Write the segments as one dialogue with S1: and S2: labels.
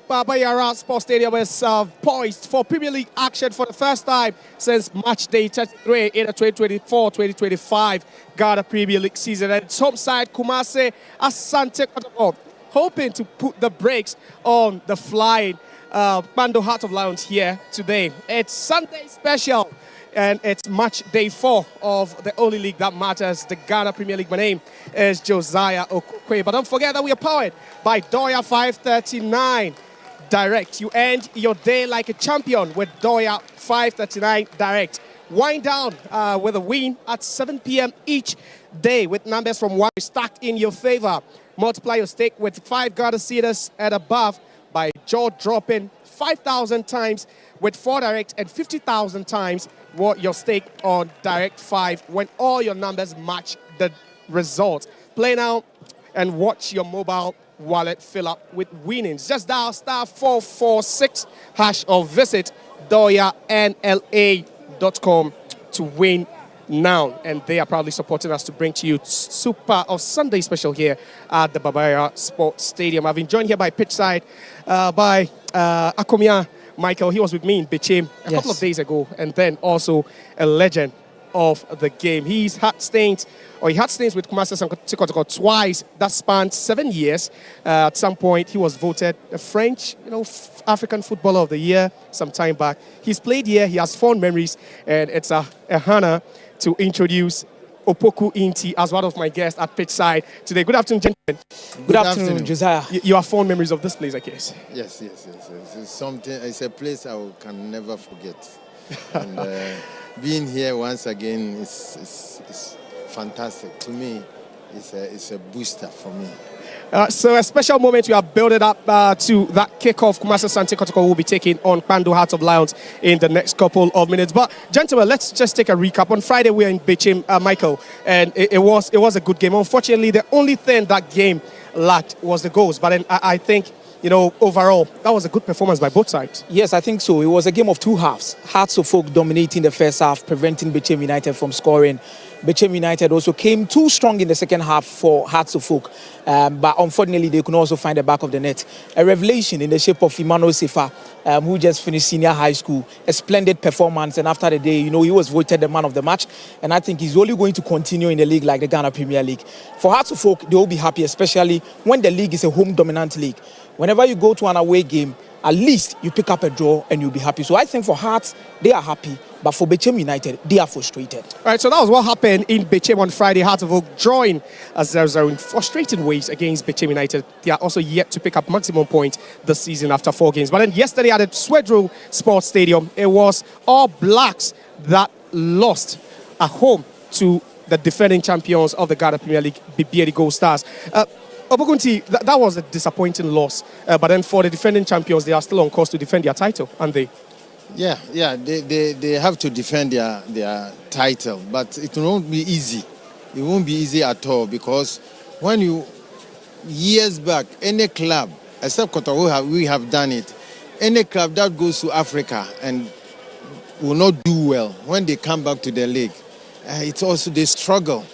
S1: Baba Yara Sports Stadium is poised for Premier League action for the first time since match day 33 in the 2024-2025 Ghana Premier League season. And it's home side Kumasi Asante Kotoko hoping to put the brakes on the flying Bando Heart of Lions here today. It's Sunday special. And it's match day 4 of the only league that matters, the Ghana Premier League. My name is Josiah Okwe. But don't forget that we are powered by Doya 539 Direct. You end your day like a champion with Doya 539 Direct. Wind down with a win at 7 p.m. each day with numbers from 1 stacked in your favor. Multiply your stake with 5 Ghana cedars and above by jaw-dropping 5,000 times with 4 direct and 50,000 times what your stake on Direct 5 when all your numbers match the result. Play now and watch your mobile wallet fill up with winnings. Just dial *446# or visit doyanla.com to win now. And they are proudly supporting us to bring to you Super of Sunday special here at the Baba Sports Stadium. I've been joined here by pitchside by Akomia Michael. He was with me in Bechem a couple of days ago, and then also a legend of the game. He had stains with Kumasi Asante Kotoko twice. That spanned 7 years. At some point, he was voted a French, African Footballer of the Year some time back. He's played here. He has fond memories, and it's a honor to introduce Opoku Inti as one of my guests at pitchside today. Good afternoon, gentlemen.
S2: Good afternoon, Josiah.
S1: You have fond memories of this place, I guess.
S3: Yes. It's something. It's a place I can never forget. And being here once again is fantastic to me. It's a booster for me.
S1: So a special moment we are building up to that kickoff. Kumasi Asante Kotoko will be taking on Bando Heart of Lions in the next couple of minutes. But gentlemen, let's just take a recap. On Friday we were in Bechem, Michael, and it was a good game. Unfortunately, the only thing that game lacked was the goals. But then I think, overall, that was a good performance by both sides.
S2: Yes, I think so. It was a game of two halves. Hearts of Oak dominating the first half, preventing Bechem United from scoring. Bechem United also came too strong in the second half for Hearts of Oak. But unfortunately, they could also find the back of the net. A revelation in the shape of Emmanuel Sefa, who just finished senior high school. A splendid performance. And after the day, he was voted the man of the match. And I think he's only going to continue in the league like the Ghana Premier League. For Hearts of Oak, they will be happy, especially when the league is a home-dominant league. Whenever you go to an away game, at least you pick up a draw and you'll be happy. So I think for Hearts, they are happy. But for Bechem United, they are frustrated.
S1: All right, so that was what happened in Bechem on Friday. Hearts of Oak drawing as 0-0 in frustrating ways against Bechem United. They are also yet to pick up maximum points this season after 4 games. But then yesterday at the Swedro Sports Stadium, it was All Blacks that lost at home to the defending champions of the Ghana Premier League, BBA Gold Stars. Obukunti, that was a disappointing loss. But then for the defending champions, they are still on course to defend their title, aren't they?
S3: Yeah. They have to defend their title, but it won't be easy. It won't be easy at all because years back, any club, except Kotoko, we have done it. Any club that goes to Africa and will not do well when they come back to the league, it's also they struggle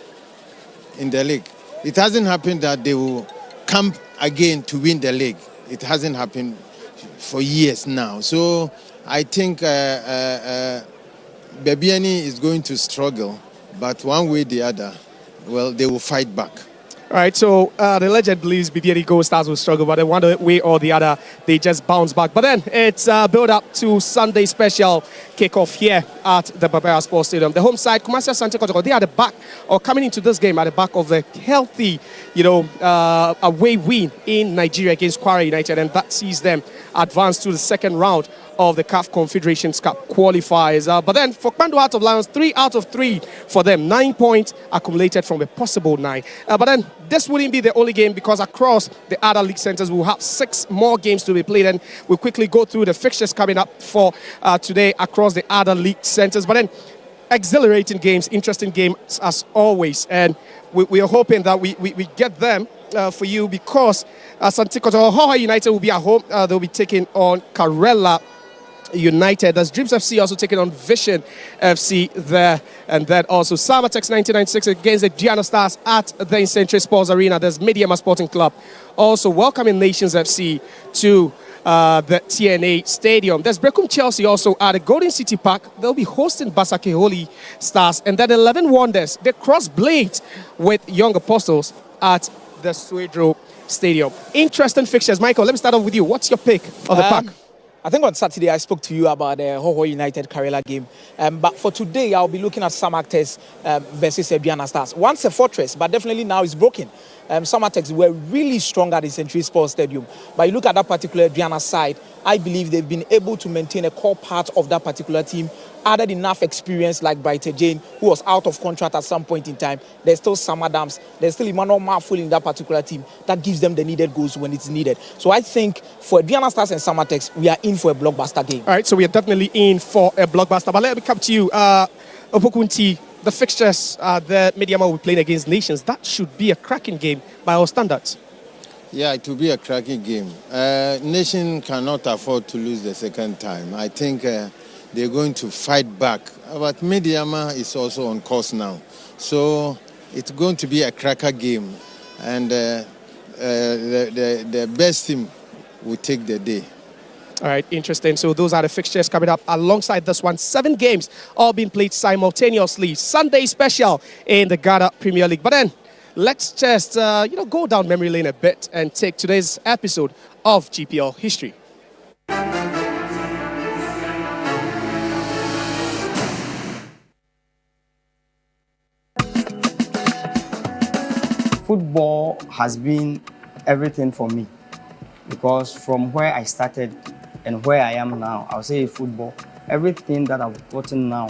S3: in the league. It hasn't happened that they will come again to win the league. It hasn't happened for years now. So I think Bebiani is going to struggle, but one way or the other, they will fight back.
S1: All right, so the legend believes BBA Gold Stars will struggle, but then one way or the other, they just bounce back. But then it's build up to Sunday special kickoff here at the Baba Sports Stadium. The home side, Kumasi Asante Kotoko, they are the back, or coming into this game at the back of a healthy, away win in Nigeria against Kwara United, and that sees them advance to the second round of the CAF Confederations Cup qualifiers. But then for Bando Heart of Lions, 3 out of 3 for them. 9 points accumulated from a possible 9. But then this wouldn't be the only game because across the other league centers, we'll have 6 more games to be played. And we'll quickly go through the fixtures coming up for today across the other league centers. But then exhilarating games, interesting games as always. And we are hoping that we get them for you because Asante Kotoko United will be at home. They'll be taking on Karela United. There's Dreams FC also taking on Vision FC there. And then also Samatex 1996 against the Gianna Stars at the Century Sports Arena. There's Mediama Sporting Club also welcoming Nations FC to the TNA Stadium. There's Brecum Chelsea also at the Golden City Park. They'll be hosting Basake Holy Stars. And then 11 Wonders, they cross blades with Young Apostles at the Suedro Stadium. Interesting fixtures. Michael, let me start off with you. What's your pick of the pack?
S2: I think on Saturday I spoke to you about the Hoho United Karela game. But for today, I'll be looking at Samatex versus Aduana Stars. Once a fortress, but definitely now it's broken. Samatex were really strong at the Century Sports Stadium. But you look at that particular Aduana side, I believe they've been able to maintain a core part of that particular team, added enough experience like Brighter Jane, who was out of contract at some point in time. There's still Sam Adams. There's still Emmanuel Marful in that particular team that gives them the needed goals when it's needed. So I think for Aduana Stars and Samatex, we are in for a blockbuster game.
S1: All right, so we are definitely in for a blockbuster. But let me come to you, Opokunti. The fixtures, the Mediama will be playing against Nations. That should be a cracking game by our standards.
S3: Yeah, it will be a cracking game. Nation cannot afford to lose the second time. I think they're going to fight back. But Mediama is also on course now. So it's going to be a cracker game. And the best team will take the day.
S1: All right, interesting. So those are the fixtures coming up alongside this one. 7 games all being played simultaneously. Sunday special in the Ghana Premier League. But then let's just go down memory lane a bit and take today's episode of GPL History.
S4: Football has been everything for me, because from where I started and where I am now, I'll say football, everything that I've gotten now,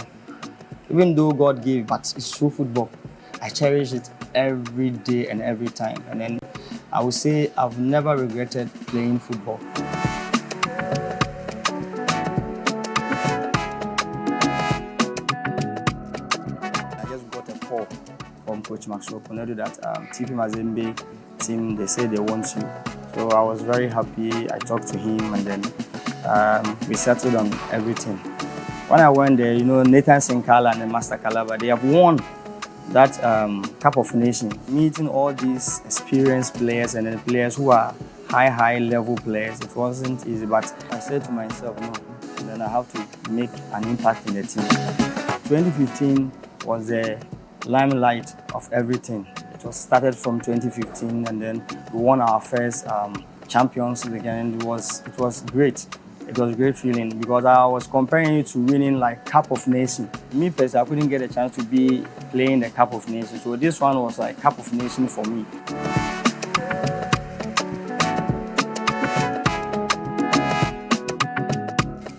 S4: even though God gave, but it's through football. I cherish it every day and every time. And then I would say I've never regretted playing football. I just got a call from Coach Maxwell Konedu that TP Mazembe team, they say they want you. So I was very happy. I talked to him and then we settled on everything. When I went there, Nathan Sinkala and Master Kalaba, they have won that Cup of Nations. Meeting all these experienced players and then players who are high level players, it wasn't easy, but I said to myself, no, then I have to make an impact in the team. 2015 was the limelight of everything. It was started from 2015 and then we won our first Champions League and it was great. It was a great feeling because I was comparing it to winning like Cup of Nations. Me personally, I couldn't get a chance to be playing the Cup of Nations, so this one was like Cup of Nations for me.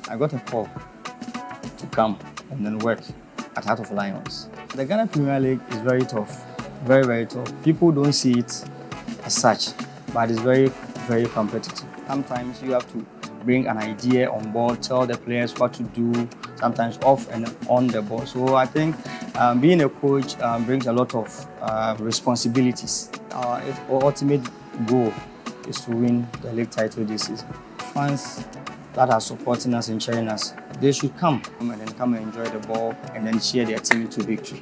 S4: I got a call to come and then work at Heart of Lions. The Ghana Premier League is very tough, very, very tough. People don't see it as such, but it's very, very competitive. Sometimes you have to bring an idea on board, tell the players what to do, sometimes off and on the ball. So I think being a coach brings a lot of responsibilities. Our ultimate goal is to win the league title this season. Fans that are supporting us and cheering us, they should come and enjoy the ball and then cheer their team to victory.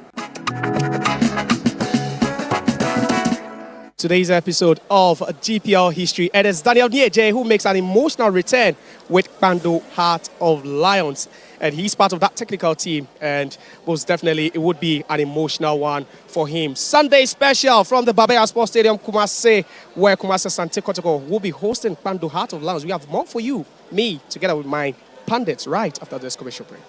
S1: Today's episode of GPL History. It is Daniel Nieje who makes an emotional return with Pando Heart of Lions. And he's part of that technical team. And most definitely, it would be an emotional one for him. Sunday special from the Babaya Sports Stadium, Kumasi, where Kumasi Asante Kotoko will be hosting Pando Heart of Lions. We have more for you, me, together with my pundits, right after this commercial break.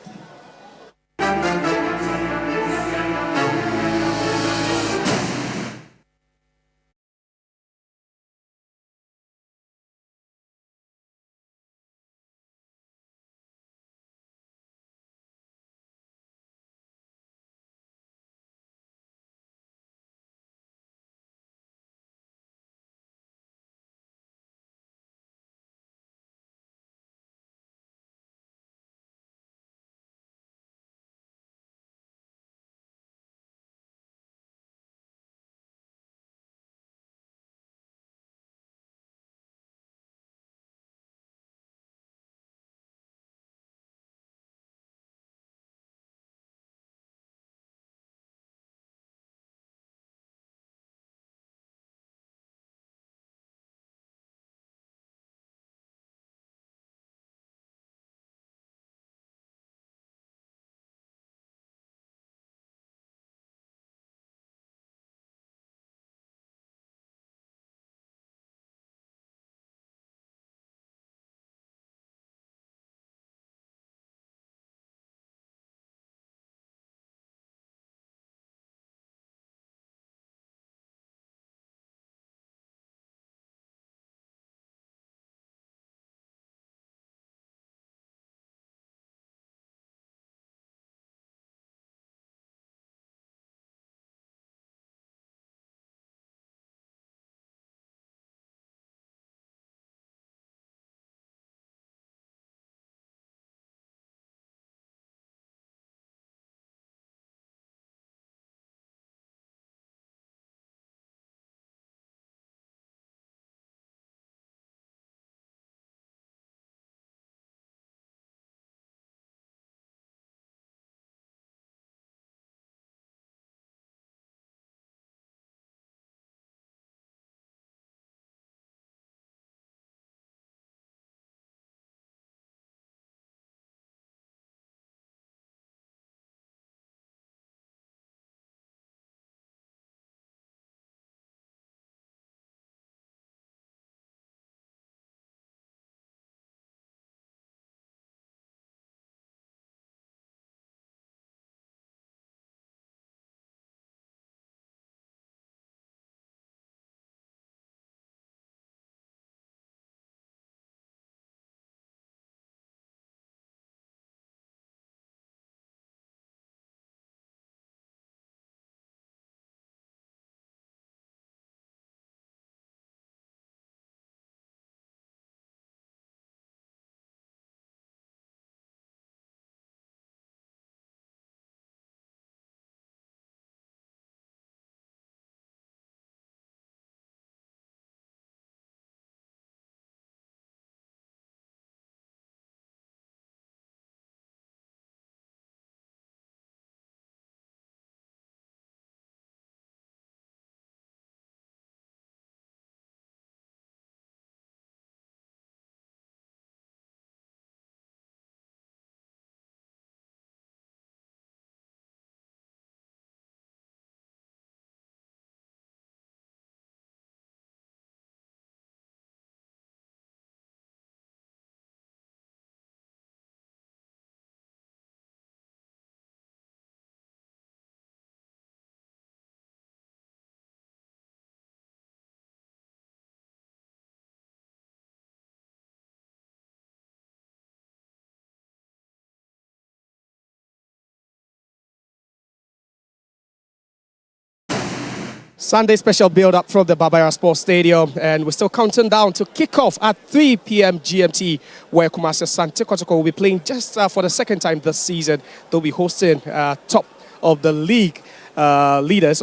S1: Sunday special build-up from the Babaya Sports Stadium, and we're still counting down to kick off at 3 p.m. GMT, where Kumasi Asante Kotoko will be playing just for the second time this season. They'll be hosting top of the league leaders,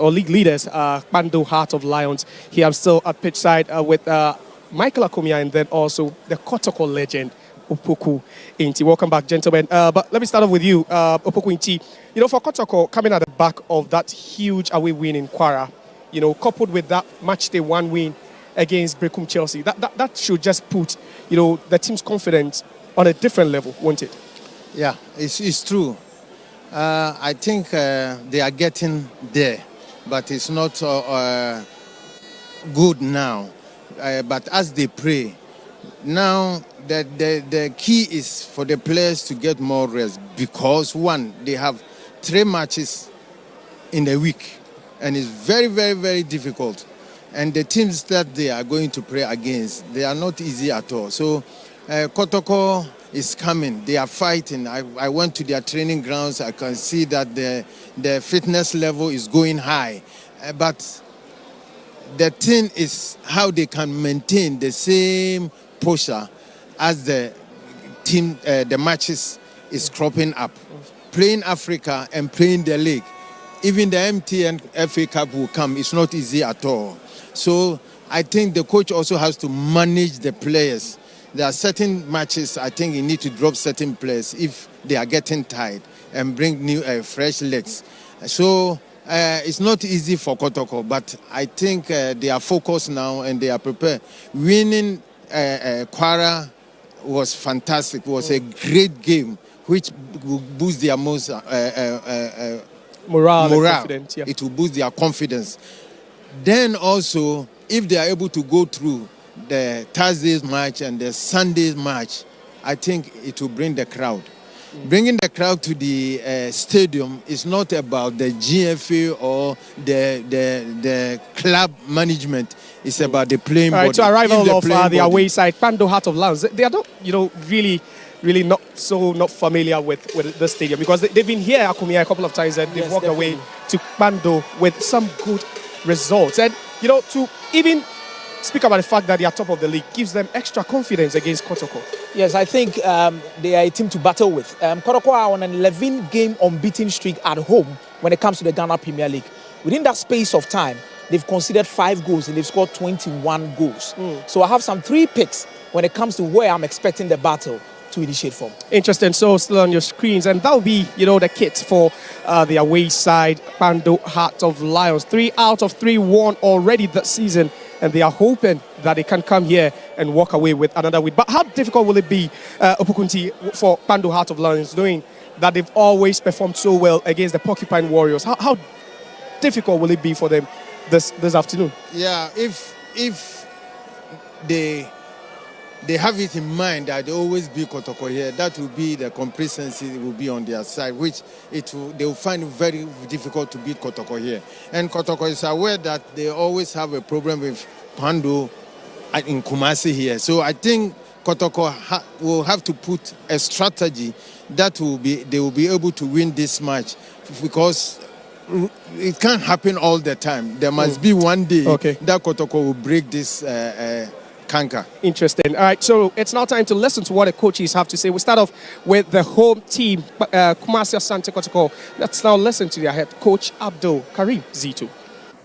S1: Bando Heart of Lions. Here I'm still at pitch side with Michael Akumia and then also the Kotoko legend, Opoku Inti. Welcome back, gentlemen. But let me start off with you, Opoku Inti. You know, for Kotoko, coming at the back of that huge away win in Kwara, you know, coupled with that match day 1 win against Brekum Chelsea, that should just put, you know, the team's confidence on a different level, won't it?
S3: Yeah, it's true. I think they are getting there, but it's not good now. But as they pray, now the key is for the players to get more rest, because one, they have 3 matches in a week. And it's very, very, very difficult. And the teams that they are going to play against, they are not easy at all. So Kotoko is coming. They are fighting. I went to their training grounds. I can see that the fitness level is going high. But the thing is how they can maintain the same posture as the team, the matches is cropping up. Playing Africa and playing the league. Even the MTN FA Cup will come. It's not easy at all. So I think the coach also has to manage the players. There are certain matches I think you need to drop certain players if they are getting tired and bring new fresh legs. So it's not easy for Kotoko, but I think they are focused now and they are prepared. Winning Kwara was fantastic. It was a great game, which will boost their most morale.
S1: Confidence, yeah.
S3: It will boost their confidence. Then also, if they are able to go through the Thursday's match and the Sunday's match, I think it will bring the crowd. Bringing the crowd to the stadium is not about the GFA or the club management. It's about the playing body.
S1: All right, so arrival of the away side, Bando Heart of Lions. They are not, you know, really not familiar with the stadium, because they've been here, Akumia, a couple of times, and they've walked away to Bando with some good results. And, you know, to even speak about the fact that they are top of the league gives them extra confidence against Kotoko.
S2: Yes, I think they are a team to battle with. Kotoko are on an 11-game unbeaten streak at home when it comes to the Ghana Premier League. Within that space of time, they've conceded 5 goals and they've scored 21 goals. So I have some 3 picks when it comes to where I'm expecting the battle to initiate from.
S1: Interesting. So still on your screens, and that'll be, you know, the kit for the away side, Bando Heart of Lions. 3 out of 3 won already this season, and they are hoping that they can come here and walk away with another win. But how difficult will it be, Opokunti, for Bando Heart of Lions, knowing that they've always performed so well against the Porcupine Warriors? How difficult will it be for them this afternoon?
S3: Yeah, if they have it in mind that they always be Kotoko here, that will be the complacency will be on their side, which they will find it very difficult to beat Kotoko here. And Kotoko is aware that they always have a problem with Bando in Kumasi here. So I think Kotoko will have to put a strategy that they will be able to win this match, because it can't happen all the time. There must be one day that Kotoko will break this canker.
S1: Interesting. All right, so it's now time to listen to what the coaches have to say. We start off with the home team, Kumasi Asante Kotoko. Let's now listen to their head coach, Abdul Karim Zito.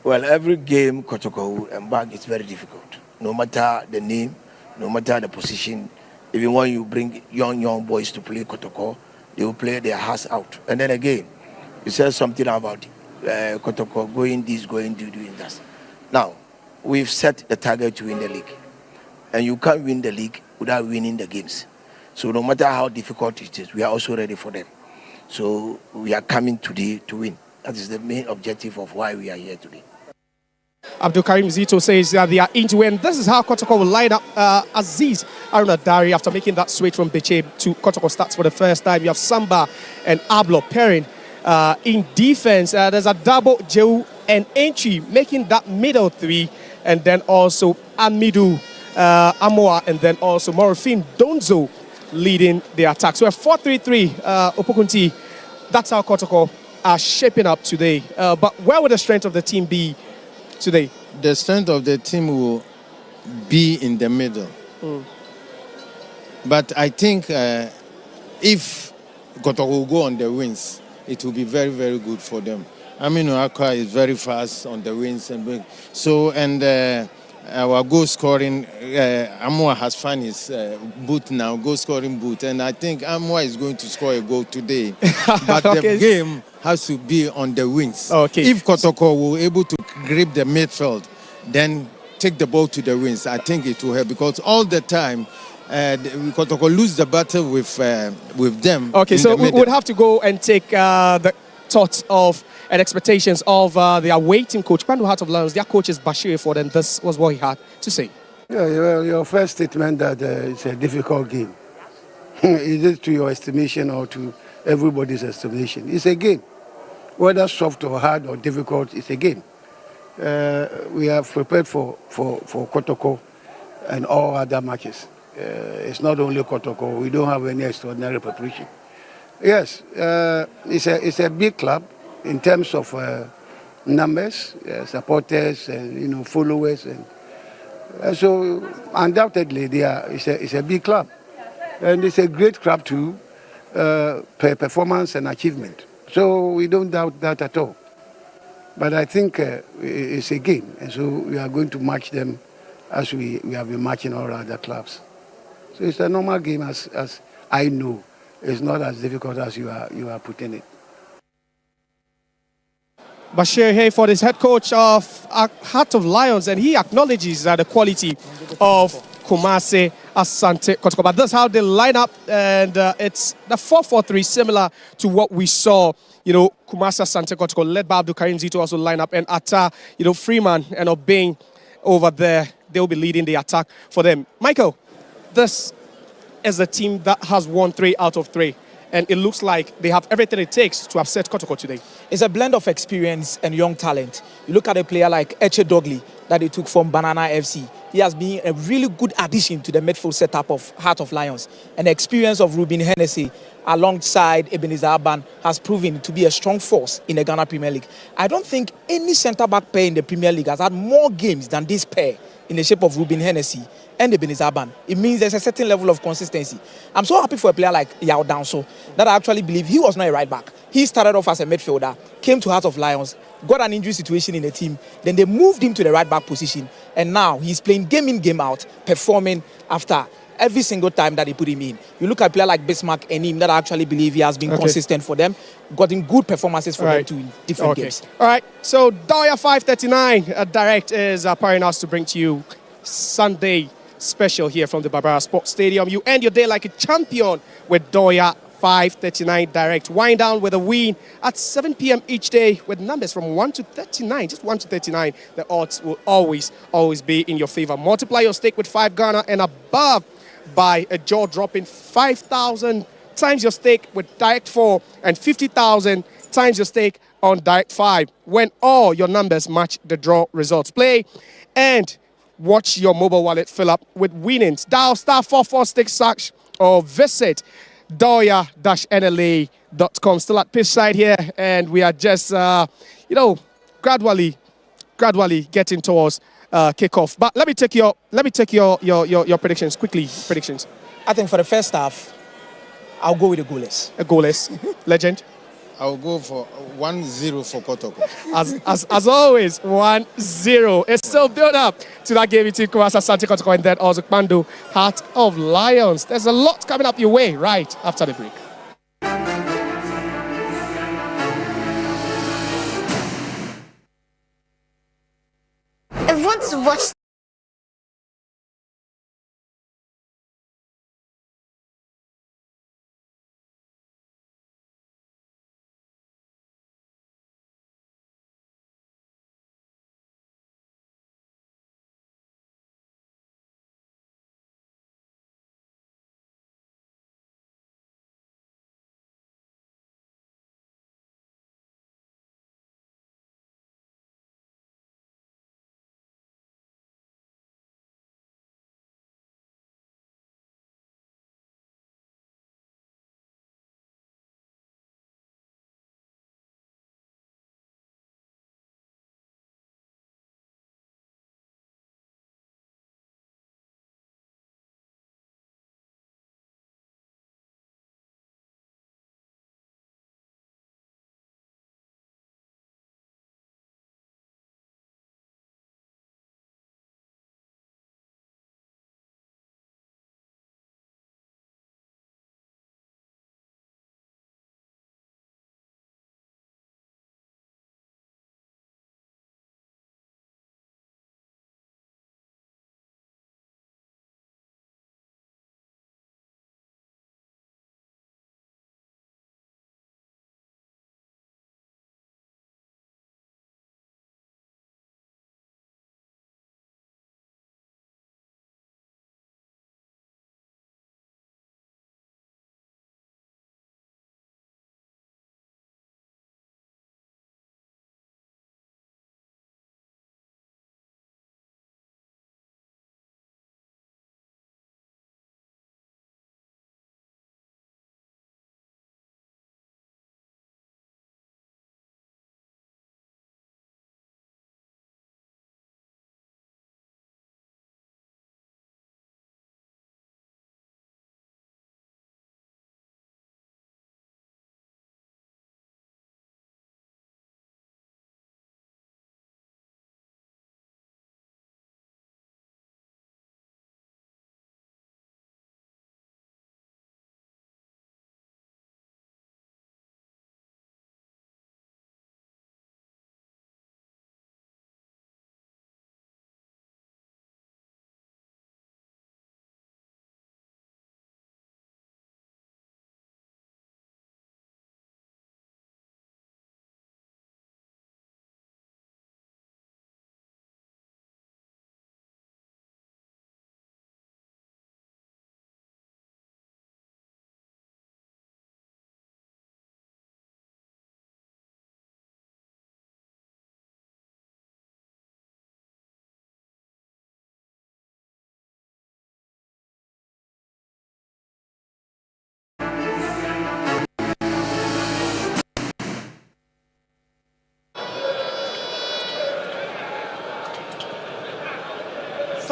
S5: Well, every game Kotoko embark is very difficult. No matter the name, no matter the position, even when you bring young boys to play Kotoko, they will play their hearts out. And then again, you said something about Kotoko going this, going doing that. Now, we've set the target to win the league. And you can't win the league without winning the games. So no matter how difficult it is, we are also ready for them. So we are coming today to win. That is the main objective of why we are here today.
S1: Abdul Karim Zito says that they are into win. This is how Kotoko will line up. Aziz Arunadari, after making that switch from Beche to Kotoko, starts for the first time. You have Samba and Ablo pairing in defense. There's a double Jehu and Entry making that middle 3. And then also Amidu, Amoa, and then also Morofin Donzo leading the attack. So a 4-3-3, Opokunti. That's how Kotoko are shaping up today. But where would the strength of the team be today?
S3: The strength of the team will be in the middle. But I think if Kotoko will go on the wings, it will be very, very good for them. Aminu Akwa is very fast on the wings. And our goal scoring, Amwa has found his boot now, goal scoring boot. And I think Amwa is going to score a goal today. But
S1: Okay.
S3: the game has to be on the wings.
S1: Okay.
S3: If Kotoko will able to grip the midfield, then take the ball to the wings, I think it will help, because all the time Kotoko lose the battle with them.
S1: Okay, so we would have to go and take the thoughts of and expectations of the awaiting coach, Pandu Heart of Lions. Their coach is Bashir Ford, and this was what he had to say.
S6: Yeah, your first statement that it's a difficult game. Is it to your estimation or to everybody's estimation? It's a game. Whether soft or hard or difficult, it's a game. We are prepared for Kotoko and all other matches. It's not only Kotoko. We don't have any extraordinary preparation. Yes, it's a big club in terms of numbers, supporters, and followers, and so undoubtedly it's a big club, and it's a great club too, per performance and achievement. So we don't doubt that at all. But I think it's a game, and so we are going to match them as we have been matching all other clubs. So it's a normal game, as I know. It's not as difficult as you are putting it.
S1: Bashir Hayford is head coach of Heart of Lions, and he acknowledges the quality of Kumasi Asante Kotoko. But that's how they line up, and it's the 4-4-3, similar to what we saw. Kumasi Asante Kotoko, led by Abdul Karim Zito, also line up, and Atta, Freeman and Obeng over there. They'll be leading the attack for them. Michael, this is a team that has won 3 out of 3. And it looks like they have everything it takes to upset Kotoko today.
S2: It's a blend of experience and young talent. You look at a player like Eche Dogley that they took from Banana FC. He has been a really good addition to the midfield setup of Heart of Lions. And the experience of Ruben Hennessy alongside Ebenezer Aban has proven to be a strong force in the Ghana Premier League. I don't think any centre-back pair in the Premier League has had more games than this pair in the shape of Ruben Hennessy and Ebenezer Aban. It means there's a certain level of consistency. I'm so happy for a player like Yao Danso that I actually believe he was not a right back. He started off as a midfielder, came to Heart of Lions, got an injury situation in the team, then they moved him to the right back position, and now he's playing game in, game out, performing after every single time that they put him in. You look at a player like Bismarck Enim that I actually believe he has been consistent for them, gotten good performances for them too in different games.
S1: All right, so Doya 539 Direct is powering us to bring to you Sunday special here from the Barbara Sports Stadium. You end your day like a champion with Doya 539 Direct. Wind down with a win at 7 p.m. each day with numbers from 1 to 39. Just 1 to 39. The odds will always be in your favor. Multiply your stake with 5 Ghana and above by a jaw-dropping 5,000 times your stake with Direct 4 and 50,000 times your stake on Direct 5 when all your numbers match the draw results. Play and watch your mobile wallet fill up with winnings. Dial *446# or visit doya-nla.com. Still at pitch side here, and we are just, gradually getting towards kickoff. But let me take your predictions quickly. Predictions.
S2: I think for the first half, I'll go with a goalless.
S1: A goalless. Legend.
S3: I'll go for 1-0 for Kotoko.
S1: As always, 1-0. It's still built up to that game between Kumasi Asante Kotoko and then also Kpandu Heart of Lions. There's a lot coming up your way right after the break.
S7: I want to watch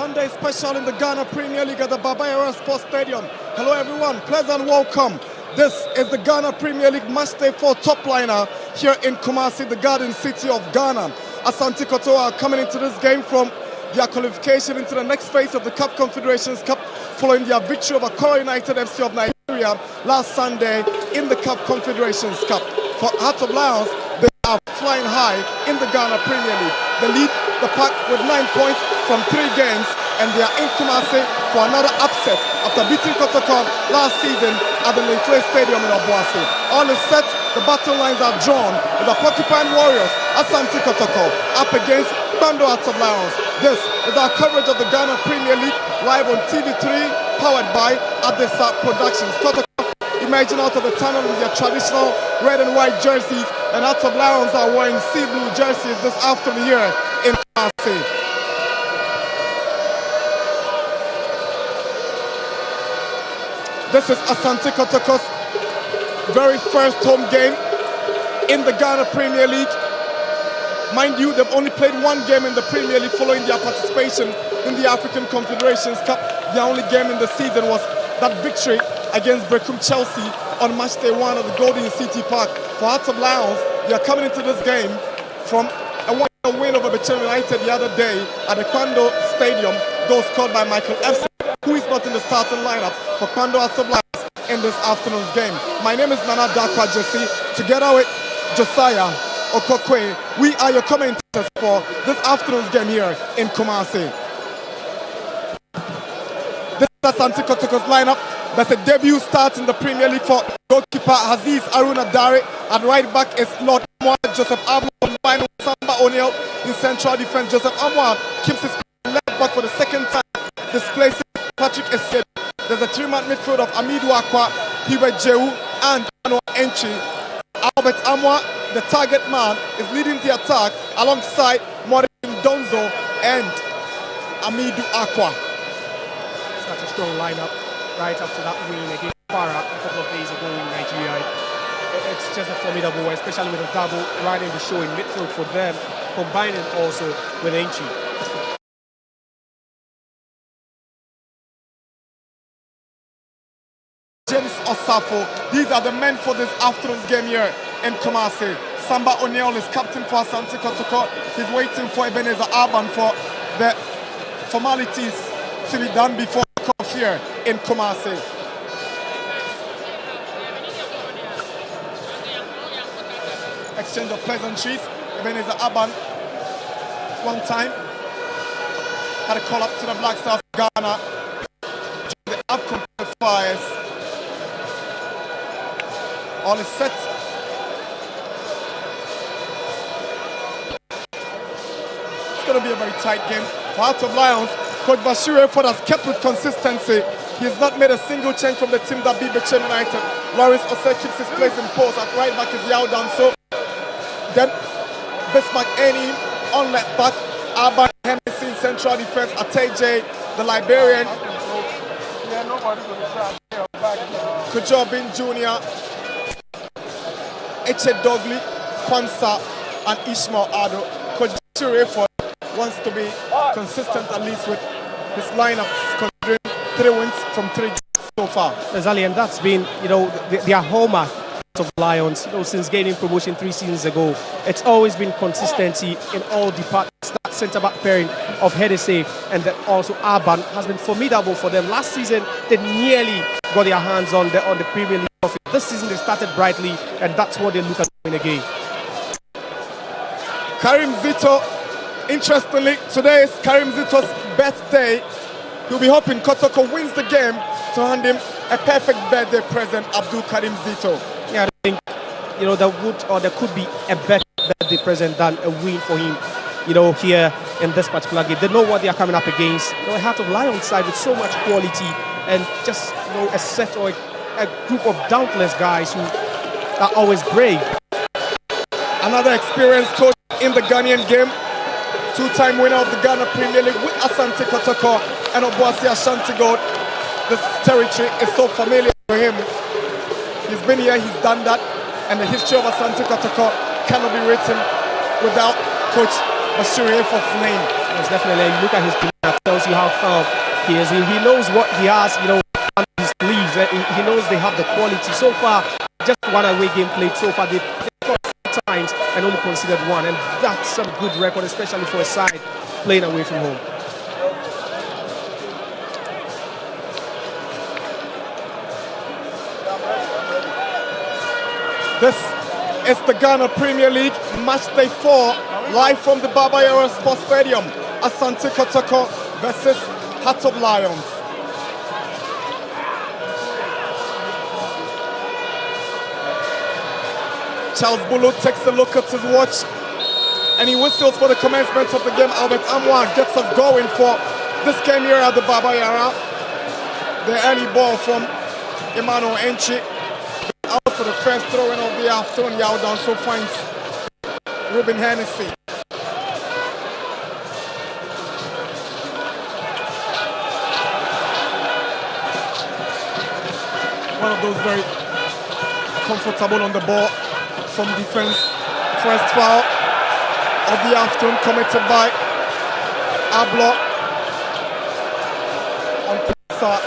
S8: Sunday special in the Ghana Premier League at the Babayara Sports Stadium. Hello everyone, pleasant welcome. This is the Ghana Premier League Matchday 4 top liner here in Kumasi, the Garden City of Ghana. Asante Kotoko are coming into this game from their qualification into the next phase of the Cup Confederations Cup following their victory over Kora United FC of Nigeria last Sunday in the Cup Confederations Cup. For Heart of Lions, they are flying high in the Ghana Premier League. They lead the pack with 9 points from 3 games, and they are in Kumasi for another upset after beating Kotoko last season at the Linkley Stadium in Obuasi. All is set, the battle lines are drawn with the Porcupine Warriors, Asante Kotoko, up against Bando Heart of Lions. This is our coverage of the Ghana Premier League live on TV3, powered by Adesa Productions. Kotoko emerging out of the tunnel in their traditional red and white jerseys, and Heart of Lions are wearing sea blue jerseys this afternoon here in Kumasi. This is Asante Kotoko's very first home game in the Ghana Premier League. Mind you, they've only played 1 game in the Premier League following their participation in the African Confederations Cup. Their only game in the season was that victory against Brecum Chelsea on match day 1 at the Golden City Park. For Heart of Lions, they are coming into this game from a 1-0 win over Brecum United the other day at the Kwando Stadium. Goal scored by Michael F., who is not in the starting lineup for Kwando Heart of Lions in this afternoon's game. My name is Nana Dakwa Jesse, together with Josiah Okokwe. We are your commentators for this afternoon's game here in Kumasi. This is Asante Kotoko's lineup. That's a debut start in the Premier League for goalkeeper Aziz Aruna Dare. At right back is Lord Amwa, Joseph Amwa, combined with Samba O'Neill in central defense. Joseph Amwa keeps his left back for the second time, displacing Patrick Essed. There's a 3-man midfield of Amidu Akwa, Hubert Jehu, and Anwar Entry. Albert Amwa, the target man, is leading the attack alongside Maureen Donzo and Amidu Akwa.
S1: Such a strong lineup right after that win against Para a couple of days ago in Nigeria. It's just a formidable one, especially with a double running the show in midfield for them, combining also with Entry.
S8: James Osafo, these are the men for this afternoon's game here in Kumasi. Samba O'Neill is captain for Asante Kotoko. He's waiting for Ebenezer Arban for the formalities to be done before kickoff here in Kumasi. Exchange of pleasantries. Ebenezer Arban, one time, had a call up to the Black Stars of Ghana. The AFCON qualifiers. All is set. It's going to be a very tight game. For Heart of Lions, Coach Bashir Eford has kept with consistency. He has not made a single change from the team that beat Brecum United. Lawrence Osei keeps his place in post. At right back is Yao Danso. Then Bismarck Eni on left back. Alban Hennessy in central defense. Ateje, the Liberian. Kujobin Jr., Eche Dogley, Kwanzaa, and Ishmael Ado. Coach Bashir Eford wants to be consistent at least with his lineup, considering 3 wins from 3 games so far.
S1: Exactly, and that's been, their hallmark of Lions, since gaining promotion 3 seasons ago. It's always been consistency in all departments. That centre-back pairing of Hedese and then also Arban has been formidable for them. Last season, they nearly got their hands on the Premier League trophy. This season, they started brightly, and that's what they look at doing again.
S8: Karim Zito, interestingly, today is Karim Zito's birthday. He'll be hoping Kotoko wins the game to hand him a perfect birthday present, Abdul Karim Zito.
S1: Yeah, I think, there could be a better birthday present than a win for him, here in this particular game. They know what they are coming up against. A Heart of Lions side with so much quality and just, a set or a group of dauntless guys who are always brave.
S8: Another experienced coach in the Ghanaian game. 2-time winner of the Ghana Premier League with Asante Kotoko and Obuasi Ashanti God. This territory is so familiar to him. He's been here, he's done that, and the history of Asante Kotoko cannot be written without Coach Bashir Eford's name.
S1: Yes, definitely. You look at his team, that tells tells you how calm he is. He knows what he has, on his sleeves. He knows they have the quality. So far, just one away game played so far. They scored 3 times and only conceded 1, and that's a good record, especially for a side playing away from home.
S8: This is the Ghana Premier League Match Day 4, live from the Baba Yara Sports Stadium. Asante Kotoko versus Hearts of Lions. Charles Bulu takes a look at his watch and he whistles for the commencement of the game. Albert Amwa gets us going for this game here at the Baba Yara. The early ball from Emmanuel Enchi. Out for the first throw-in of the afternoon. Yao Danso finds Ruben Hennessy. One of those very comfortable on the ball from defense. First foul of the afternoon committed by Ablo on Pisa.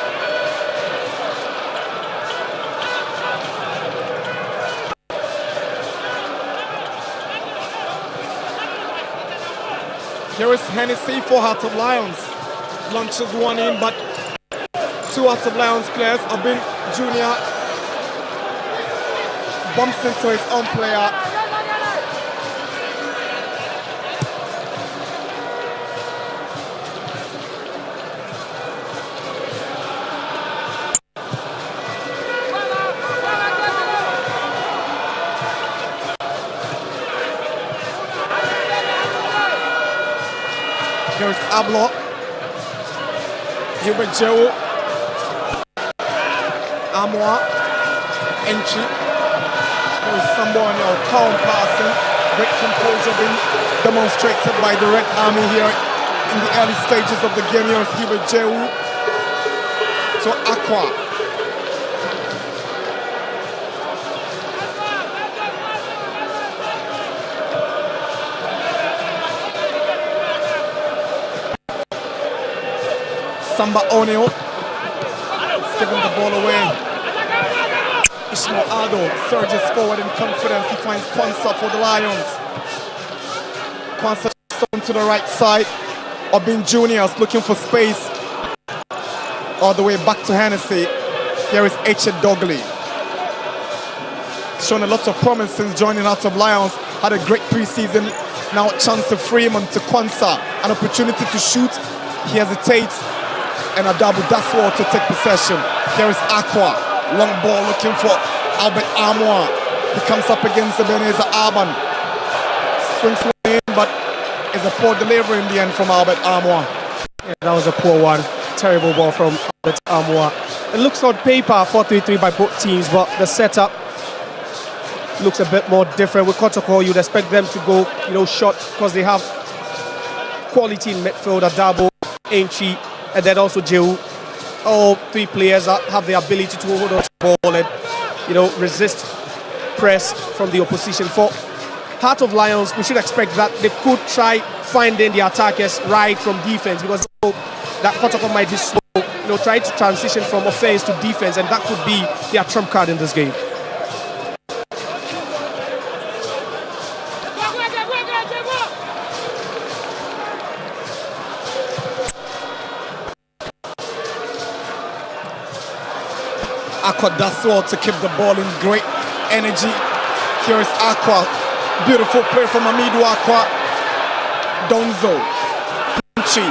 S8: Here is Hennessy for Hearts of Lions. Launches one in, but 2 Hearts of Lions players, Abin Jr. bumps into his own player. Here's Ablo. Hubert Joe. Amwa. Enchi. There's someone calm passing. Great composure being demonstrated by the Red Army here in the early stages of the game. Here's Hubert Joe to Aqua. Samba O'Neal is giving the ball away. Ishmael Ado surges forward in confidence. He finds Kwanzaa for the Lions. Kwanzaa on to the right side. Obin Jr. is looking for space. All the way back to Hennessy. Here is H. Dogley. Shown a lot of promise since joining Out of Lions. Had a great preseason. Now a chance to free him to Kwanzaa. An opportunity to shoot. He hesitates. And Adabu Daswell to take possession. Here is Aqua. Long ball looking for Albert Amwa. He comes up against Ebenezer Arban. Swings in, but it's a poor delivery in the end from Albert Amwa.
S1: Yeah, that was a poor one. Terrible ball from Albert Amwa. It looks on paper 4-3-3 by both teams, but the setup looks a bit more different. With Kotoko, you'd expect them to go, short because they have quality in midfield. Adabo, Enchi, and then also Jehu. All 3 players that have the ability to hold on to the ball and, resist press from the opposition. For Heart of Lions, we should expect that they could try finding the attackers right from defense, because that Kotoko might be slow, try to transition from offense to defense, and that could be their trump card in this game.
S8: Aqua Daswell to keep the ball in great energy. Here is Aqua. Beautiful play from Amidu Aqua. Donzo. Punchy.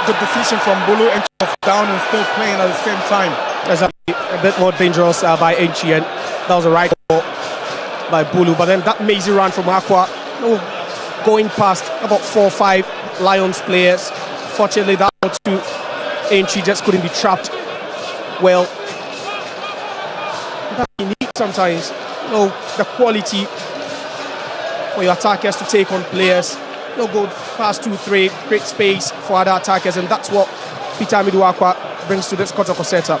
S8: Good decision from Bulu, and down and still playing at the same time.
S1: That's a bit more dangerous by Enchi, and that was a right ball by Bulu. But then that mazy run from Aqua, going past about 4 or 5 Lions players. Fortunately, that was too. Enchi just couldn't be trapped well. That's what you need sometimes. The quality for your attackers to take on players. Go past 2-3, create space for other attackers, and that's what Peter Amidu Aqua brings to this Kotoko setup.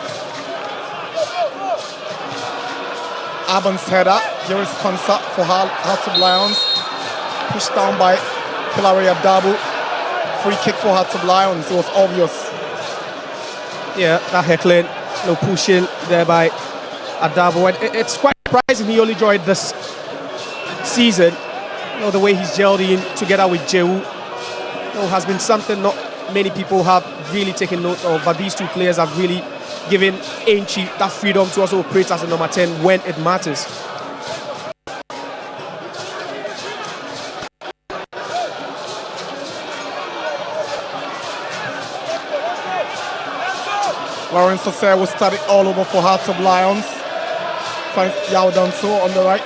S8: Aban's header. Here is Kwanzaa for Heart of Lions. Pushed down by Hilary Adabu. Free kick for Hearts of Lions. It was obvious.
S1: Yeah, that heckling, no pushing there by Adabo. And it's quite surprising he only joined this season. The way he's gelled in together with Jehu, has been something not many people have really taken note of. But these two players have really given Ainchi that freedom to also operate as a number 10 when it matters.
S8: Lawrence Osei will start it all over for Hearts of Lions. Finds Yao Danso on the right.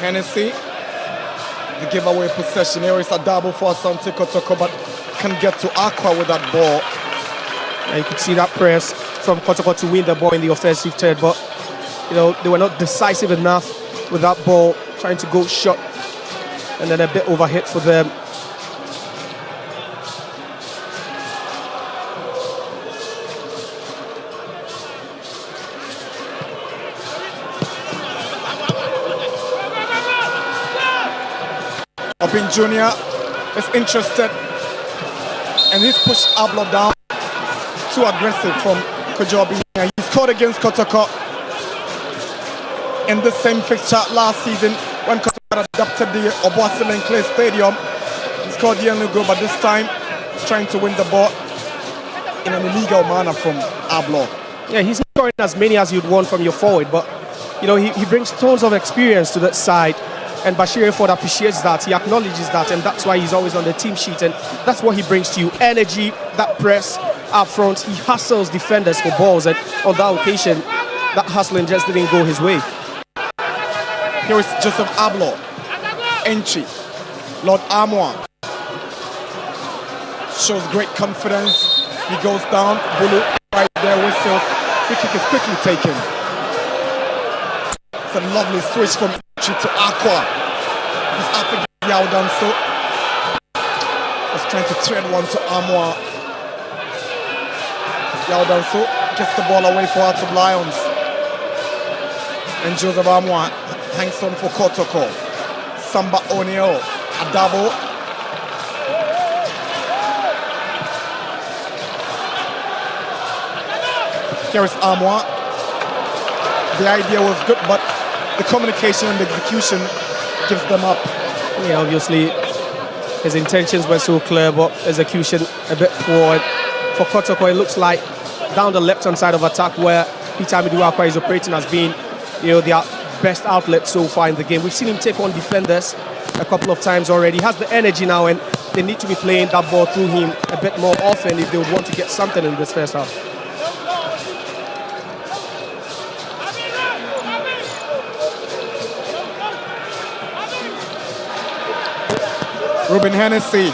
S8: Hennessy. The giveaway possession. Here is a double for Asante Kotoko, but can get to Aqua with that ball.
S1: And you could see that press from Kotoko to win the ball in the offensive third, but they were not decisive enough with that ball, trying to go short, and then a bit overhit for them.
S8: Obin Jr. is interested, and he's pushed Ablo down. Too aggressive from Kojo Obin Jr. He scored against Kotoko in the same fixture last season when Kotoko adapted the Obuasi Clay Stadium. He scored the only goal, but this time he's trying to win the ball in an illegal manner from Ablo.
S1: Yeah, he's not scoring as many as you'd want from your forward, but he brings tons of experience to that side. And Bashir Ford appreciates that, he acknowledges that, and that's why he's always on the team sheet, and that's what he brings to you. Energy, that press up front, he hustles defenders for balls, and on that occasion, that hustling just didn't go his way.
S8: Here is Joseph Ablo, Enchi, Lord Amwa. Shows great confidence, he goes down, Bulu right there, whistles, free kick is quickly taken. It's a lovely switch from Enchi to Aqua. He's up against Yao Danso. Was trying to thread one to Amwa. Yao Danso gets the ball away for Hearts of Lions. And Joseph Amwa hangs on for Kotoko. Samba Oneo, Adabo. Here is Amwa. The idea was good, but the communication and the execution gives them up.
S1: Yeah, obviously his intentions were so clear, but execution a bit poor. For Kotoko, it looks like down the left-hand side of attack where Peter Amidu-Aqua is operating has been, their best outlet so far in the game. We've seen him take on defenders a couple of times already. He has the energy now, and they need to be playing that ball through him a bit more often if they would want to get something in this first half.
S8: Ruben Hennessy.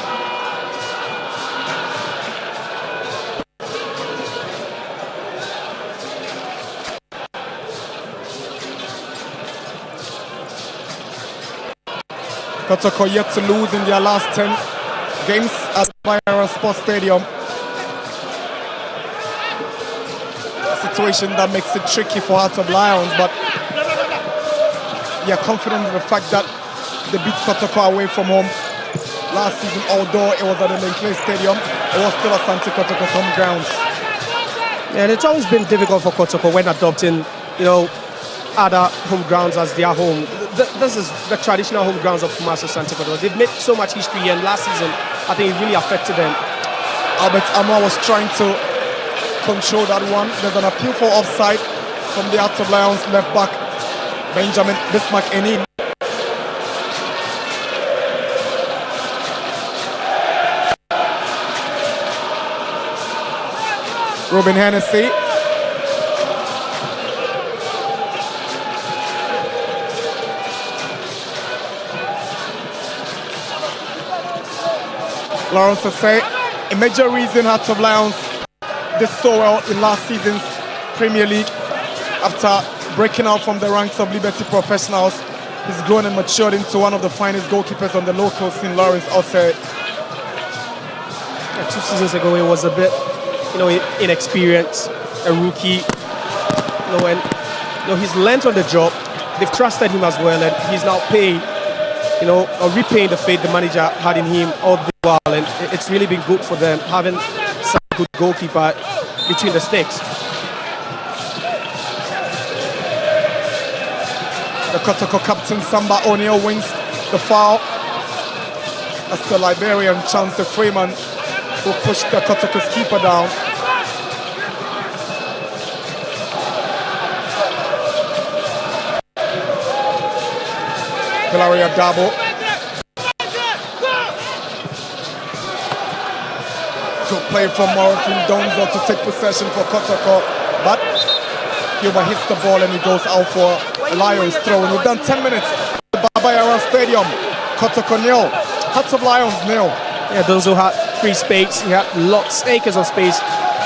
S8: Kotoko yet to lose in their last 10 games at Bayero Sports Stadium. A situation that makes it tricky for Hearts of Lions, but they are confident in the fact that they beat Kotoko away from home last season, although it was at the Clay Stadium. It was still Asante Kotoko's home grounds.
S1: Yeah, and it's always been difficult for Kotoko when adopting, other home grounds as their home. This is the traditional home grounds of Kumasi Asante Kotoko. They've made so much history, and last season, I think it really affected them.
S8: Albert Amwa was trying to control that one. There's an appeal for offside from the Hearts of Lions left back, Benjamin Bismarck Enin. Ruben Hennessy. Lawrence Osei, a major reason Hearts of Lions did so well in last season's Premier League after breaking out from the ranks of Liberty Professionals. He's grown and matured into one of the finest goalkeepers on the local scene, Lawrence Osei.
S1: Yeah, 2 seasons ago, it was a bit inexperienced, a rookie, and he's learnt on the job. they've trusted him as well, and he's now paying, or repaying the faith the manager had in him all the while, and it's really been good for them having such a good goalkeeper between the sticks.
S8: The Kotoko captain Samba O'Neill wins the foul. That's the Liberian Chancellor Freeman who pushed the Kotoko's keeper down. Hilaria Dabo. Good play from Morrison Donzo to take possession for Kotoko, but Cuba hits the ball and he goes out for Lions throw. And we've done 10 minutes at the Babayara Stadium. Kotoko nil, Hearts of Lions nil.
S1: Yeah, Donzo had free space. He had lots, acres of space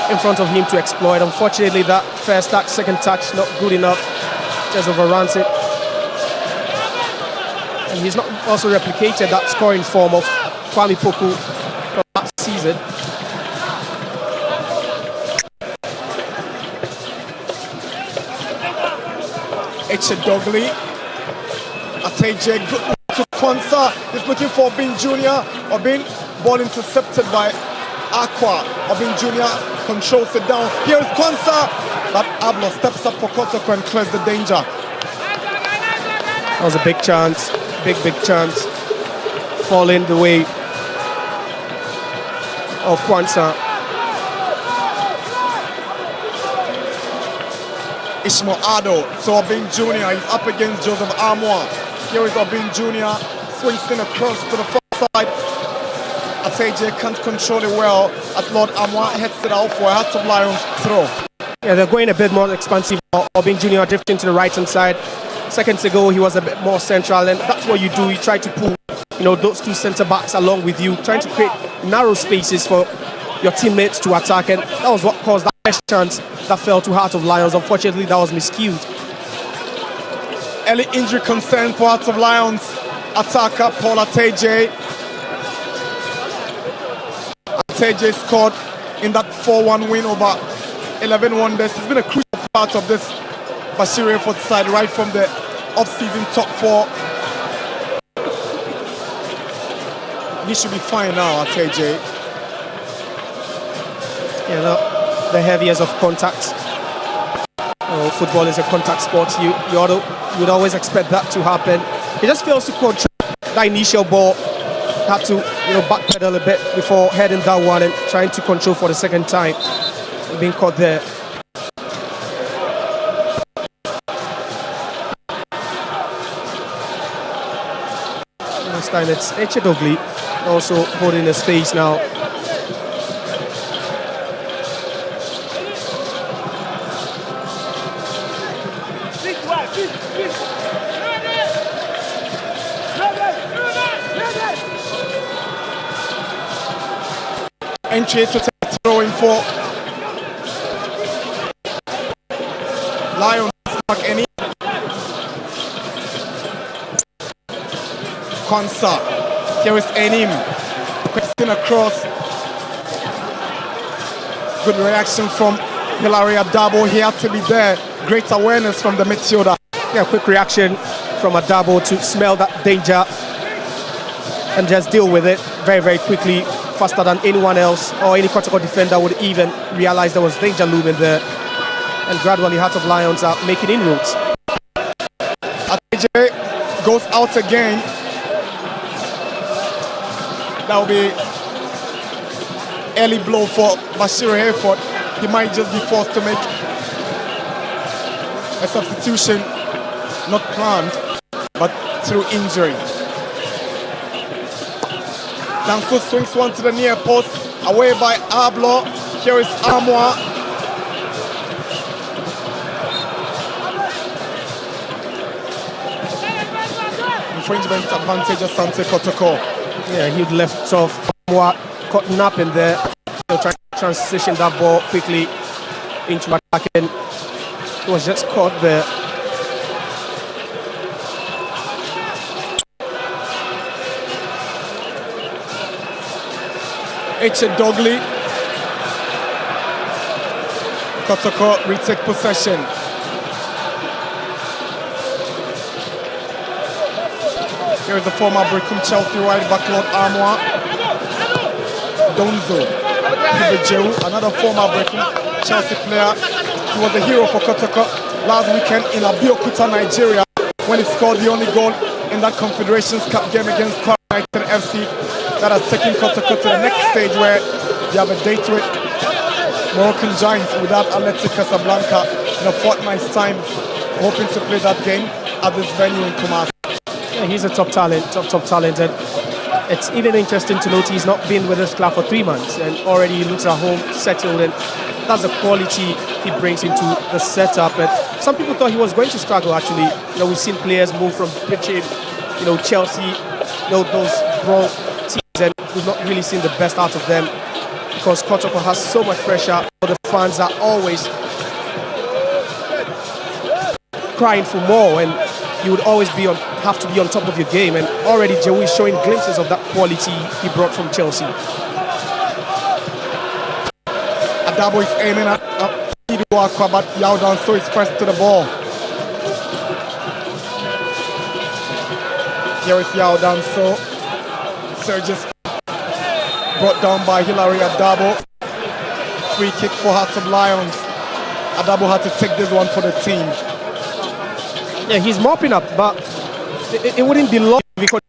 S1: in front of him to exploit. Unfortunately, that first touch, second touch, not good enough. Just overruns it. And he's not also replicated that scoring form of Kwame Poku from last season.
S8: Dogley. Ateje, good to Kwanzaa. He's looking for Obin Jr. Obin, ball intercepted by Aqua. Obin Jr. controls it down. Here's Kwanzaa. But Ablo steps up for Kotoko and clears the danger.
S1: That was a big chance. Big chance. Falling the way of Kwanzaa.
S8: Ishmael Ado to Obin Jr. He's up against Joseph Armour. Here is Obin Jr. Swings in across to the far side. Ateje can't control it well as Lord Armour heads it out for a Hearts of Lions throw.
S1: Yeah, they're going a bit more expansive. Obin Jr. drifting to the right hand side. Seconds ago, he was a bit more central, and that's what you do. You try to pull, those two centre backs along with you, trying to create narrow spaces for your teammates to attack, and that was what caused that first chance that fell to Heart of Lions. Unfortunately, that was miscued.
S8: Early injury concern for Hearts of Lions. Attacker Paul Ateje. Ateje scored in that 4-1 win over 11 Wonders. He's been a crucial part of this Bashir Airford side right from the off-season top 4. He should be fine now, Ateje.
S1: Yeah, the heaviest of contacts. Football is a contact sport. You'd always expect that to happen. He just fails to control that initial ball. Had to backpedal a bit before heading that one and trying to control for the second time. Being caught there. This time it's Echedogli also holding his face now.
S8: Entry to take throwing for Lions. Any Kwanzaa. Here is Enim. Question across. Good reaction from Hilaria Dabo. He had to be there. Great awareness from the midfielder.
S1: Yeah, quick reaction from Adabo to smell that danger and just deal with it very quickly, faster than anyone else or any Kotoko defender would even realize there was danger looming there. And gradually Heart of Lions are making inroads.
S8: Ateje goes out again. That will be early blow for Bashir Hayford. He might just be forced to make a substitution, not planned, but through injury. Danso swings one to the near post, away by Ablo. Here is Armour. Infringement advantage of Asante Kotoko.
S1: Yeah, he'd left off Armour caught napping there. Trying to transition that ball quickly into attacking. He was just caught there.
S8: Echedogli. Kotoko retake possession. Here is the former Brecum Chelsea right back, Lord Armour. Donzo. Jehu, another former Brecum Chelsea player. He was a hero for Kotoko last weekend in Abeokuta, Nigeria, when he scored the only goal in that Confederations Cup game against Kwara United FC. That has taken Kotoko to the next stage where they have a date with Moroccan Giants without Athletic Casablanca in a fortnight's time, hoping to play that game at this venue in Kumasi.
S1: Yeah, he's a top talent, top talent, and it's even interesting to note he's not been with this club for 3 months and already he looks at home, settled, and that's the quality he brings into the setup. And some people thought he was going to struggle. Actually, we've seen players move from pitching, Chelsea, those broad teams, and we've not really seen the best out of them because Kotoko has so much pressure. The fans are always crying for more, and you would always have to be on top of your game. And already Jehu is showing glimpses of that quality he brought from Chelsea.
S8: Adabo is aiming at Iduakwa, but Yao Danso is pressed to the ball. Here is Yao Danso. Sergius brought down by Hilary Adabo. Free kick for Hearts of Lions. Adabo had to take this one for the team.
S1: Yeah, he's mopping up, but it wouldn't be long because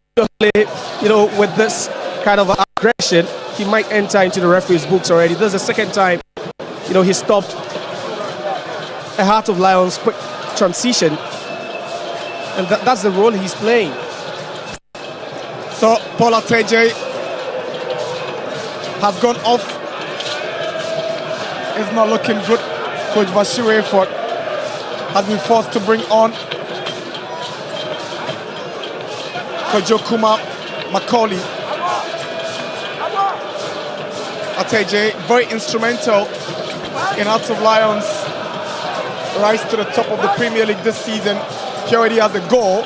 S1: with this kind of aggression, he might enter into the referee's books already. This is the second time, he stopped a Heart of Lions quick transition, and that's the role he's playing.
S8: So Paul Ateje has gone off. It's not looking good. Coach Bashir Hayford has been forced to bring on Kojokuma Macaulay. Ateje, very instrumental in Hearts of Lions rise to the top of the Premier League this season. He already has a goal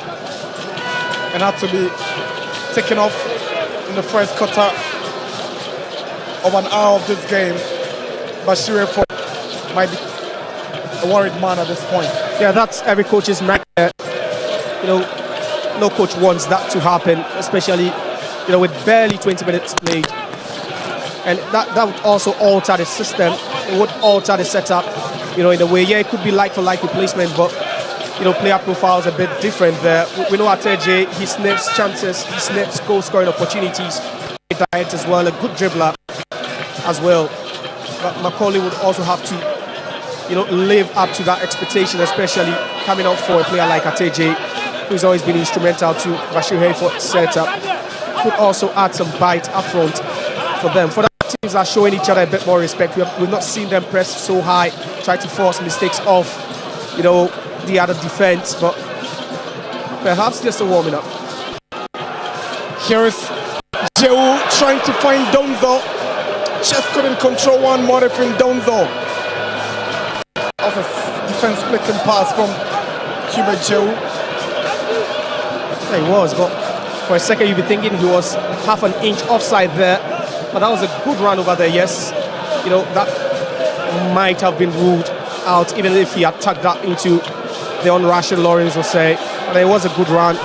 S8: and had to be taken off in the first quarter of an hour of this game. Bashir Hayford might be a worried man at this point.
S1: Yeah, that's every coach's nightmare. No coach wants that to happen, especially with barely 20 minutes played. And that would also alter the system. It would alter the setup, in a way. Yeah, it could be like-for-like replacement, but player profiles a bit different there. We know Ateje, he sniffs chances, he sniffs goal-scoring opportunities. Diet as well, a good dribbler as well. But Macaulay would also have to, live up to that expectation, especially coming out for a player like Ateje, who's always been instrumental to Bashir Hayford's setup. Could also add some bite up front for them. For the teams that are showing each other a bit more respect, we've not seen them press so high, try to force mistakes off, the other defense, but perhaps just a warming up.
S8: Here is Jehu trying to find Donzo. Just couldn't control one more from Donzo. Off a defense splitting pass from Hubert Jehu.
S1: Yeah, he was, but for a second you'd be thinking he was half an inch offside there. But that was a good run over there, yes. That might have been ruled out even if he had tucked that into the unrational Lawrence will say. But it was a good run.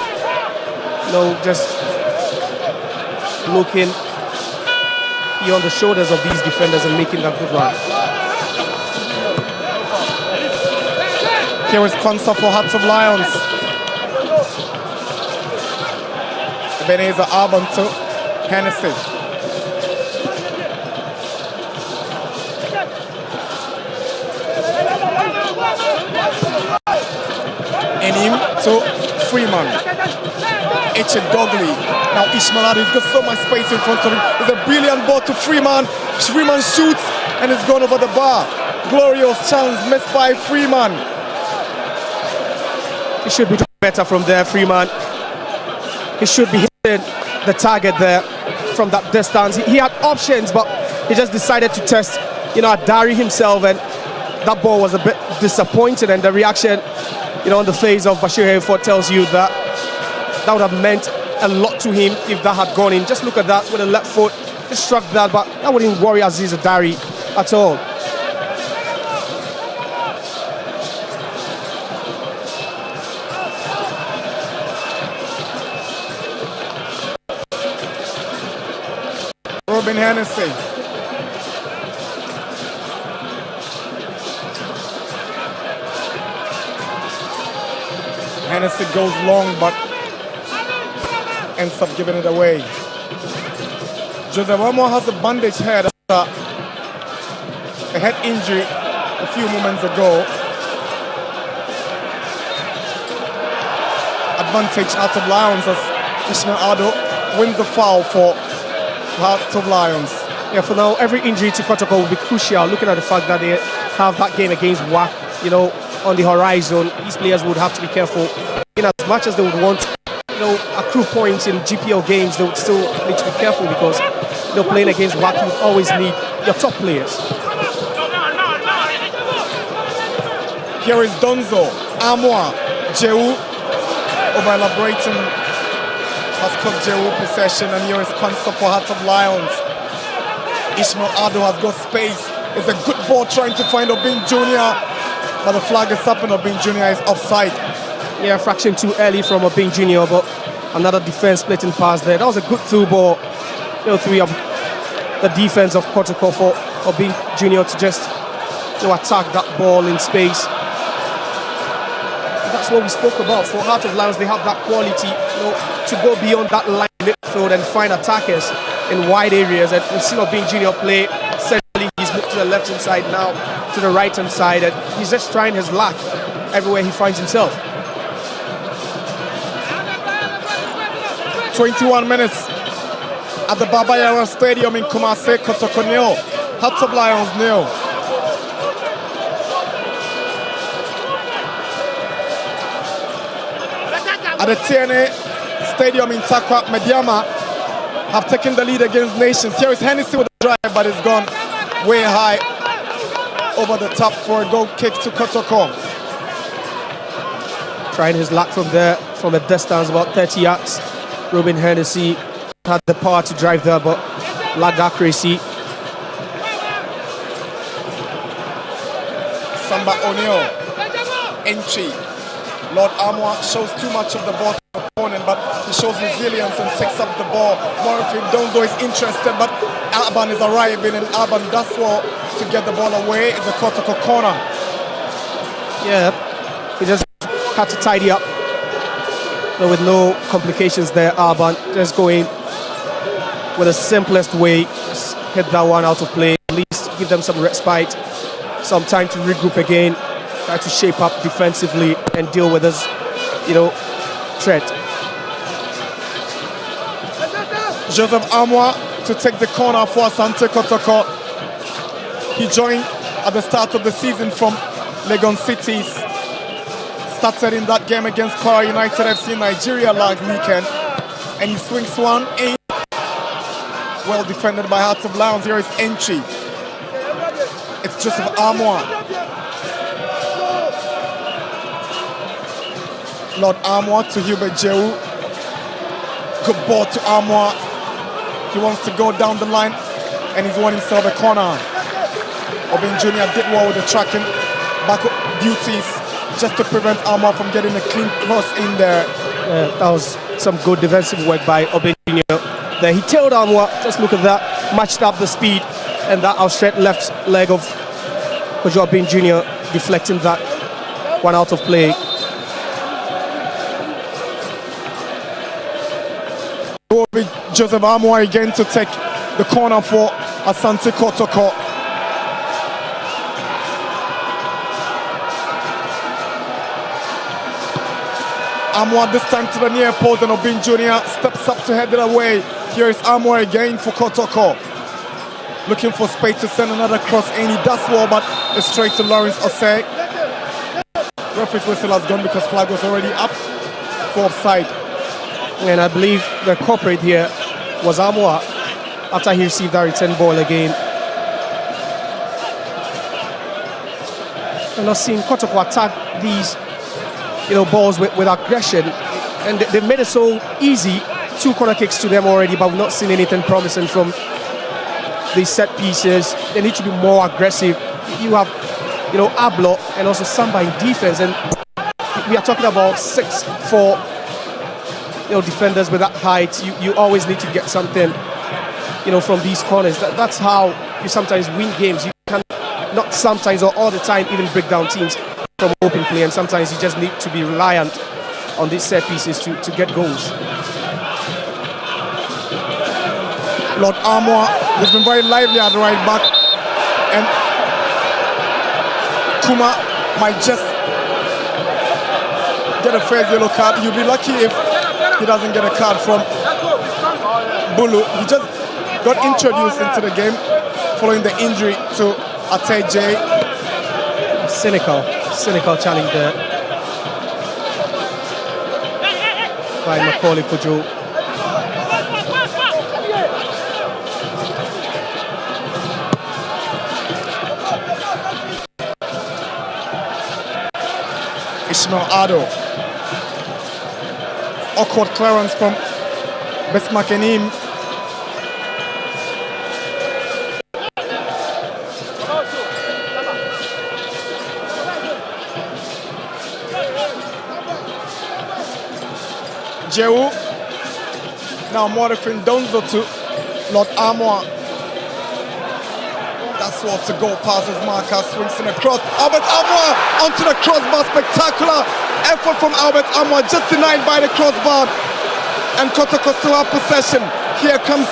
S1: Just looking on the shoulders of these defenders and making that good run.
S8: Here is Konsa for Hearts of Lions. Ebenezer Arbon to Hennessy. Enim to Freeman. Dogley. Now Ishmael has got so much space in front of him. It's a brilliant ball to Freeman. Freeman shoots and it's gone over the bar. Glorious chance missed by Freeman.
S1: He should be doing better from there, Freeman. He should be hitting the target there from that distance. He had options, but he just decided to test, Adari himself, and that ball was a bit disappointing, and the reaction, on the face of Bashir Hayford tells you that would have meant a lot to him if that had gone in. Just look at that with the left foot. He struck that, but that wouldn't worry Aziz Adari at all.
S8: Ruben Hennessy. Hennessy goes long, but ends up giving it away. Joseph Amo has a bandaged head after a head injury a few moments ago. Advantage Heart of Lions as Ishmael Ado wins the foul for Heart of Lions.
S1: Yeah, for now, every injury to Kotoko will be crucial, looking at the fact that they have that game against WAC, on the horizon. These players would have to be careful. In as much as they would want, accrue points in GPL games, they would still need to be careful because, playing against WAC, you always need your top players.
S8: Here is Donzo, Amwa, Jehu, over elaborating, has got Jehu possession, and here is concept for Heart of Lions. Ishmael Ado has got space. It's a good ball trying to find Obin Jr., but the flag is up and Obin Jr. is offside.
S1: Yeah, fraction too early from Obin Jr., but another defense splitting pass there. That was a good through ball. Three of the defense of Kotoko for Obin Jr. to just attack that ball in space. That's what we spoke about. For Heart of Lions, they have that quality to go beyond that line midfield and find attackers in wide areas. And we've seen Obin Jr. play centrally. He's moved to the left-hand side now, to the right-hand side, and he's just trying his luck everywhere he finds himself.
S8: 21 minutes at the Baba Yara Stadium in Kumasi. Kotoko nil, Heart of Lions nil. At the TNA Stadium in Takwa, Mediama have taken the lead against Nations. Here is Hennessy with the drive, but it's gone way high over the top for a goal kick to Kotoko.
S1: Trying his luck from there, from a distance about 30 yards. Ruben Hennessy had the power to drive there, but lacked accuracy.
S8: Samba O'Neill, entry. Lord Amwa shows too much of the ball to the opponent, but he shows resilience and takes up the ball. Morrison Donzo is interested, but Alban is arriving, and Alban does well to get the ball away. It's a Kotoko corner.
S1: Yeah, he just had to tidy up. But with no complications there, Alban just going with the simplest way. Just hit that one out of play. At least give them some respite, some time to regroup again. Try to shape up defensively and deal with this, threat.
S8: Joseph Amwa to take the corner for Asante Kotoko. He joined at the start of the season from Legon Cities. Started in that game against Kwara United FC in Nigeria last weekend. And he swings one in. Well defended by Heart of Lions. Here is entry. It's Joseph Amwa. Lord Amwa to Hubert Jehu. Good ball to Amwa. He wants to go down the line and he's won himself a corner. Obin Jr. did well with the tracking back duties just to prevent Amwa from getting a clean cross in there.
S1: That was some good defensive work by Obin Jr. There he tailed Amwa. Just look at that. Matched up the speed and that outstretched left leg of Obin Jr. deflecting that one out of play.
S8: Will be Joseph Amwa again to take the corner for Asante Kotoko. Amwa this time to the near post, and Obin Jr. steps up to head it away. Here is Amwa again for Kotoko. Looking for space to send another cross in. He does well, but it's straight to Lawrence Osei. Referee's whistle has gone because flag was already up for offside.
S1: And I believe the culprit here was Amwa after he received that return ball again. I'm not seeing Kotoko attack these balls with aggression, and they've made it so easy. 2 corner kicks to them already, but we've not seen anything promising from these set pieces. They need to be more aggressive. You have Ablo and also Samba in defense, and we are talking about 6'4" defenders with that height. You always need to get something from these corners. That's how you sometimes win games. You can not sometimes or all the time even break down teams from open play, and sometimes you just need to be reliant on these set pieces to get goals.
S8: Lord Armour has been very lively at the right back, and Kuma might just get a first yellow card. You'll be lucky if he doesn't get a card from Bulu. He just got introduced into the game following the injury to Ateje.
S1: Cynical challenge there by Macaulay Kojo.
S8: Ishmael Ado. Awkward clearance from Besmakenim. Jehu. Now Morifin Donzo to Lord Armour. That's what to go passes Marcus, swings in the cross. Albert Armour onto the crossbar. Spectacular effort from Albert Armour, just denied by the crossbar. And Kotoko still have possession. Here comes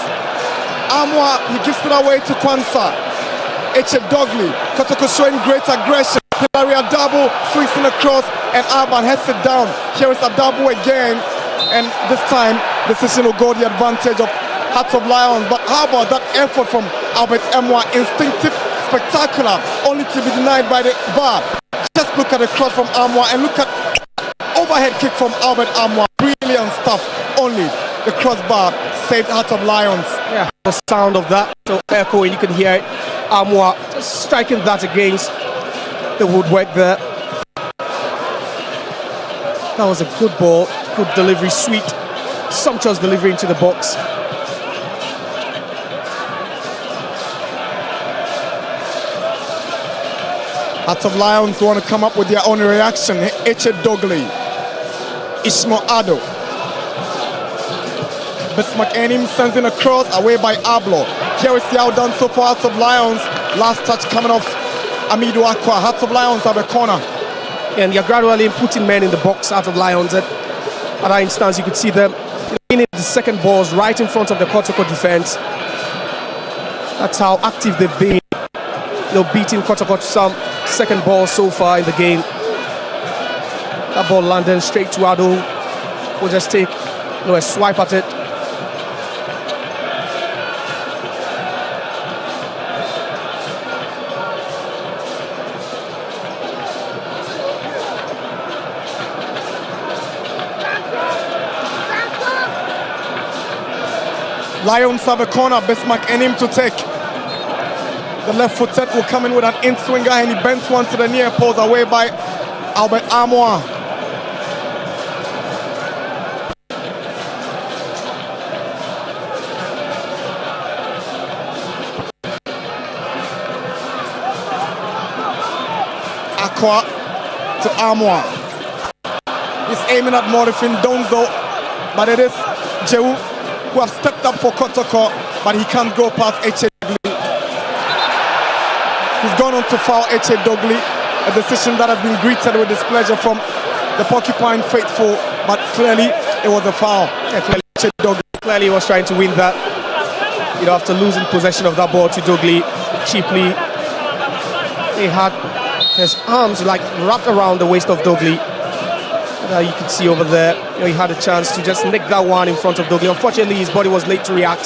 S8: Armour, he gives it away to Kwanzaa. Eche Dogley, Kotoko showing great aggression. Hilaria Dabo swings in the cross and Alban heads it down. Here is Adabo again. And this time, decision will go the advantage of Hearts of Lions. But how about that effort from Albert Armour? Instinctive, spectacular, only to be denied by the bar. Just look at the cross from Armour and look at overhead kick from Albert Armour. Brilliant stuff. Only the crossbar saved Hearts of Lions.
S1: Yeah, the sound of that so echoing, you can hear it. Armour just striking that against the woodwork there. That was a good ball, good delivery, sweet, sumptuous delivery into the box.
S8: Hearts of Lions want to come up with their own reaction. Eche Dogley, Ishmael Ado. Bismarck Enim sends in a cross away by Ablo. Here is the outdone so far, Hearts of Lions. Last touch coming off Amidu Aqua. Hearts of Lions have a corner.
S1: And you're gradually putting men in the box out of Lions. At that instance, you could see them winning the second balls right in front of the Kotoko defense. That's how active they've been. Beating Kotoko to some second ball so far in the game. That ball landed straight to Ado. We'll just take a swipe at it.
S8: Lions have a corner. Bismarck Enim to take. The left footed will come in with an in-swinger and he bends one to the near post away by Albert Armour. Aqua to Armour. He's aiming at Morifin Donzo, but it is Jehu who have stepped up for Kotoko, but he can't go past Eche Dogley. He's gone on to foul Eche Dogley, a decision that has been greeted with displeasure from the Porcupine faithful, but clearly it was a foul.
S1: Yeah, Eche Dogley clearly was trying to win that. After losing possession of that ball to Dogley cheaply, he had his arms wrapped around the waist of Dogley. You can see over there, he had a chance to just nick that one in front of Dogley. Unfortunately, his body was late to react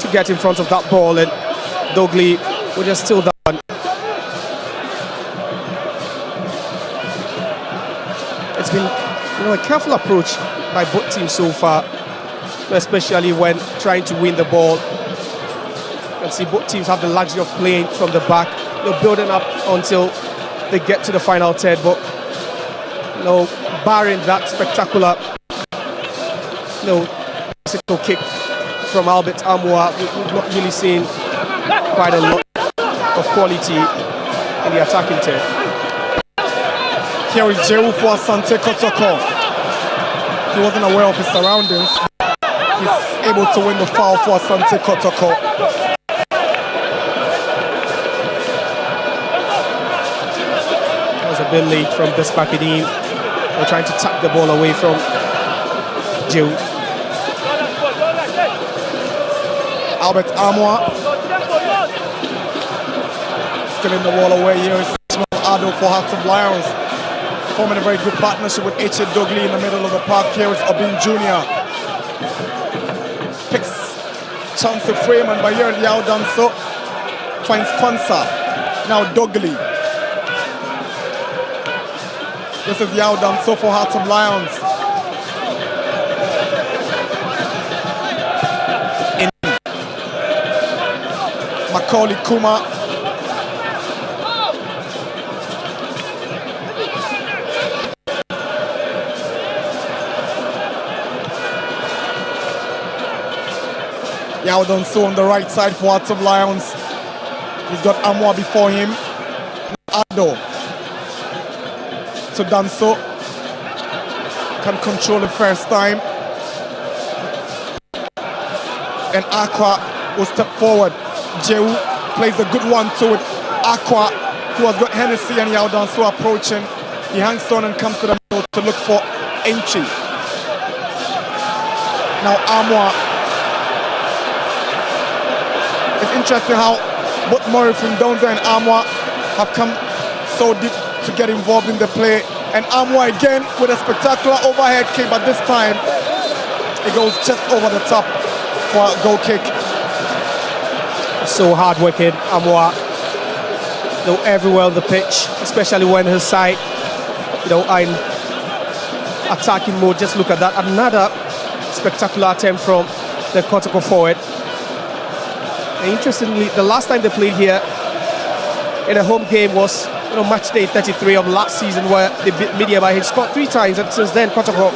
S1: to get in front of that ball, and Dogley would just steal that one. It's been a careful approach by both teams so far, especially when trying to win the ball. You can see both teams have the luxury of playing from the back, building up until they get to the final third, but barring that spectacular kick from Albert Armour, we've not really seen quite a lot of quality in the attacking third.
S8: Here is Jehu for Asante Kotoko. He wasn't aware of his surroundings. He's able to win the foul for Asante Kotoko.
S1: That was a bit late from this Pakidim. They're trying to tap the ball away from Joe.
S8: Albert Amwa stealing the ball away here. Ado for Hearts of Lions, forming a very good partnership with H.A. Dogley in the middle of the park. Here is Obin Jr. Picks chance to Freeman, but here Yao Danso finds Kwanzaa. Now Dogley. This is Yao Danso for Hearts of Lions. In Macaulay Kuma. Yao Danso on the right side for Hearts of Lions. He's got Amwa before him. Ado to Danso. Can control it first time. And Aqua will step forward. Jehu plays a good one to it. Aqua, who has got Hennessy and Yao Danso approaching. He hangs on and comes to the middle to look for entry. Now Amwa. It's interesting how both Murray Fundonza and Amwa have come so deep to get involved in the play. And Amwa again with a spectacular overhead kick, but this time it goes just over the top for a goal kick.
S1: So hard-working, Amwa. Know everywhere on the pitch, especially when his side, are in attacking mode. Just look at that. Another spectacular attempt from the Kotoko forward. And interestingly, the last time they played here in a home game was match day 33 of last season, where they beat Midiaba. He scored 3 times, and since then Kotoko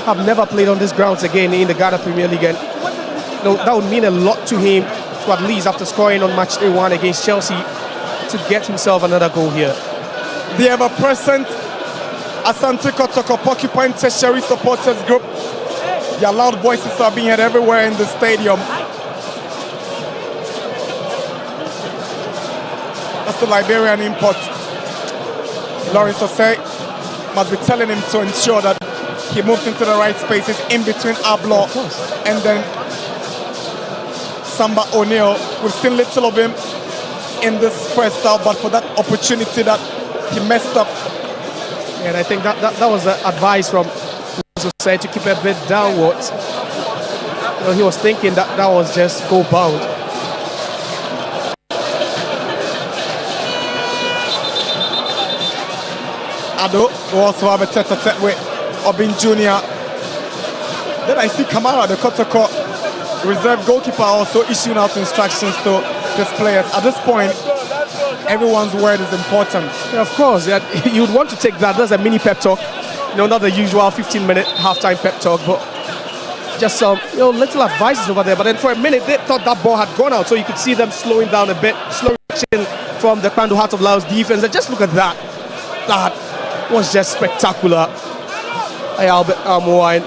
S1: have never played on these grounds again in the Ghana Premier League. And that would mean a lot to him, to at least after scoring on match day 1 against Chelsea, to get himself another goal here.
S8: The ever-present Asante Kotoko Porcupine Tertiary Supporters Group. Their loud voices are being heard everywhere in the stadium. That's the Liberian import. Lawrence Osei must be telling him to ensure that he moves into the right spaces in between Ablo and then Samba O'Neill. We've seen little of him in this first half, but for that opportunity that he messed up.
S1: And I think that was the advice from Osei to keep a bit downwards. He was thinking that was just goal bound.
S8: Ado will also have a tete-a-tete with Obin Jr. Then I see Kamara, the Kotoko reserve goalkeeper, also issuing out instructions to his players. At this point, everyone's word is important.
S1: Yeah, of course, you'd want to take that. That's a mini pep talk. Not the usual 15-minute halftime pep talk, but just some little advices over there. But then for a minute, they thought that ball had gone out, so you could see them slowing down a bit, slow action from the Kwandu Hearts of Lions defense. And just look at that. That was just spectacular. Albert Amwa and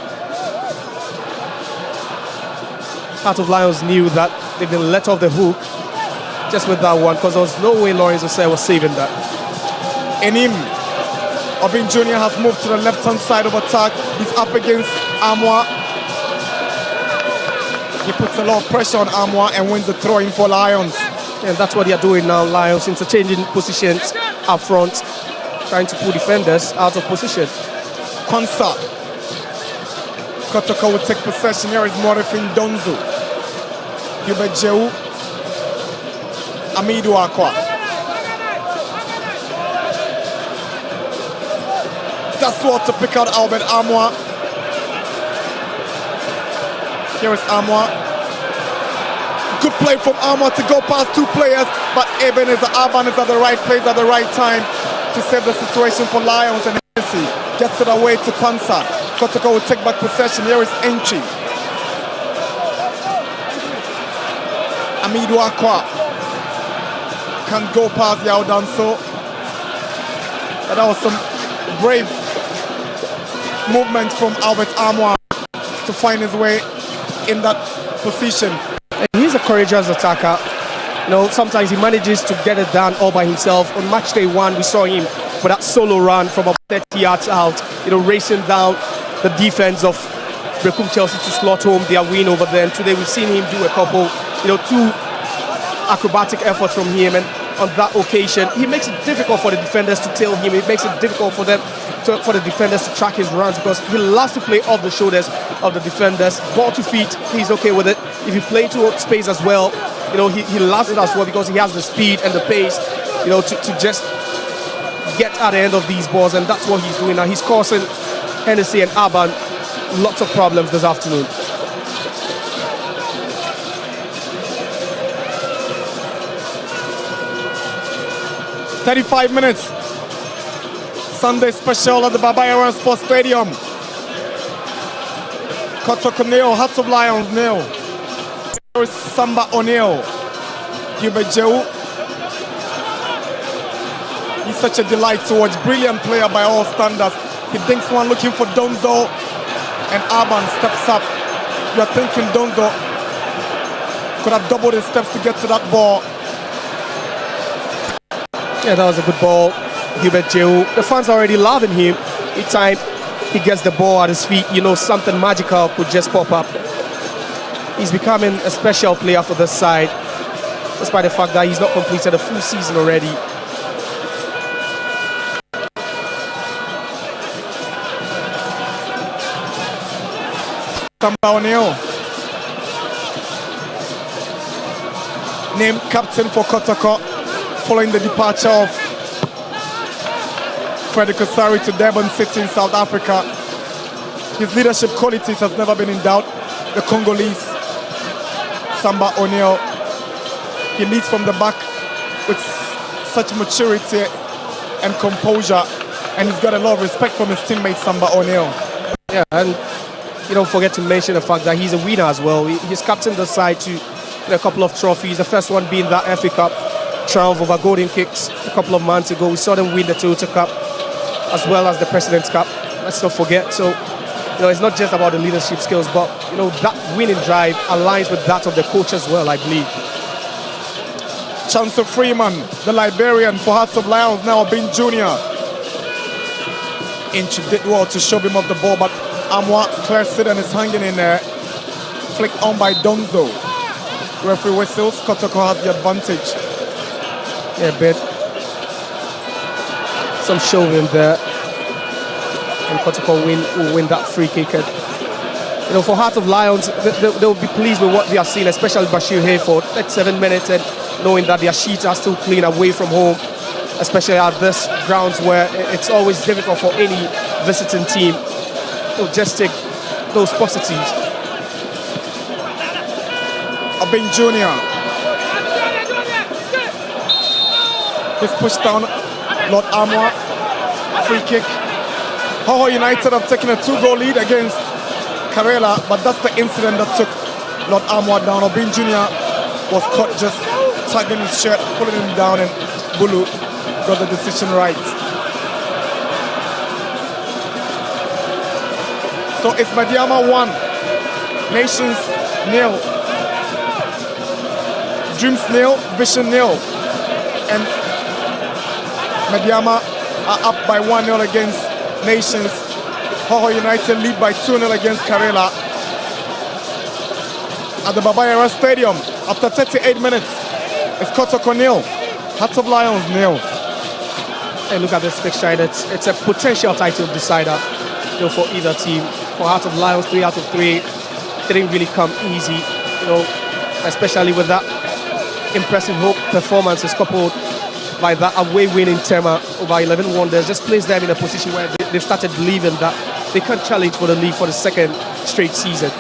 S1: Heart of Lions knew that they've been let off the hook just with that one, because there was no way Lawrence Osei was saving that.
S8: Enim, Obin Jr. has moved to the left-hand side of attack. He's up against Amwa. He puts a lot of pressure on Amwa and wins the throw-in for Lions.
S1: And that's what they are doing now, Lions, interchanging positions up front, trying to pull defenders out of position.
S8: Kwanzaa. Kotoko will take possession. Here is Morifin Donzo. Hubert Jehu. Amidu Akwa. That's what to pick out Albert Amwa. Here is Amwa. Good play from Amwa to go past 2 players, but Ebenezer Aban is at the right place at the right time to save the situation for Lions, and Hennessy gets it away to Kwanzaa. Kotoko will take back possession. Here is entry. Amidu Akwa can't go past Yao Danso. But that was some brave movement from Albert Amwa to find his way in that position.
S1: And he's a courageous attacker. You know, sometimes he manages to get it done all by himself. On match day 1, we saw him for that solo run from about 30 yards out, you know, racing down the defense of Brekum Chelsea to slot home their win over there. And today we've seen him do a couple, you know, 2 acrobatic efforts from him. And on that occasion, he makes it difficult for the defenders to tail him. It makes it difficult for them, for the defenders to track his runs, because he loves to play off the shoulders of the defenders. Ball to feet, he's okay with it. If you play to space as well, you know, he loves it as well, because he has the speed and the pace, you know, to just get at the end of these balls, and that's what he's doing now. He's causing Hennessy and Aban lots of problems this afternoon.
S8: "35 minutes. Sunday special at the Babayara Sports Stadium. Kotoko nil, Hearts of Lions nil. There is Samba O'Neill. Hubert Jehu. He's such a delight to watch. Brilliant player by all standards. He dinks one looking for Donzo, and Aban steps up. You're thinking Donzo could have doubled his steps to get to that ball.
S1: Yeah, that was a good ball, Hubert Jehu. The fans are already loving him. Each time he gets the ball at his feet, you know, something magical could just pop up. He's becoming a special player for this side, despite the fact that he's not completed a full season already.
S8: Samba O'Neill, named captain for Kotoko, following the departure of Frederick Osari to Durban City in South Africa. His leadership qualities have never been in doubt. The Congolese, Samba O'Neill, he leads from the back with such maturity and composure, and he's got a lot of respect from his teammate Samba O'Neill.
S1: Yeah, and you don't forget to mention the fact that he's a winner as well. He's captained the side to a couple of trophies, the first one being that FA Cup triumph over Golden Kicks a couple of months ago. We saw them win the Toyota Cup as well as the President's Cup. Let's not forget. So, you know, it's not just about the leadership skills, but, you know, that winning drive aligns with that of the coach as well, I believe.
S8: Chancellor Freeman, the Liberian for Hearts of Lions, now being junior. Inch did well to shove him off the ball, but Amwa clears it and is hanging in there. Flicked on by Donzo. Referee whistles, Kotoko has the advantage.
S1: Yeah, but some shoving there. And Kotoko will win that free kick. And, you know, for Heart of Lions, they'll be pleased with what they are seeing, especially Bashir Hayford. 37 minutes and knowing that their sheets are still clean away from home, especially at this grounds where it's always difficult for any visiting team. They'll just take those positives.
S8: Obin Jr. He's pushed down Lord Amwa. Free kick. Hoho United have taken a 2-goal lead against Karela, but that's the incident that took Lord Amwa down. Obin Jr. was caught just tugging his shirt, pulling him down, and Bulu got the decision right. So it's Madiama 1, Nations 0, Dreams 0, Vision 0, and Madiama are up by 1-0 against Nations. Hoho United lead by 2-0 against Karela at the Babayara Stadium. After 38 minutes, it's Kotoko 0, Hearts of Lions 0.
S1: Hey, look at this fixture. It's a potential title decider, you know, for either team. For Heart of Lions, 3 out of 3 didn't really come easy, you know, especially with that impressive hope performances coupled by that away win in Tema over 11 Wonders. Just placed them in a position where they've started believing that they can challenge for the league for the second straight season.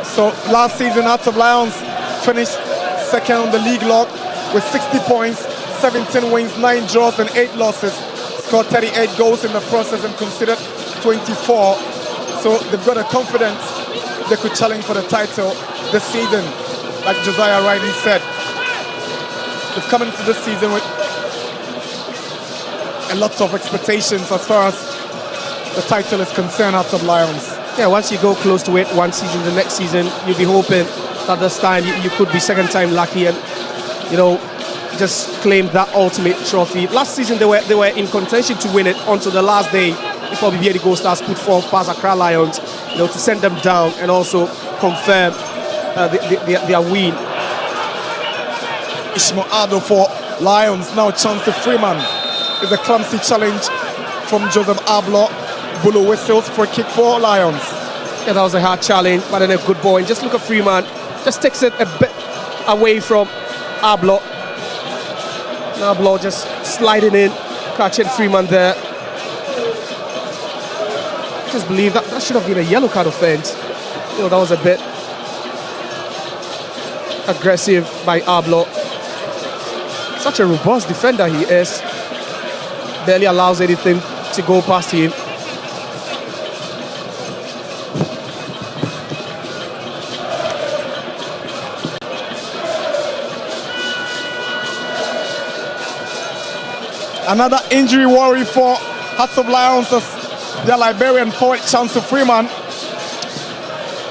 S8: So last season, Hearts of Lions finished second on the league log with 60 points, 17 wins, 9 draws and 8 losses. Scored 38 goals in the process and conceded 24. So they've got a confidence they could challenge for the title this season, like Josiah rightly said. They've come into this season with a lot of expectations as far as the title is concerned, Hearts of Lions.
S1: Yeah, once you go close to it one season, the next season, you'll be hoping that this time you could be second time lucky and, you know, just claim that ultimate trophy. Last season, they were in contention to win it until the last day before BBA Gold Stars put forth past Accra Lions, you know, to send them down and also confirm their win.
S8: Ishmael Ado for Lions. Now chance to Freeman. It's a clumsy challenge from Joseph Ablo. Bulu whistles for a kick for Lions.
S1: Yeah, that was a hard challenge, but then a good ball. And just look at Freeman. Just takes it a bit away from Ablo. Ablo just sliding in, catching Freeman there. I just believe that should have been a yellow card offense. You know, that was a bit aggressive by Ablo. Such a robust defender he is. Barely allows anything to go past him.
S8: Another injury worry for Hearts of Lions as their Liberian forward Chancellor Freeman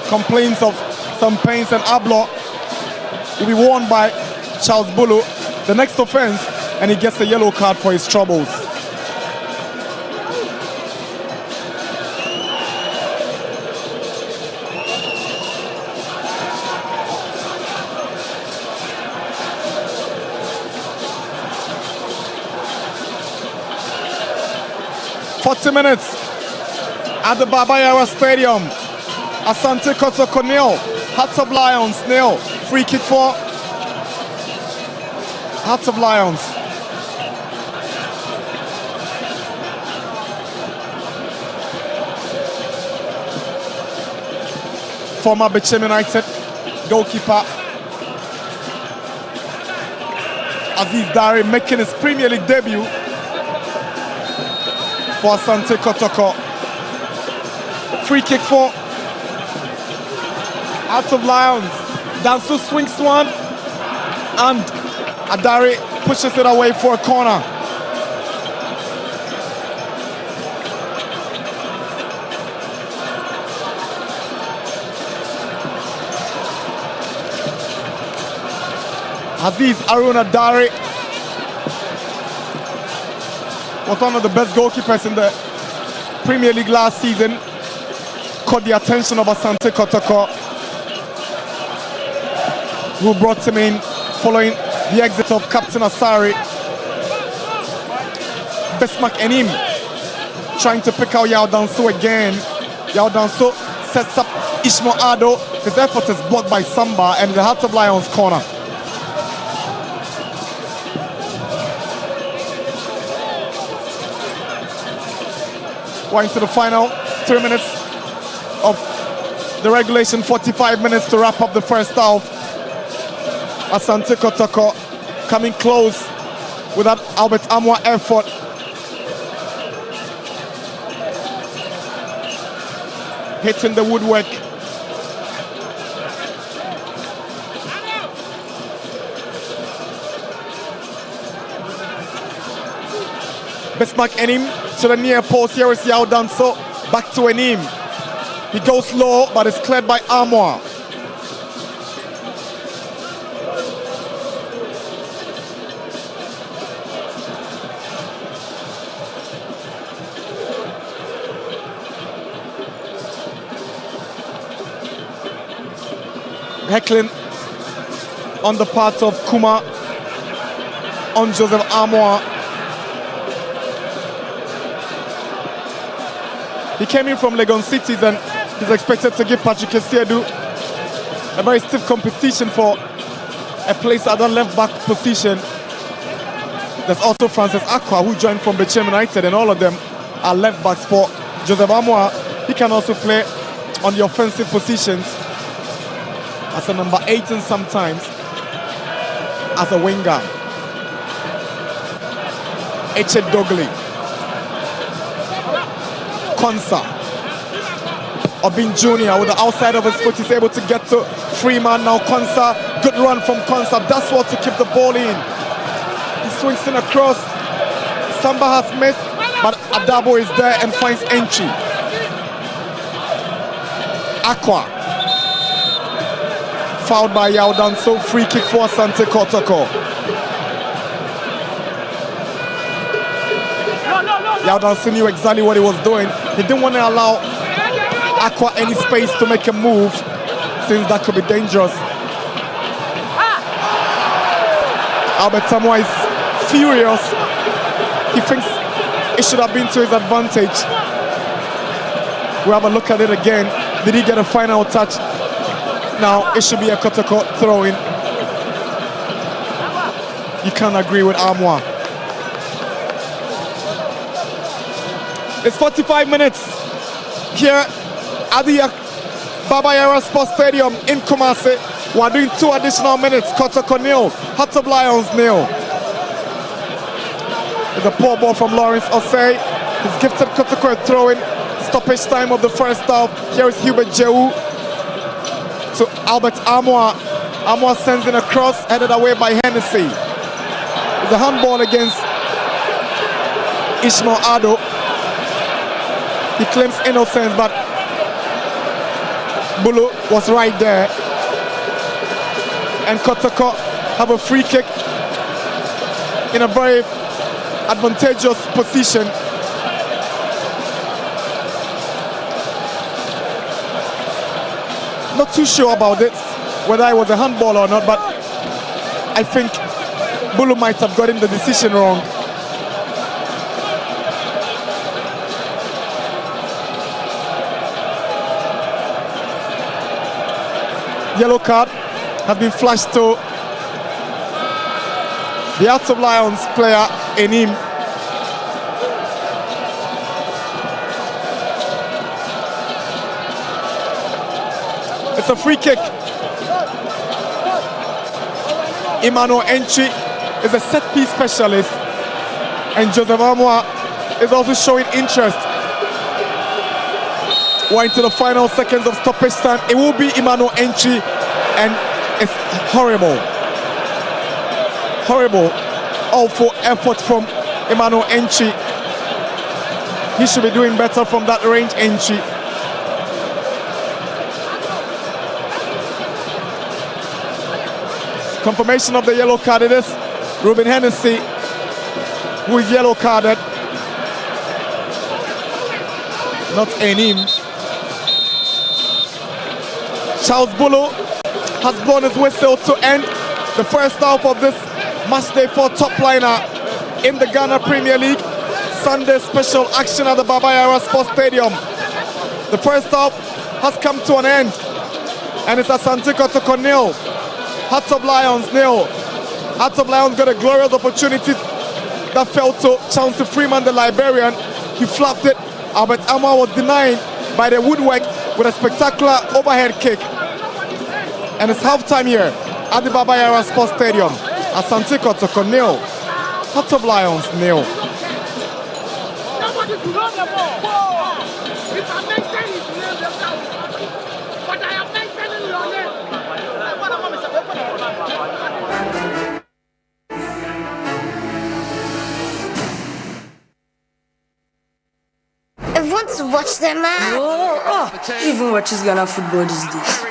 S8: complains of some pains, and Ablo will be warned by Charles Bulu the next offense, and he gets a yellow card for his troubles. Minutes at the Babayara Stadium. Asante Kotoko nil, Hearts of Lions nil. Free kick for Hearts of Lions. Former Bechem United goalkeeper Aziz Dari making his Premier League debut for Asante Kotoko. Free kick for Hearts of Lions. Dansu swings one and Adari pushes it away for a corner. Aziz Aruna Adari was one of the best goalkeepers in the Premier League last season. Caught the attention of Asante Kotoko, who brought him in following the exit of Captain Asari. Besmak Enim trying to pick out Yao Danso again. Yao Danso sets up Ishmael Ado. His effort is blocked by Samba, and the Hearts of Lions corner. We're into the final 3 minutes of the regulation, 45 minutes to wrap up the first half. Asante Kotoko coming close with that Albert Amwa effort. Hitting the woodwork. Bismarck Enim to the near post. Here is Yao Danso. Back to Enim. He goes low, but it's cleared by Amwa. Heckling on the part of Kuma on Joseph Amwa. He came in from Legon Cities and he's expected to give Patrick Esiedu a very stiff competition for a place at the left back position. There's also Francis Aqua, who joined from Bechem United, and all of them are left backs for Joseph Amwa. He can also play on the offensive positions as a number 8 and sometimes as a winger. Eche Dogley. Konsa. Obin Jr. with the outside of his foot is able to get to Freeman. Now Konsa, good run from Konsa. That's what to keep the ball in. He swings in across. Samba has missed, but Adabo is there and finds entry. Aqua. Fouled by Yao Danso. Free kick for Asante Kotoko. Yao Danso knew exactly what he was doing. He didn't want to allow Aqua any space to make a move, since that could be dangerous. Albert Samoa is furious. He thinks it should have been to his advantage. We'll have a look at it again. Did he get a final touch? Now it should be a Kotoko throw-in. You can't agree with Amwa. It's 45 minutes here at the Baba Yara Sports Stadium in Kumasi. We're doing 2 additional minutes. Kotoko nil, Hearts of Lions nil. It's a poor ball from Lawrence Osei. He's gifted Kotoko a throw-in. Stoppage time of the first half. Here is Hubert Jehu to Albert Amwa. Amwa sends in a cross, headed away by Hennessy. It's a handball against Ishmael Ado. He claims innocence, but Bulu was right there. And Kotoko have a free kick in a very advantageous position. Not too sure about it, whether it was a handball or not, but I think Bulu might have gotten the decision wrong. Yellow card has been flashed to the Hearts of Lions player Enim. It's a free kick. Emmanuel Entry is a set piece specialist, and Joseph Amwa is also showing interest. We're into the final seconds of stoppage time. It will be Emmanuel Entry, and it's horrible. Horrible. Awful effort from Emmanuel Entry. He should be doing better from that range entry. Confirmation of the yellow card. It is Ruben Hennessy who is yellow carded. Not Enim. Charles Bulu has blown his whistle to end the first half of this match day for top liner in the Ghana Premier League. Sunday special action at the Baba Yara Sports Stadium. The first half has come to an end, and it's Asante Kotoko nil, Hearts of Lions nil. Hearts of Lions got a glorious opportunity that fell to Chauncey Freeman, the Liberian. He flapped it. Albert Amwa was denied by the woodwork with a spectacular overhead kick. And it's halftime here at the Baba Yara Sports Stadium. Asante Kotoko nil, Hearts of Lions nil.
S7: I want to watch them, man.
S9: Even watches Ghana football these days.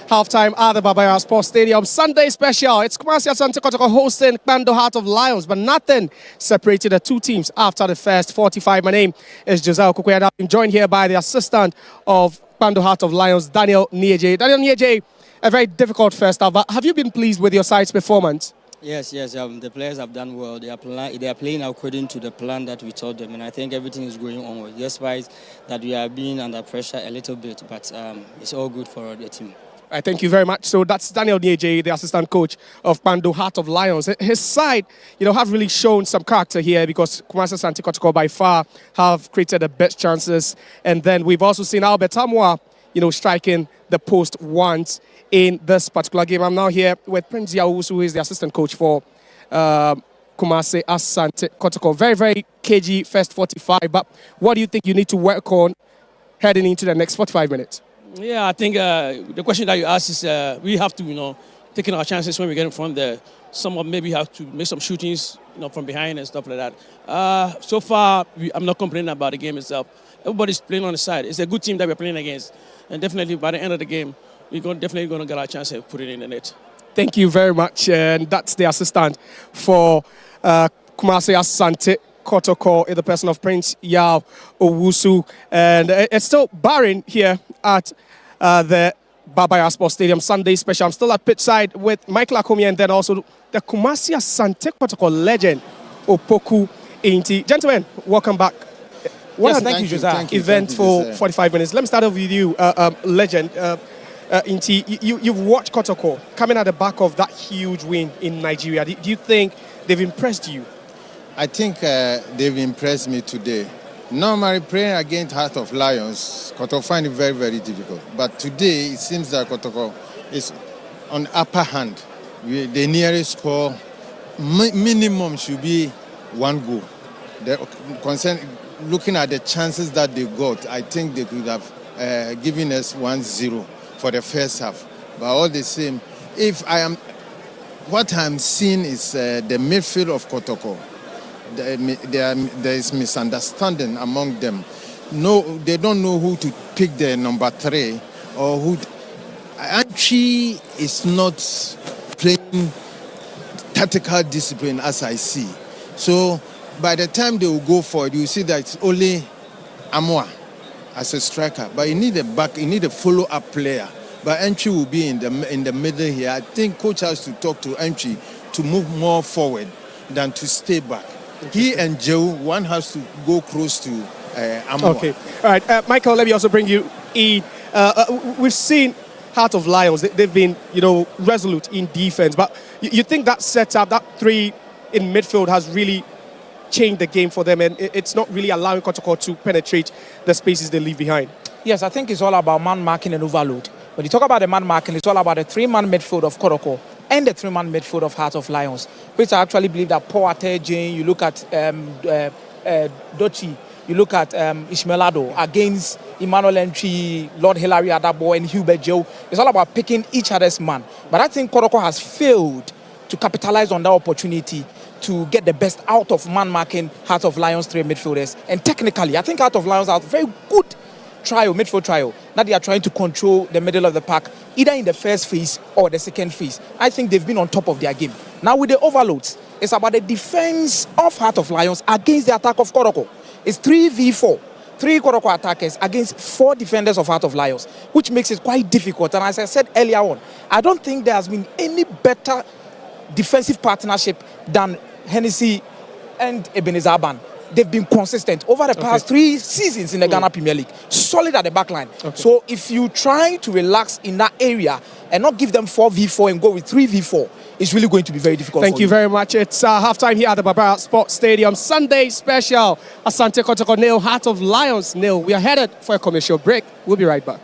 S1: halftime at the Babaya Sports Stadium. Sunday special. It's Kumasi Asante Kotoko hosting Bando Heart of Lions, but nothing separated the two teams after the first 45. My name is Josiah Okukwei, and I'm joined here by the assistant of Bando Heart of Lions, Daniel Nieje. Daniel Nieje, a very difficult first half, but have you been pleased with your side's performance?
S10: Yes. The players have done well. They are playing according to the plan that we told them, and I think everything is going on. Despite that, we are being under pressure a little bit, but it's all good for the team.
S1: Right, thank you very much. So that's Daniel Nieje, the assistant coach of Bando Heart of Lions. His side, have really shown some character here because Kumasi Asante Kotoko by far have created the best chances, and then we've also seen Albert Amwa, striking the post once in this particular game. I'm now here with Prince Yawusu, who is the assistant coach for Kumasi Asante Kotoko. Very, very cagey first 45, but what do you think you need to work on heading into the next 45 minutes?
S11: Yeah, I think the question that you asked is we have to, taking our chances when we get in front there. Some of maybe have to make some shootings, from behind and stuff like that. So far, I'm not complaining about the game itself. Everybody's playing on the side. It's a good team that we're playing against. And definitely by the end of the game, we're definitely going to get our chance to put it in the net. Thank
S1: you very much. And that's the assistant for Kumasi Asante Kotoko, in the person of Prince Yao Owusu. And it's still barren here at the Babaya Sports Stadium Sunday special. I'm still at pitch side with Michael Akomi and then also the Kumasi Asante Kotoko legend, Opoku Inti. Gentlemen, welcome back.
S2: Thank you, Josiah.
S1: Event for 45 minutes. Let me start off with you, legend. Inti, you've watched Kotoko coming at the back of that huge win in Nigeria. Do you think they've impressed you?
S3: I think they've impressed me today. Normally, playing against Heart of Lions, Kotoko find it very, very difficult. But today, it seems that Kotoko is on upper hand. The nearest score, minimum should be 1 goal. Looking at the chances that they got, I think they could have given us 1-0 for the first half. But all the same, what I'm seeing is the midfield of Kotoko. There is misunderstanding among them. No, they don't know who to pick the number 3 or who. Anchi is not playing tactical discipline as I see. So by the time they will go forward, you see that it's only Amwa as a striker. But you need a follow-up player. But Anchi will be in the middle here. I think coach has to talk to Anchi to move more forward than to stay back. He and Joe, one has to go close to Amwa.
S1: Okay. All right. Michael, let me also bring you in. We've seen Heart of Lions. They've been, resolute in defense. But you think that setup, that 3 in midfield has really changed the game for them, and it's not really allowing Kotoko to penetrate the spaces they leave behind?
S2: Yes, I think it's all about man marking and overload. When you talk about the man marking, it's all about the 3-man midfield of Kotoko and the 3-man midfield of Heart of Lions, which I actually believe that Paul Atejin, you look at Dochi, you look at Ishmaelado against Emmanuel Entry, Lord Hilary Adabo, and Hubert Joe. It's all about picking each other's man. But I think Kotoko has failed to capitalize on that opportunity to get the best out of man-marking Heart of Lions 3 midfielders. And technically, I think Heart of Lions are very good midfield trio. Now they are trying to control the middle of the pack, either in the first phase or the second phase. I think they've been on top of their game. Now with the overloads, it's about the defense of Heart of Lions against the attack of Kotoko. It's 3v4. 3 Kotoko attackers against 4 defenders of Heart of Lions, which makes it quite difficult. And as I said earlier on, I don't think there has been any better defensive partnership than Hennessy and Ebenezer Aban. They've been consistent over the past 3 seasons in the Ghana Premier League. Solid at the back line. So if you try to relax in that area and not give them 4v4 and go with 3v4, it's really going to be very difficult.
S1: Thank you very much. It's halftime here at the Babaya Sports Stadium. Sunday special. Asante Kotoko 0, Heart of Lions 0. We are headed for a commercial break. We'll be right back.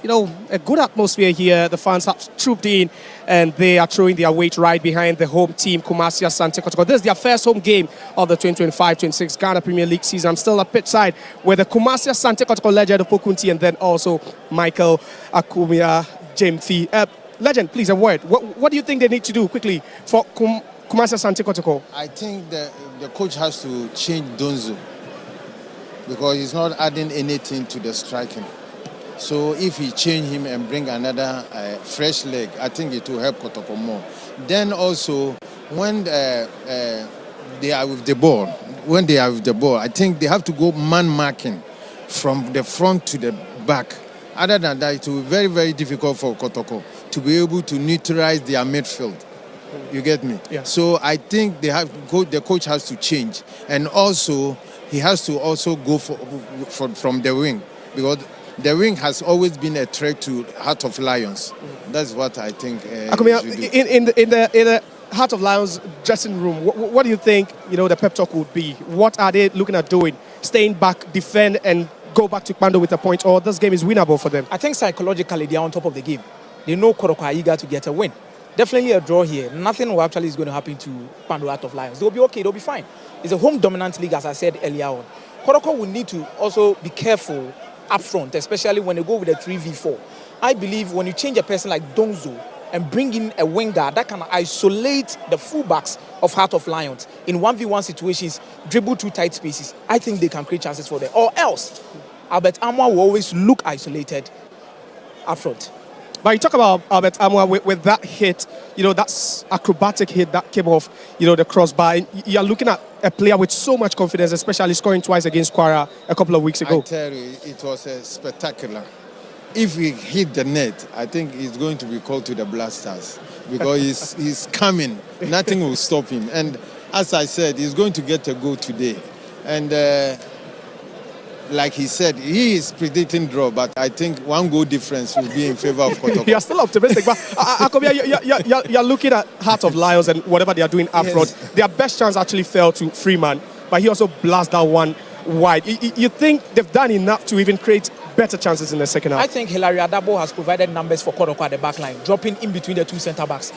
S1: a good atmosphere here. The fans have trooped in and they are throwing their weight right behind the home team, Kumasi Asante Kotoko. This is their first home game of the 2025-26 Ghana Premier League season. I'm still at pitch side with the Kumasi Asante Kotoko legend Opokunti and then also Michael Akumia Jemfi. Legend, please, a word. What do you think they need to do quickly for Kumasi Asante Kotoko?
S3: I think the coach has to change Donzo because he's not adding anything to the striking. So if he change him and bring another fresh leg, I think it will help Kotoko more. Then also, when they are with the ball, I think they have to go man marking from the front to the back. Other than that, it will be very, very difficult for Kotoko to be able to neutralize their midfield. You get me?
S1: Yeah.
S3: So I think the coach has to change, and also he has to also go from the wing because the wing has always been a threat to Heart of Lions. That's what I think.
S1: In the Heart of Lions dressing room, what do you think? The pep talk would be. What are they looking at doing? Staying back, defend, and go back to Kpando with a point, or this game is winnable for them?
S2: I think psychologically they are on top of the game. They know Kotoko are eager to get a win. Definitely a draw here. Nothing will actually is going to happen to Kpando Heart of Lions. They'll be okay. They'll be fine. It's a home dominant league, as I said earlier on. Kotoko will need to also be careful up front, especially when they go with a 3v4. I believe when you change a person like Donzo and bring in a winger that can isolate the fullbacks of Heart of Lions in 1v1 situations, dribble through tight spaces, I think they can create chances for them. Or else, Albert Amwa will always look isolated up front.
S1: But you talk about Albert Amwa with that hit, that's acrobatic hit that came off, the crossbar. You're looking at a player with so much confidence, especially scoring twice against Kwara a couple of weeks ago.
S3: I tell you, it was spectacular. If he hit the net, I think he's going to be called to the Blasters because he's coming. Nothing will stop him. And as I said, he's going to get a goal today. And like he said, he is predicting draw, but I think 1 goal difference will be in favor of Kotoko.
S1: You're still optimistic, but you're looking at Heart of Lions and whatever they are doing up front. Their best chance actually fell to Freeman, but he also blasted that one wide. You think they've done enough to even create better chances in the second half?
S2: I think Hilary Adabo has provided numbers for Kotoko at the back line, dropping in between the two centre-backs,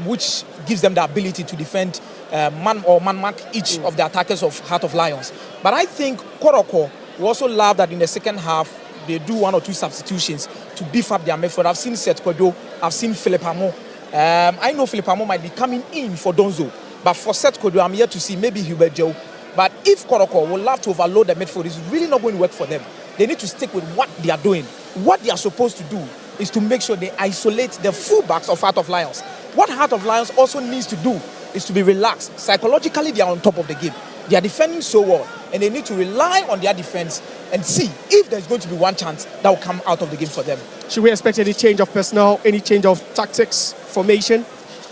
S2: which gives them the ability to defend man mark each of the attackers of Heart of Lions. But I think Kotoko we also love that in the second half, they do 1 or 2 substitutions to beef up their midfield. I've seen Seth Kodo, I've seen Philip Amo. I know Philip Amo might be coming in for Donzo, but for Seth Kodo, I'm here to see maybe Hubert Joe. But if Kotoko will love to overload the midfield, it's really not going to work for them. They need to stick with what they are doing. What they are supposed to do is to make sure they isolate the fullbacks of Heart of Lions. What Heart of Lions also needs to do is to be relaxed. Psychologically, they are on top of the game. They are defending so well, and they need to rely on their defense and see if there's going to be one chance that will come out of the game for them.
S1: Should we expect any change of personnel, any change of tactics, formation?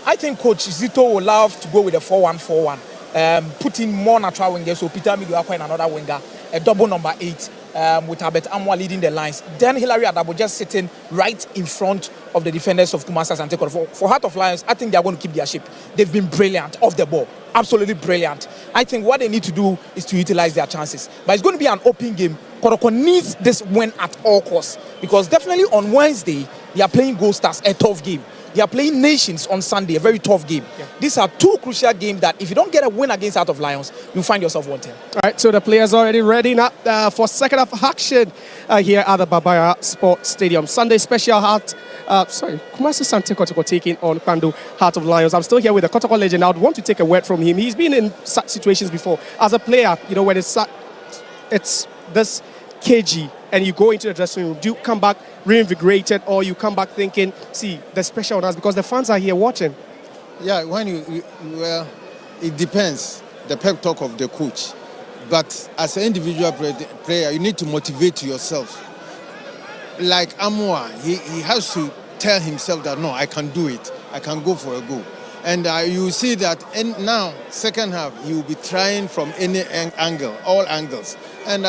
S2: I think Coach Zito will love to go with a 4-1-4-1, put in more natural wingers, so Peter Miduakwa and another winger, a double number 8, with Albert Amwa leading the lines. Then Hilary Adabo just sitting right in front of the defenders of Kumasi Asante Kotoko. For Heart of Lions, I think they are going to keep their shape. They've been brilliant off the ball. Absolutely brilliant. I think what they need to do is to utilize their chances. But it's going to be an open game. Kotoko needs this win at all costs because definitely on Wednesday, they are playing Gold Stars, a tough game. They are playing Nations on Sunday, a very tough game. Yeah. These are 2 crucial games that if you don't get a win against Heart of Lions, you'll find yourself wanting.
S1: All right, so the players are already ready now for second half action here at the Babaya Sports Stadium. Sunday special Kumasi Asante Kotoko taking on Kpando Heart of Lions. I'm still here with the Kotoko legend. I would want to take a word from him. He's been in such situations before. As a player, when it's this kg and you go into the dressing room, do you come back reinvigorated or you come back thinking, see, the special on us because the fans are here watching?
S3: Yeah, well, it depends, the pep talk of the coach. But as an individual player, you need to motivate yourself. Like Amwa, he has to tell himself that, no, I can do it. I can go for a goal. And you see that now, second half, he will be trying from any angle, all angles. And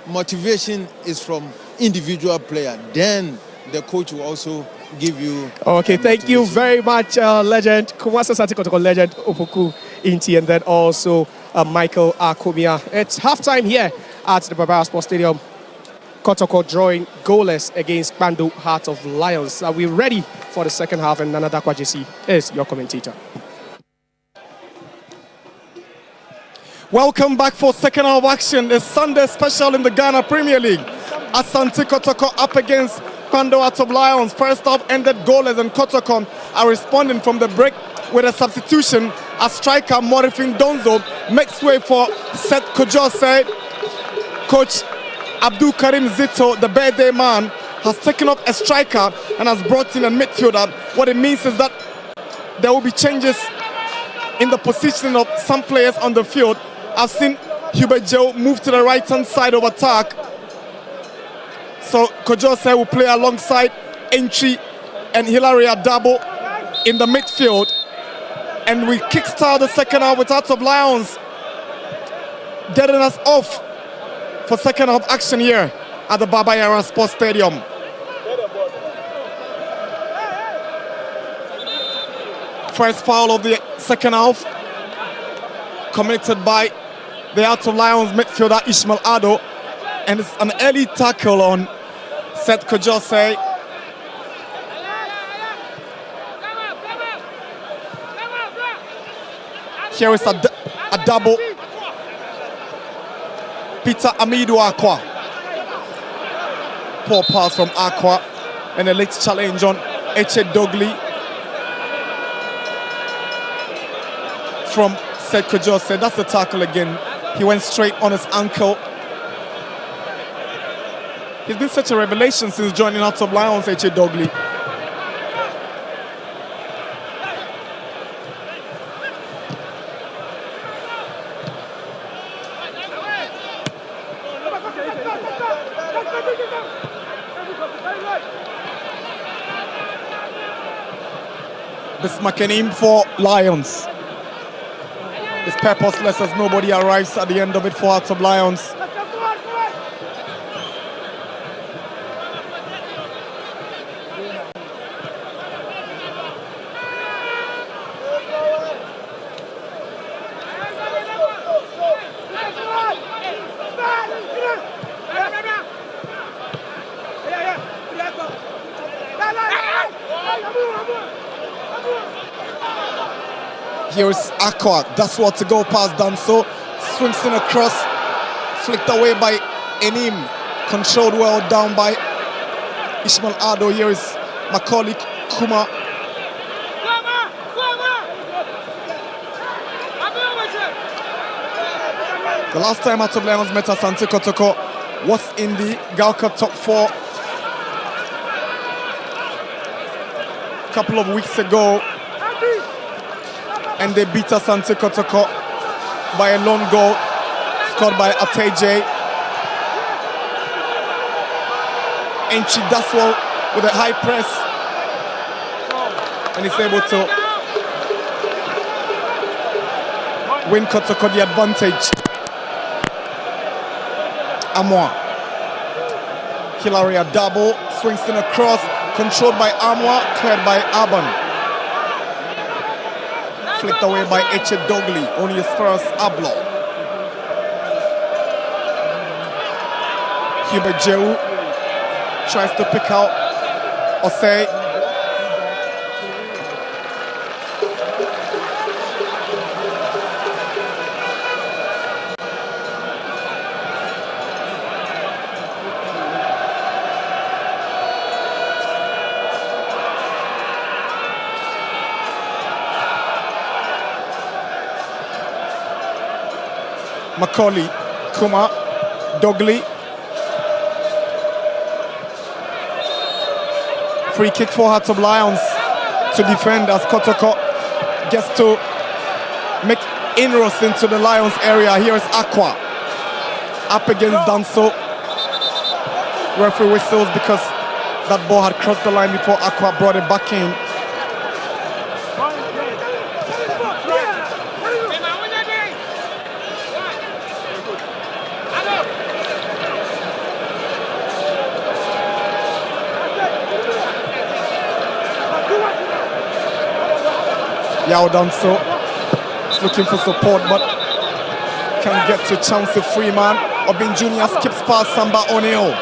S3: motivation is from individual player. Then the coach will also give you.
S1: Okay, thank you very much, legend Kumasi Asante Kotoko legend Opoku Inti, and then also Michael Akumia. It's halftime here at the Babaya Sports Stadium. Kotoko drawing goalless against Bando Heart of Lions. Are we ready for the second half? And Nana Dakwajesi is your commentator.
S8: Welcome back for second half action. The Sunday special in the Ghana Premier League. Asante Kotoko up against Bando Heart of Lions. First half ended goalless, and Kotoko are responding from the break with a substitution as striker Morifin Donzo makes way for Seth Kojose. Coach Abdul Karim Zito, the birthday man, has taken up a striker and has brought in a midfielder. What it means is that there will be changes in the position of some players on the field. I've seen Hubert Joe move to the right-hand side of attack. So Kojose will play alongside Entry and Hilary Adabo in the midfield. And we kickstart the second half with Heart of Lions getting us off for second half action here at the Baba Yara Sports Stadium. First foul of the second half committed by the Heart of Lions midfielder Ishmael Ado, and it's an early tackle on Seth Kojose. Here is a double. Peter Amidu Aqua. Poor pass from Aqua, and a late challenge on Eche Dogli from Seth Kojose. That's the tackle again. He went straight on his ankle. He's been such a revelation since joining Heart of Lions, Eche Dogli. Bismarck in for Lions. It's purposeless as nobody arrives at the end of it for Heart of Lions. Here's Aqua, that's what to go past Danso, swings in across, flicked away by Enim, controlled well down by Ishmael Ado. Here is Macaulay Kuma. The last time Heart of Lions met Asante Kotoko was in the Galka top 4 a couple of weeks ago, and they beat Asante Kotoko by a lone goal scored by Ateje. Enchi does well with a high press, and he's able to win Kotoko the advantage. Amwa. Hilary Adabo swings in across, controlled by Amwa, cleared by Aban. Flicked away by Eche Dogli, only his first Ablo. Hubert Jehu tries to pick out Osei. Macaulay, Kuma, Dogli. Free kick for Heart of Lions to defend as Kotoko gets to make inroads into the Lions area. Here is Aqua up against Danso. Referee whistles because that ball had crossed the line before Aqua brought it back in. Yao Danso is looking for support but can't get to Chauncey Freeman. Obin Jr. skips past Samba O'Neill.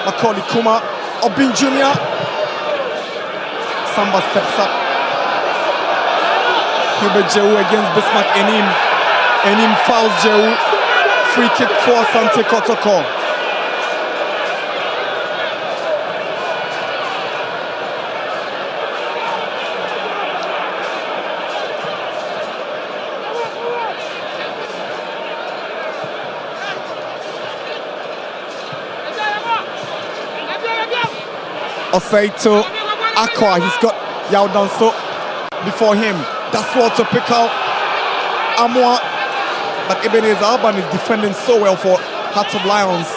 S8: Macaulay Kuma, Obin Jr. Samba steps up. Hubert Jehu against Bismarck Enim. Enim fouls Jehu. Free kick for Asante Kotoko. Osei to Akwa. He's got Yao Danso before him. That's what to pick out Amwa. But Ebenezer Alban is defending so well for Hearts of Lions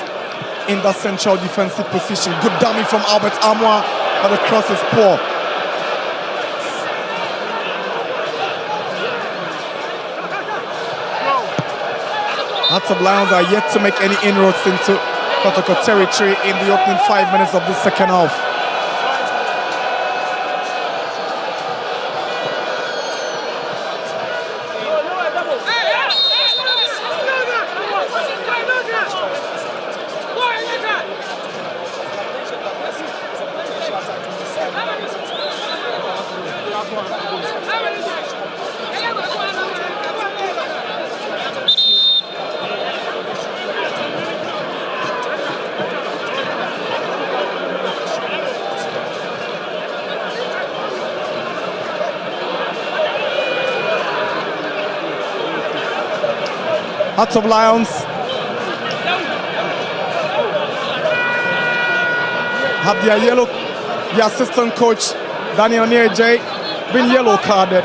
S8: in that central defensive position. Good dummy from Albert Amwa, but the cross is poor. Hearts of Lions are yet to make any inroads into Kotoko territory in the opening 5 minutes of the second half. Hearts of Lions have their yellow, the assistant coach Daniel Nieje been yellow carded.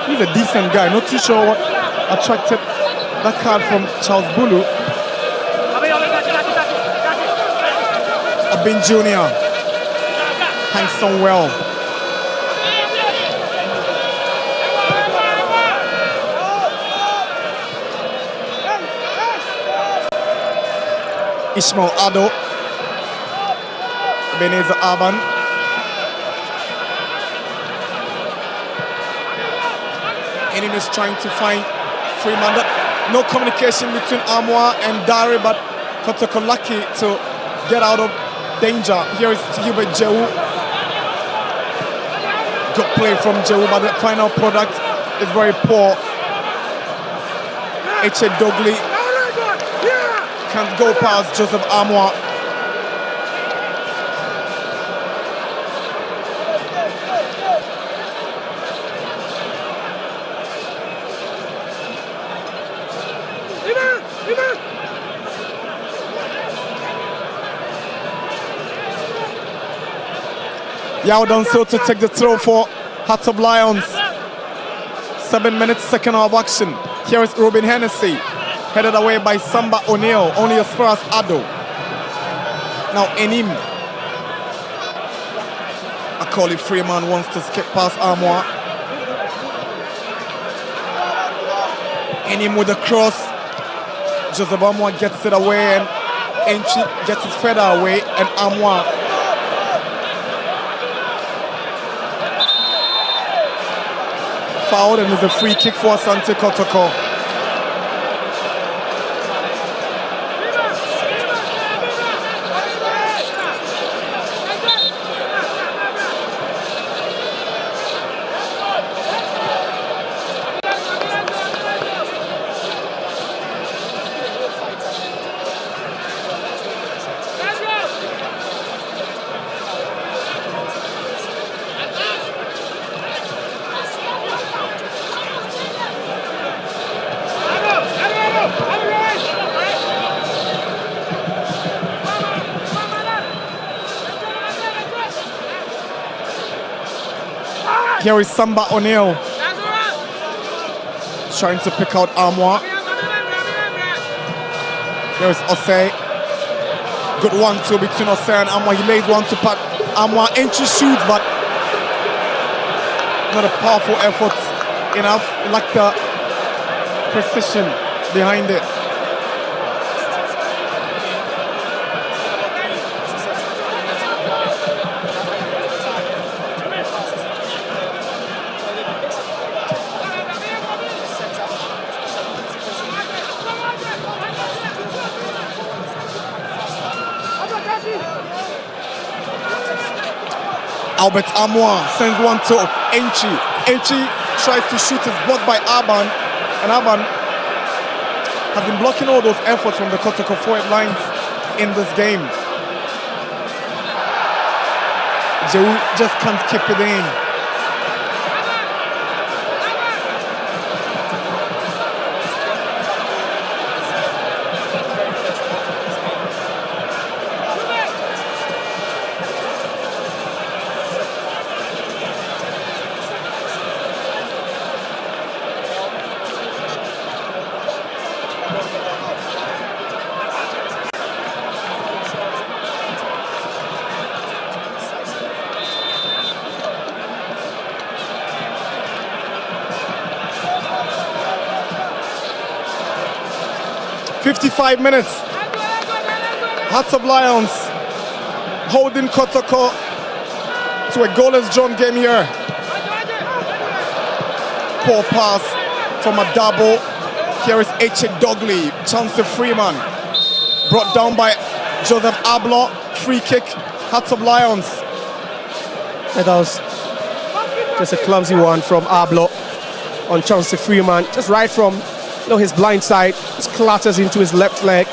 S8: He's a decent guy, not too sure what attracted that card from Charles Bulu. Abin Jr. hangs on well. Ishmael Ado, Ebenezer Alban. Enim is trying to find Freeman. No communication between Amwa and Dari, but Kotoko lucky to get out of danger. Here is Hubert Jehu. Good play from Jehu, but the final product is very poor. Eche Dogli can't go past Joseph Amwa. Yao Danso to take the throw for Hearts of Lions. 7 minutes, second half action. Here is Robin Hennessy, headed away by Samba O'Neill, only as far as Ado. Now Enim. Akoli Freeman wants to skip past Amwa. Enim with the cross. Joseph Amwa gets it away and Enchi gets his feather away, and Amwa fouled, and there's a free kick for Asante Kotoko. Here is Samba O'Neill trying to pick out Amwa. Here is Osei. Good 1-2 between Osei and Amwa. He lays one to pat Amwa. Entry shoots, but not a powerful effort enough. He lacked the precision behind it. Albert Amoa sends one to Enchi. Enchi tries to shoot, is blocked by Aban, and Aban has been blocking all those efforts from the Kotoko forward lines in this game. Jehu just can't keep it in. "55 minutes. Hearts of Lions holding Kotoko to a goalless drawn game here. Poor pass from a double. Here is H.A. Dogley. Chance to Freeman. Brought down by Joseph Ablo. Free kick. Hearts of Lions.
S1: That was just a clumsy one from Ablo on Chauncey Freeman. Just right from his blind side. Just clatters into his left leg.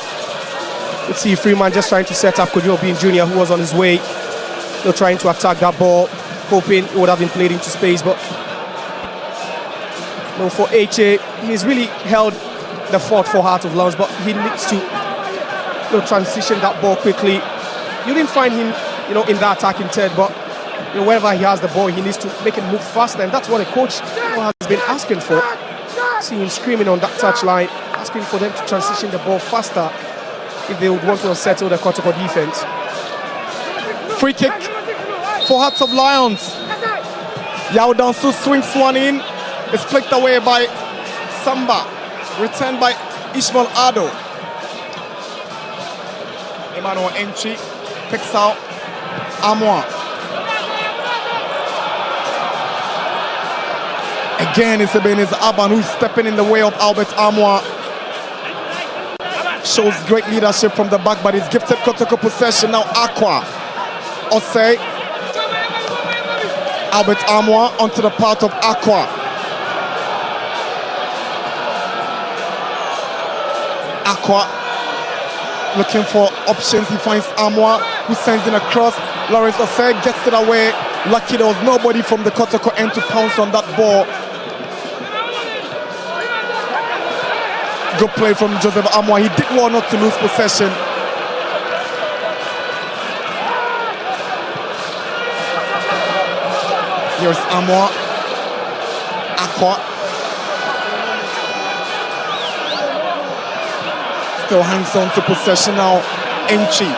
S1: Let's see Freeman just trying to set up Kojo Bin Jr., who was on his way. Trying to attack that ball, hoping it would have been played into space. But for H.A., he's really held the fort for Heart of Lions, but he needs to transition that ball quickly. You didn't find him, in the attacking third, but wherever he has the ball, he needs to make it move faster, and that's what a coach has been asking for. See him screaming on that touchline, asking for them to transition the ball faster if they would want to unsettle the Kotoko defense.
S8: Free kick for Hearts of Lions. Yao Dansu swings one in. It's flicked away by Samba. Returned by Ishmael Ado. Emmanuel Enchi picks out Amoa. Again, it's Ebenezer Aban who's stepping in the way of Albert Amoa. Shows great leadership from the back, but he's gifted Kotoko possession. Now Aqua. Osei. Albert Amoa onto the part of Aqua. Aqua looking for options. He finds Amoa, who sends in a cross. Lawrence Osei gets it away. Lucky there was nobody from the Kotoko end to pounce on that ball. Good play from Joseph Amoa. He did well not to lose possession. Here's Amoa. Aqua. Still hangs on to possession now. Enchi.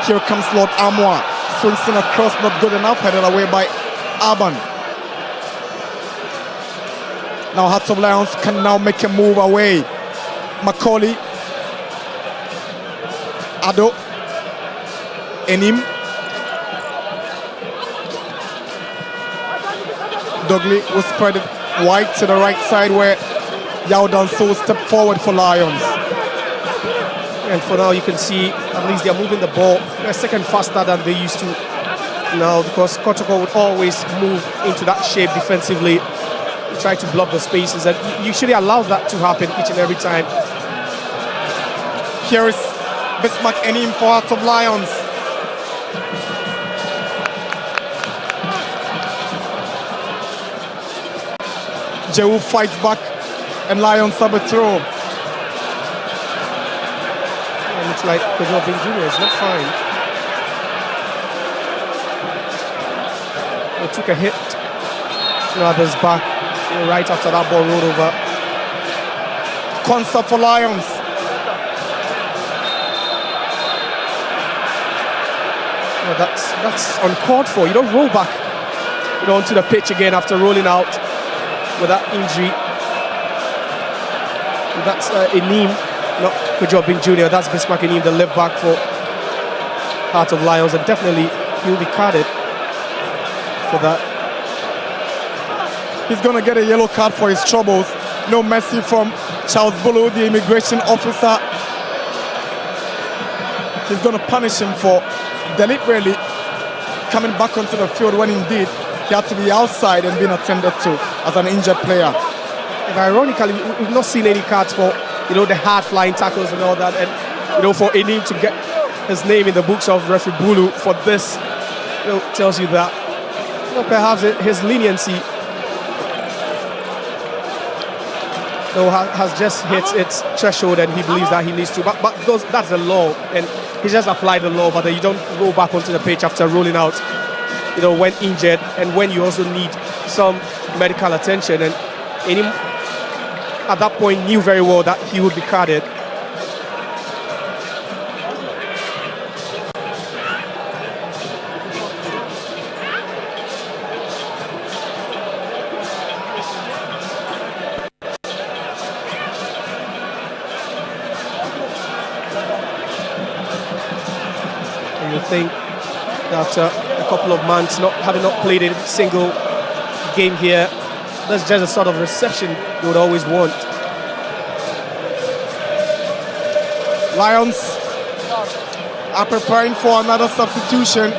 S8: Here comes Lord Amoa. Swings in across, not good enough. Headed away by Aban. Now Hearts of Lions can now make a move away. Macaulay. Ado. Enim. Dogley will spread it wide to the right side where Yao Danso step forward for Lions.
S1: And for now, you can see at least they're moving the ball a second faster than they used to now, because Kotoko would always move into that shape defensively, try to block the spaces, and you should allow that to happen each and every time.
S8: Here is Bismarck Enim for Hearts of Lions. Jehu fights back and Lions have a throw.
S1: It looks like Kojo Bin Jr. is not fine. He took a hit. Now there's back right after that ball rolled over.
S8: Concept for Lions.
S1: Well, that's uncalled for. You don't roll back onto the pitch again after rolling out with that injury. That's Enim, not Kojo Bin Jr. That's Bismarck Enim, the left back for Heart of Lions, and definitely he'll be carded for that.
S8: He's going to get a yellow card for his troubles. No mercy from Charles Bulu, the immigration officer. He's going to punish him for deliberately coming back onto the field when indeed he had to be outside and being attended to as an injured player.
S1: And ironically, we've not seen any cards for, the hard flying tackles and all that, and, for Enim to get his name in the books of referee Bulu for this, tells you that, perhaps his leniency has just hit its threshold, and he believes that he needs to. But that's the law, and he just applied the law. But you don't roll back onto the pitch after rolling out, when injured, and when you also need some medical attention. And Enim, at that point, knew very well that he would be carded. Think that a couple of months having not played a single game here, that's just a sort of reception you would always want.
S8: Lions are preparing for another substitution.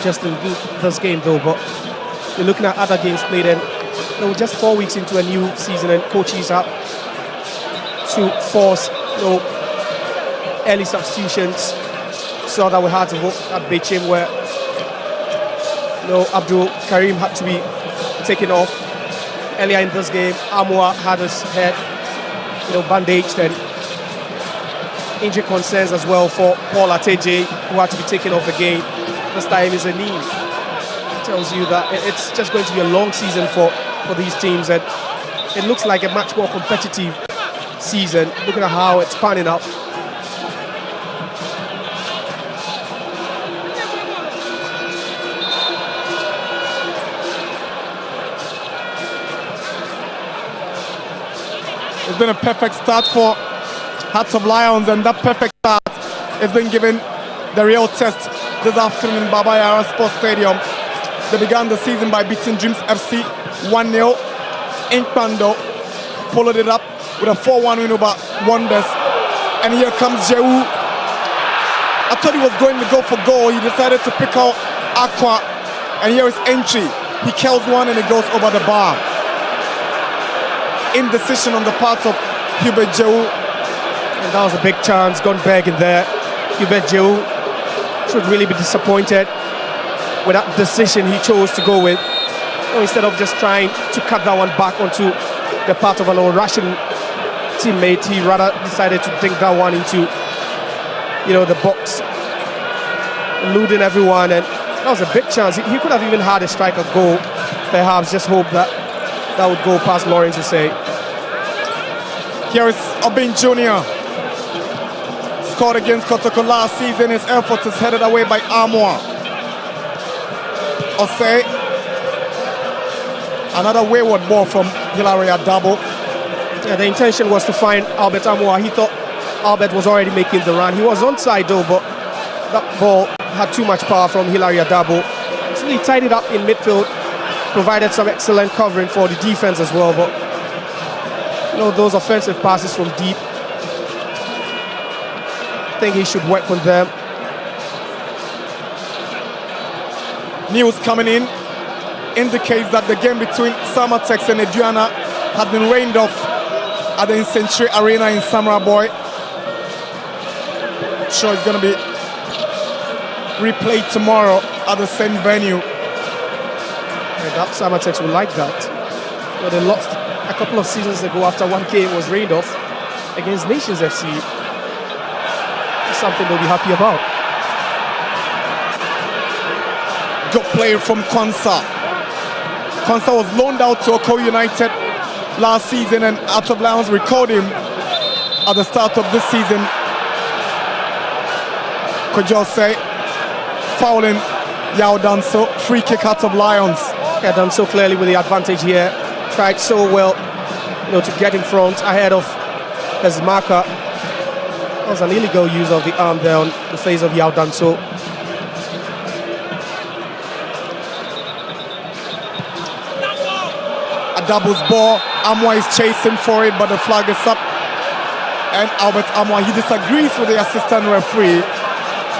S1: Just in this game though, but you're looking at other games played, and just 4 weeks into a new season, and coaches have to force early substitutions. So that we had to vote at Bechem where Abdul Karim had to be taken off. Earlier in this game, Amwa had his head bandaged, and injury concerns as well for Paul Ateje, who had to be taken off again. This time is a knee. Tells you that it's just going to be a long season for these teams, and it looks like a much more competitive season, looking at how it's panning out.
S8: It's been a perfect start for Hearts of Lions, and that perfect start has been given the real test this afternoon in Baba Yara Sports Stadium. They began the season by beating Dreams FC 1-0 in Pando, followed it up with a 4-1 win over Wonders. And here comes Jehu. I thought he was going to go for goal. He decided to pick out Aqua, and here is entry. He kills one and it goes over the bar. Indecision on the part of Hubert Jehu.
S1: And that was a big chance gone back in there. Hubert Jehu should really be disappointed with that decision he chose to go with. Instead of just trying to cut that one back onto the part of an old Russian teammate, he rather decided to dink that one into, the box, eluding everyone, and that was a big chance. He could have even had a striker goal, perhaps just hope that would go past Lawrence to say.
S8: Here is Obin Jr. Scored against Kotoko last season. His effort is headed away by Amwa. Osei. Another wayward ball from Hilary Adabo.
S1: Yeah, the intention was to find Albert Amwa. He thought Albert was already making the run. He was onside though, but that ball had too much power from Hilary Adabo. So he tied it up in midfield, provided some excellent covering for the defense as well. But those offensive passes from deep, I think he should work on them.
S8: News coming in indicates that the game between Samatex and Eduana had been rained off at the Century Arena in Samaraboy. Sure, it's going to be replayed tomorrow at the same venue.
S1: Yeah, that Samatex will like that. They lost a couple of seasons ago after one game was rained off against Nations FC. It's something they'll be happy about.
S8: Good play from Konsa. Konsa was loaned out to Oko United last season, and Hearts of Lions recalled him at the start of this season. Could just say fouling Yao Danso, free kick Hearts of Lions.
S1: Yeah, done so clearly with the advantage here. Tried so well, to get in front ahead of his marker. That was an illegal use of the arm there on the face of Yao Danso.
S8: A doubles ball. Amwa is chasing for it, but the flag is up. And Albert Amwa, he disagrees with the assistant referee,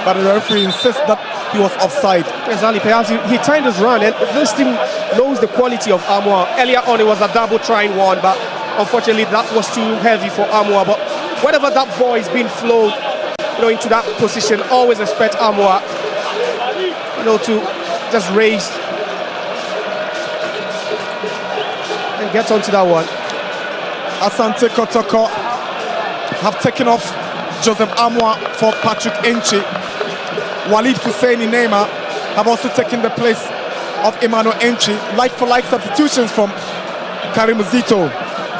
S8: but the referee insists that he was offside.
S1: Exactly, perhaps he timed his run, and this team knows the quality of Amwa. Earlier on, it was a double trying one, but unfortunately, that was too heavy for Amwa. But whenever that ball is being flowed, into that position, always expect Amwa, to just raise and get onto that one.
S8: Asante Kotoko have taken off Joseph Amwa for Patrick Enchi. Walid Husseini Neymar have also taken the place of Emmanuel Enchi. Like-for-like substitutions from Karim Zito.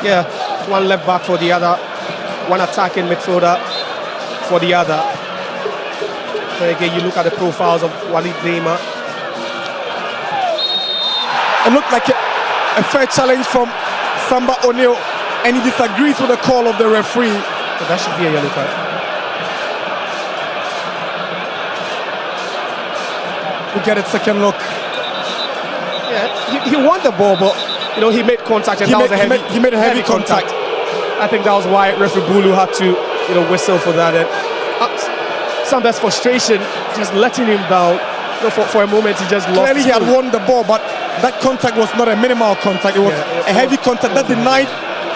S1: Yeah, one left back for the other, one attacking midfielder for the other. But again, you look at the profiles of Walid Neymar.
S8: It looked like a fair challenge from Samba O'Neill, and he disagrees with the call of the referee.
S1: So that should be a yellow card.
S8: We get a second look.
S1: Yeah, he won the ball, but he made contact, and
S8: he made a heavy contact.
S1: I think that was why referee Bulu had to whistle for that. And Samba's frustration just letting him down. For a moment, he just lost.
S8: Clearly, he had won the ball, but that contact was not a minimal contact. It was a heavy contact that denied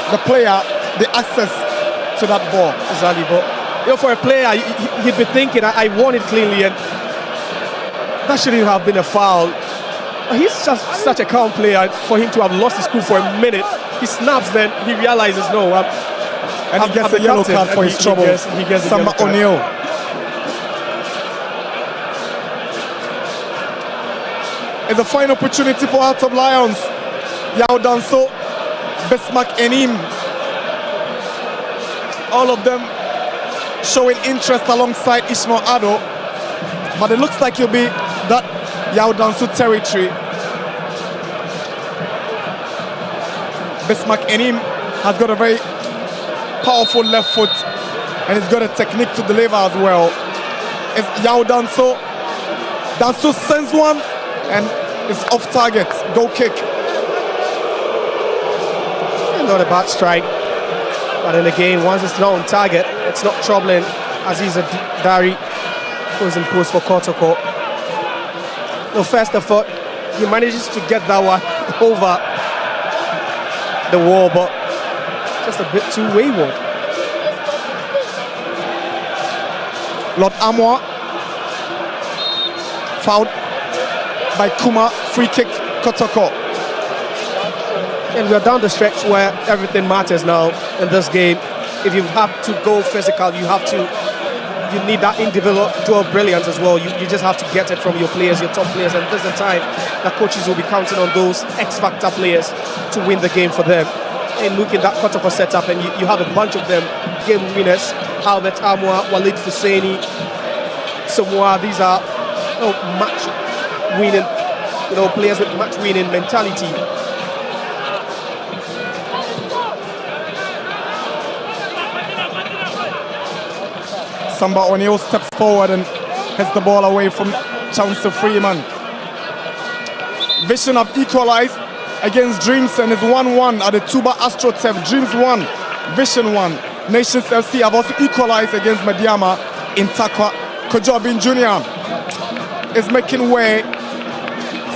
S8: the player the access to that ball.
S1: Exactly, but for a player, he'd be thinking, I won it cleanly, and that shouldn't have been a foul. He's just such a calm player. For him to have lost his cool for a minute, he snaps, then he realizes, no,
S8: and he gets a yellow card for his trouble.
S1: He gets
S8: Samba O'Neill. It's a fine opportunity for Hearts of Lions. Yao Danso, Bismarck Enim. All of them showing interest alongside Ishmael Ado. But it looks like it'll be that Yao Danso territory. Bismarck Enim has got a very powerful left foot, and he's got a technique to deliver as well. It's Yao Danso. Danso sends one, and it's off target. Goal kick.
S1: Not a bad strike, but then again, once it's not on target, it's not troubling. Aziza Dari goes in post for Kotoko. First of all, he manages to get that one over the wall, but just a bit too wayward.
S8: Lord Amwa fouled by Kuma, free kick Kotoko.
S1: And we're down the stretch where everything matters now in this game. If you have to go physical, you need that individual brilliance as well. You just have to get it from your players, your top players, and this is the time that coaches will be counting on those X-factor players to win the game for them. And looking at that Kotoko setup, and you have a bunch of them, game winners, Albert Amwa, Walid Husseini, Samoa. These are match-winning, players with match-winning mentality.
S8: Samba O'Neill steps forward and heads the ball away from Chancellor Freeman. Vision have equalized against Dreams and is 1-1 at the Tuba AstroTurf. Dreams 1, Vision 1. Nations FC have also equalized against Mediama in Takwa. Kojobin Jr. is making way,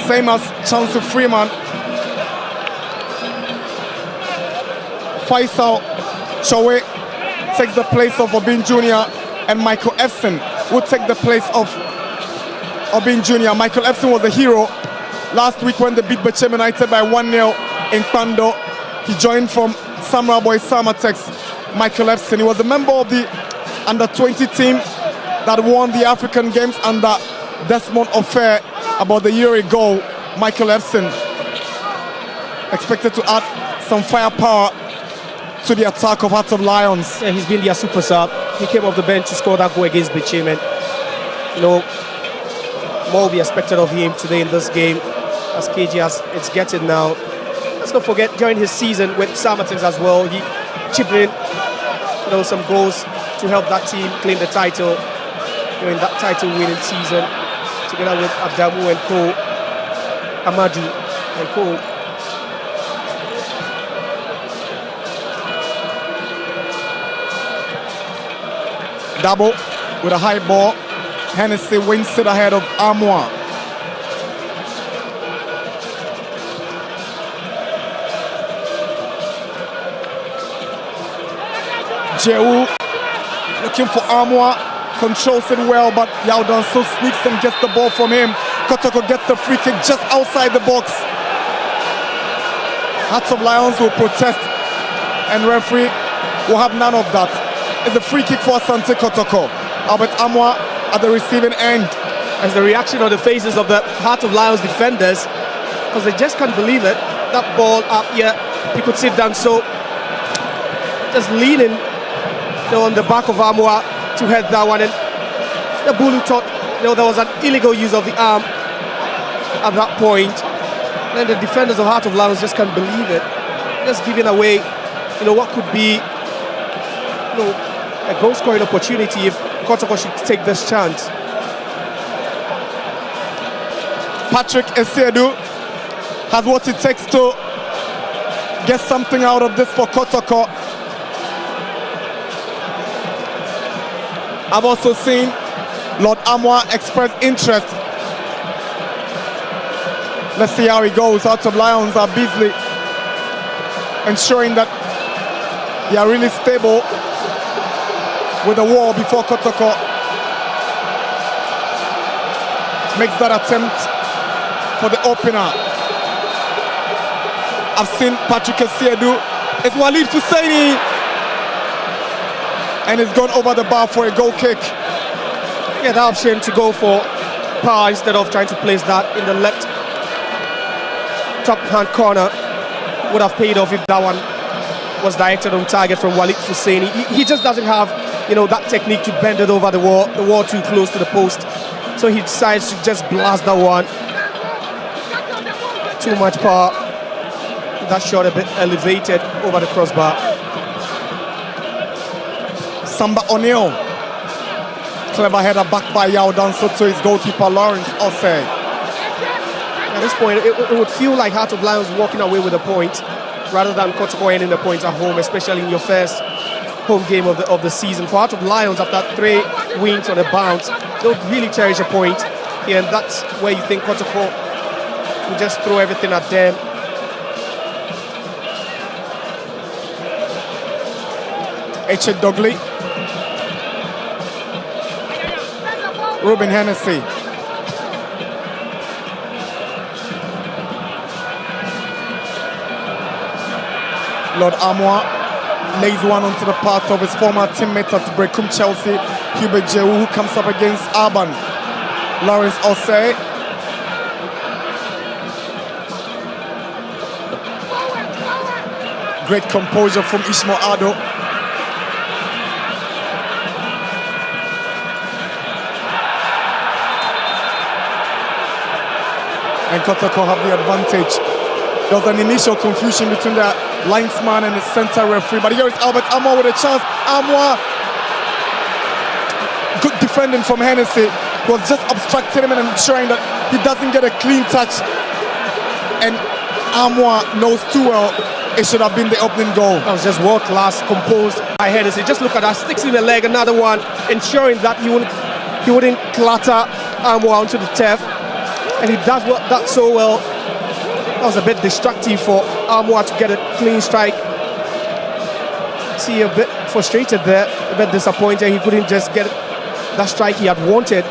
S8: same as Chancellor Freeman. Faisal Chowe takes the place of Obin Jr. and Michael Efson will take the place of Obin Jr. Michael Efson was a hero last week when they beat Bechem United by 1-0 in Kwando. He joined from Samra Boy Samatex. Michael Efson, he was a member of the under-20 team that won the African Games under Desmond Ofer about a year ago. Michael Efson expected to add some firepower to the attack of Hearts of Lions.
S1: Yeah, he's been their super sub. He came off the bench to score that goal against Bechem. more will be expected of him today in this game, as KG as it's getting now. Let's not forget, during his season with Samattans as well, he chipped in some goals to help that team claim the title during that title-winning season, together with Adamu and Co, Amadou and Co.
S8: Double with a high ball. Hennessy wins it ahead of Amoa. Jehu looking for Amoa, controls it well, but Yao Danso sneaks and gets the ball from him. Kotoko gets the free kick just outside the box. Hearts of Lions will protest, and referee will have none of that. It's a free kick for Asante Kotoko. Albert Amoa at the receiving end.
S1: As the reaction on the faces of the Heart of Lions defenders, because they just can't believe it. That ball up here, you could see Danso just leaning on the back of Amoa to head that one, and the Bulu thought there was an illegal use of the arm at that point. And the defenders of Heart of Lions just can't believe it, just giving away what could be a goal scoring opportunity if Kotoko should take this chance.
S8: Patrick Esiedu has what it takes to get something out of this for Kotoko. I've also seen Lord Amoa express interest. Let's see how he goes. Hearts of Lions are busy ensuring that they are really stable with the wall before Kotoko makes that attempt for the opener. I've seen Patrick Esiedu. It's Walid Husseini, and it's gone over the bar for a goal kick.
S1: Yeah, the option to go for power instead of trying to place that in the left top hand corner would have paid off if that one was directed on target from Walid Husseini. He just doesn't have that technique to bend it over the wall too close to the post. So he decides to just blast that one. Too much power. That shot a bit elevated over the crossbar.
S8: Samba O'Neill. Clever header back by Yao Danso to his goalkeeper Lawrence Osei.
S1: At this point, it would feel like Heart of Lions walking away with a point rather than Kotoko ending the points at home, especially in your first home game of the season. For Heart of Lions, after 3 wins on a bounce, they'll really cherish a point here, and that's where you think Kotoko will just throw everything at them.
S8: Eche Dogley. Ruben Hennessy. Lord Amoa lays one onto the path of his former teammate at Brecum Chelsea, Hubert Jehu, who comes up against Urban. Lawrence Osei. Great composure from Ishmael Ado. And Kotoko have the advantage. There was an initial confusion between the linesman and the center referee, but here is Albert Amoa with a chance. Amoa, good defending from Hennessy, was just obstructing him and ensuring that he doesn't get a clean touch. And Amoa knows too well it should have been the opening goal.
S1: That was just world class, composed by Hennessy. Just look at that, sticks in the leg, another one, ensuring that he wouldn't clatter Amoa onto the turf. And he does that so well. That was a bit destructive for Amoa to get a clean strike. See, a bit frustrated there, a bit disappointed. He couldn't just get that strike he had wanted.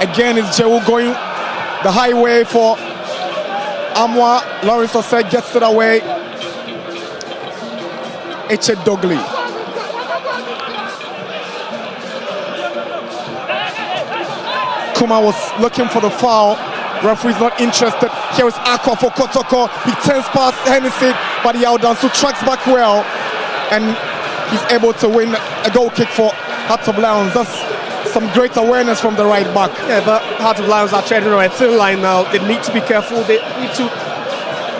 S8: Again, it's Jehu going the highway for Amoa. Lawrence Osei gets it away. Eche Dogley. Kuma was looking for the foul. Referee's not interested. Here is Aqua for Kotoko. He turns past Hennessy, but he outdoes, so tracks back well. And he's able to win a goal kick for Hearts of Lions. That's some great awareness from the right back.
S1: Yeah, but Hearts of Lions are treading on a thin line now. They need to be careful. They need to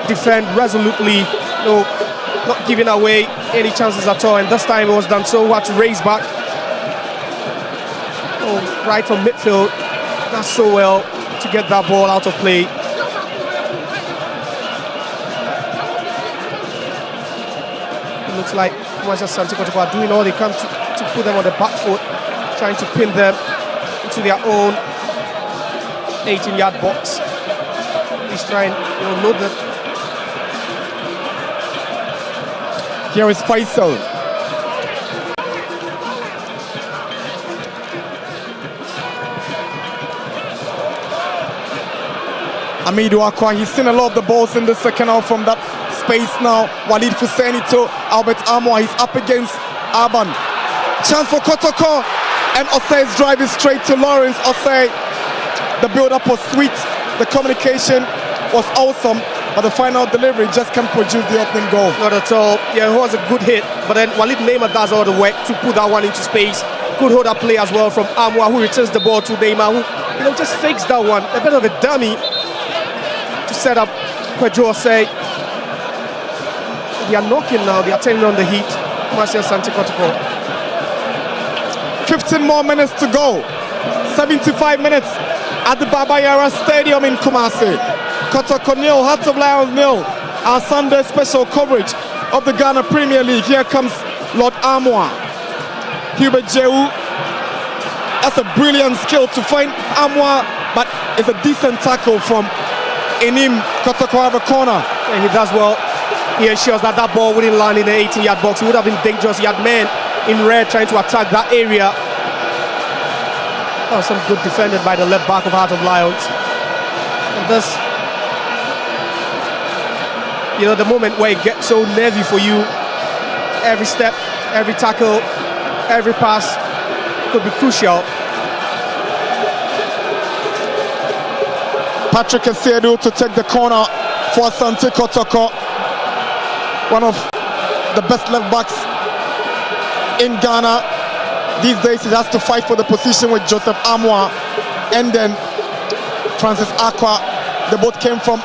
S1: defend resolutely, not giving away any chances at all. And this time it was done so hard to raise back. Right from midfield, that's so well to get that ball out of play. It looks like Asante Kotoko are doing all they can to put them on the back foot, trying to pin them into their own 18-yard box. He's trying, load them.
S8: Here is Faisal. Amidu Akwa, he's seen a lot of the balls in the second half from that space now. Walid Fuseni to Albert Amwa, he's up against Aban. Chance for Kotoko, and Osei is driving straight to Lawrence. Osei, the build-up was sweet, the communication was awesome, but the final delivery just can't produce the opening goal.
S1: Not at all. Yeah, it was a good hit, but then Walid Neymar does all the work to put that one into space. Good hold-up play as well from Amwa, who returns the ball to Neymar, who just fakes that one. A bit of a dummy to set up Kwadwo Osei. They are knocking now, they are turning on the heat. Asante Kotoko.
S8: 15 more minutes to go. 75 minutes at the Baba Yara Stadium in Kumasi. Kotoko nil, Hearts of Lions nil. Our Sunday special coverage of the Ghana Premier League. Here comes Lord Amwa. Hubert Jehu. That's a brilliant skill to find Amwa, but it's a decent tackle from Enim. Kotoko have a corner.
S1: And he does well. He ensures that that ball wouldn't land in the 18-yard box. It would have been dangerous. He had men in red trying to attack that area. Oh, some good defending by the left back of Heart of Lions. And this, the moment where it gets so nervy for you, every step, every tackle, every pass could be crucial.
S8: Patrick Asiedu to take the corner for Asante Kotoko. One of the best left backs in Ghana. These days he has to fight for the position with Joseph Amwa and then Francis Aqua. They both came from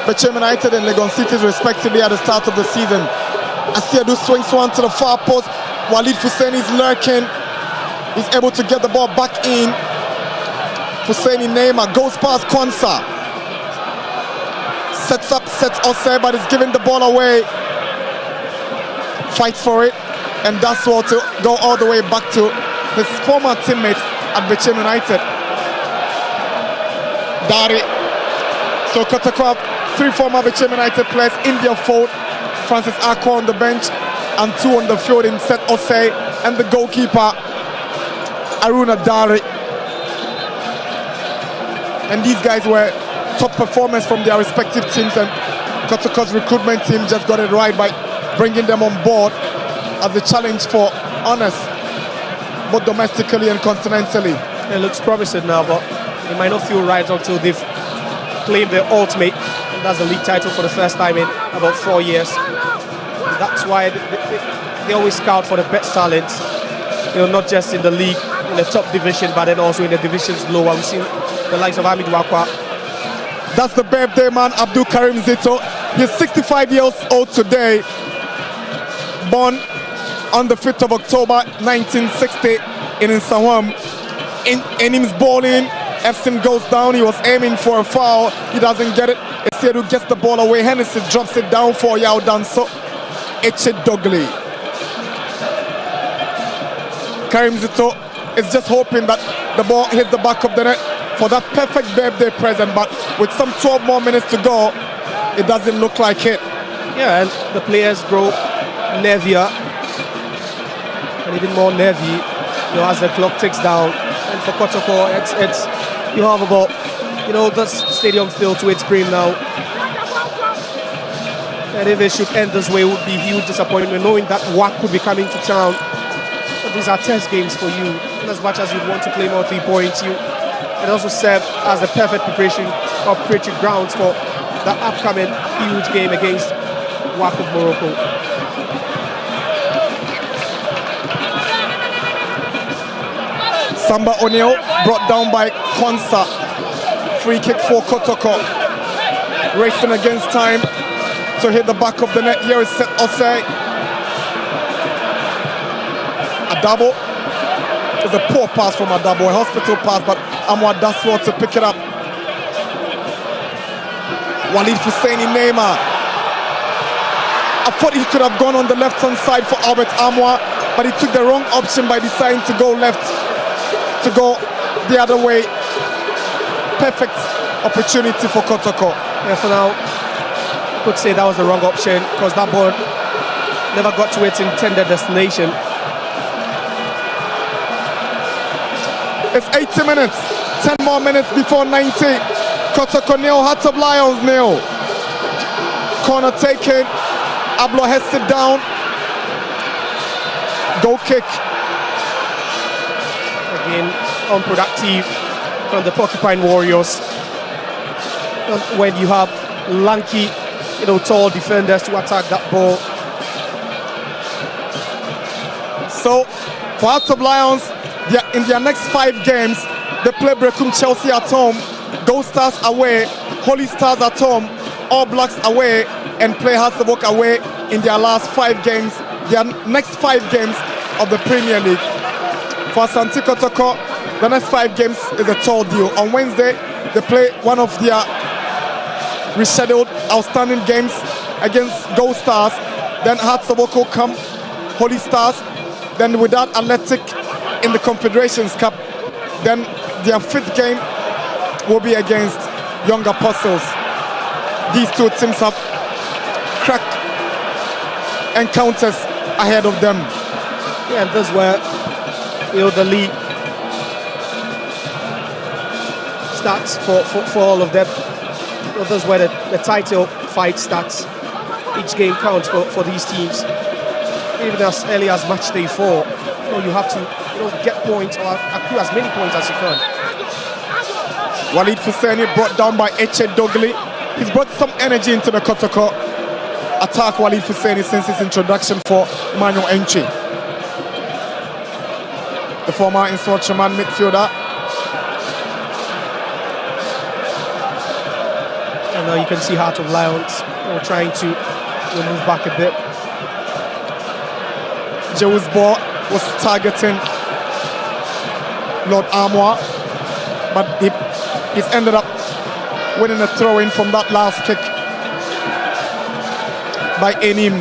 S8: Bechem United and Legon Cities respectively at the start of the season. Asiedu swings one to the far post. Walid Fuseni is lurking. He's able to get the ball back in. Fuseni Neymar goes past Kwanzaa. Sets Osei, but is giving the ball away. Fights for it, and that's all to go all the way back to his former teammate at Bechem United. Dari. So Kotoko, 3 former Bechem United players in their fold. Francis Akwa on the bench, and 2 on the field in Set Osei, and the goalkeeper, Aruna Dari. And these guys were top performers from their respective teams, and Kotoko's recruitment team just got it right by bringing them on board as a challenge for honours, both domestically and continentally.
S1: It looks promising now, but it might not feel right until they've claimed their ultimate, and that's the league title for the first time in about 4 years. That's why they always scout for the best talents, not just in the league, in the top division, but then also in the divisions lower. We've seen the likes of Amidu Akwa.
S8: That's the birthday man, Abdul Karim Zito. He's 65 years old today. Born on the 5th of October 1960 in Nsawam. Inim's balling. Efson goes down. He was aiming for a foul. He doesn't get it. Esiedu gets the ball away. Hennessy drops it down for Yao Danso. Eche Dogli. Karim Zito is just hoping that the ball hits the back of the net for that perfect birthday present, but with some 12 more minutes to go, it doesn't look like it.
S1: Yeah, and the players grow nervier and even more nervy, as the clock ticks down. And for Kotoko, it's you have about, this stadium filled to its brim now. And if they should end this way, it would be huge disappointment, knowing that WAC could be coming to town. But these are test games for you. And as much as you want to claim all 3 points, it also served as the perfect preparation of preparatory grounds for the upcoming huge game against WAC of Morocco.
S8: Samba O'Neill brought down by Konsa. Free kick for Kotoko. Racing against time to hit the back of the net. Here is Osei. Adabo. It's a poor pass from Adabo, a hospital pass, but Amwa does well to pick it up. Walid Husseini Neymar. I thought he could have gone on the left-hand side for Albert Amwa, but he took the wrong option by deciding to go left, to go the other way. Perfect opportunity for Kotoko.
S1: Yeah, for now, I could say that was the wrong option because that ball never got to its intended destination.
S8: It's 80 minutes, 10 more minutes before 90. Kotoko nil, Hearts of Lions nil. Corner taken, Ablo has it down. Goal kick.
S1: Again, unproductive from the Porcupine Warriors. When you have lanky, tall defenders to attack that ball.
S8: So, for Hearts of Lions, in their next 5 games, they play Brecum Chelsea at home, Gold Stars away, Holy Stars at home, All Blacks away, and play Hearts of Oak away in their last 5 games, their next 5 games of the Premier League. For Asante Kotoko, the next 5 games is a tall deal. On Wednesday, they play one of their rescheduled outstanding games against Gold Stars, then Hearts of Oak will come, Holy Stars, then without Athletic in the Confederations Cup, then their 5th game will be against Young Apostles. These 2 teams have crack encounters ahead of them.
S1: Yeah, and that's where the league starts for all of them. That's where the title fight starts. Each game counts for these teams. Even as early as match day 4, you have to get points or accrue as many points as you can.
S8: Walid Husseini brought down by Eche Dogli. He's brought some energy into the Kotoko attack, Walid Husseini, since his introduction for Manuel Enchi. The former Instructorman midfielder.
S1: And now you can see Heart of Lions trying to move back a bit.
S8: Joe's ball was targeting Lord Armour, but he's ended up winning a throw-in from that last kick by Enim.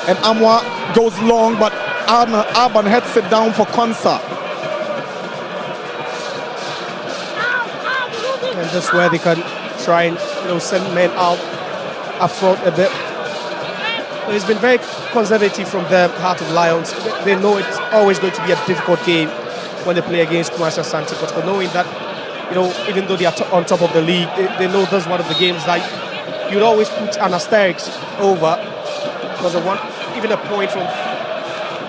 S8: And Armour goes long, but Arban heads it down for Konsa.
S1: And that's where they can try and send men out up front a bit. It's been very conservative from the Heart of Lions. They know it's always going to be a difficult game when they play against Kumasi Asante Kotoko, knowing that even though they are on top of the league, they know that's one of the games that you'd always put an asterisk over, because even a point from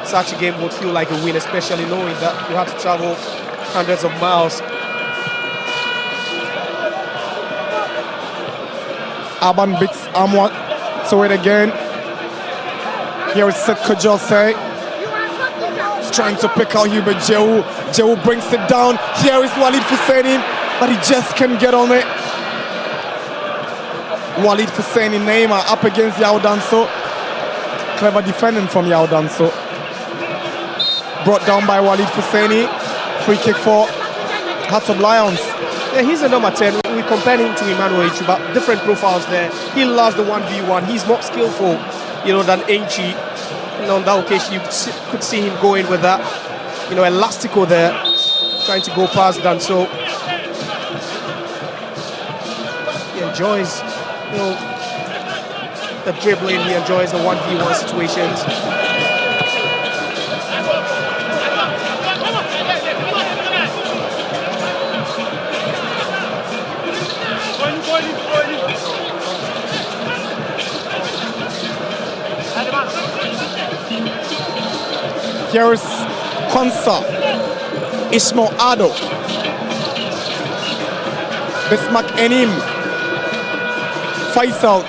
S1: such a game would feel like a win, especially knowing that you have to travel hundreds of miles.
S8: Aban beats Amwa to it again. Here is Setko Jose. He's trying to pick out Hubert Jehu. Jehu brings it down. Here is Walid Husseini, but he just can't get on it. Walid Husseini Neymar up against Yao Danso. Clever defending from Yao Danso. Brought down by Walid Husseini. Free kick for Hearts of Lions.
S1: Yeah, he's a number 10. We compare him to Emmanuel Ichu, but different profiles there. He loves the 1v1. He's more skillful, than Enchi. On that occasion, you could see him going with that, elastico there, trying to go past Danso. He enjoys, the dribbling. He enjoys the 1v1 situations.
S8: Here is Konsa, Ismail Ado. Bismarck Enim. Faisal.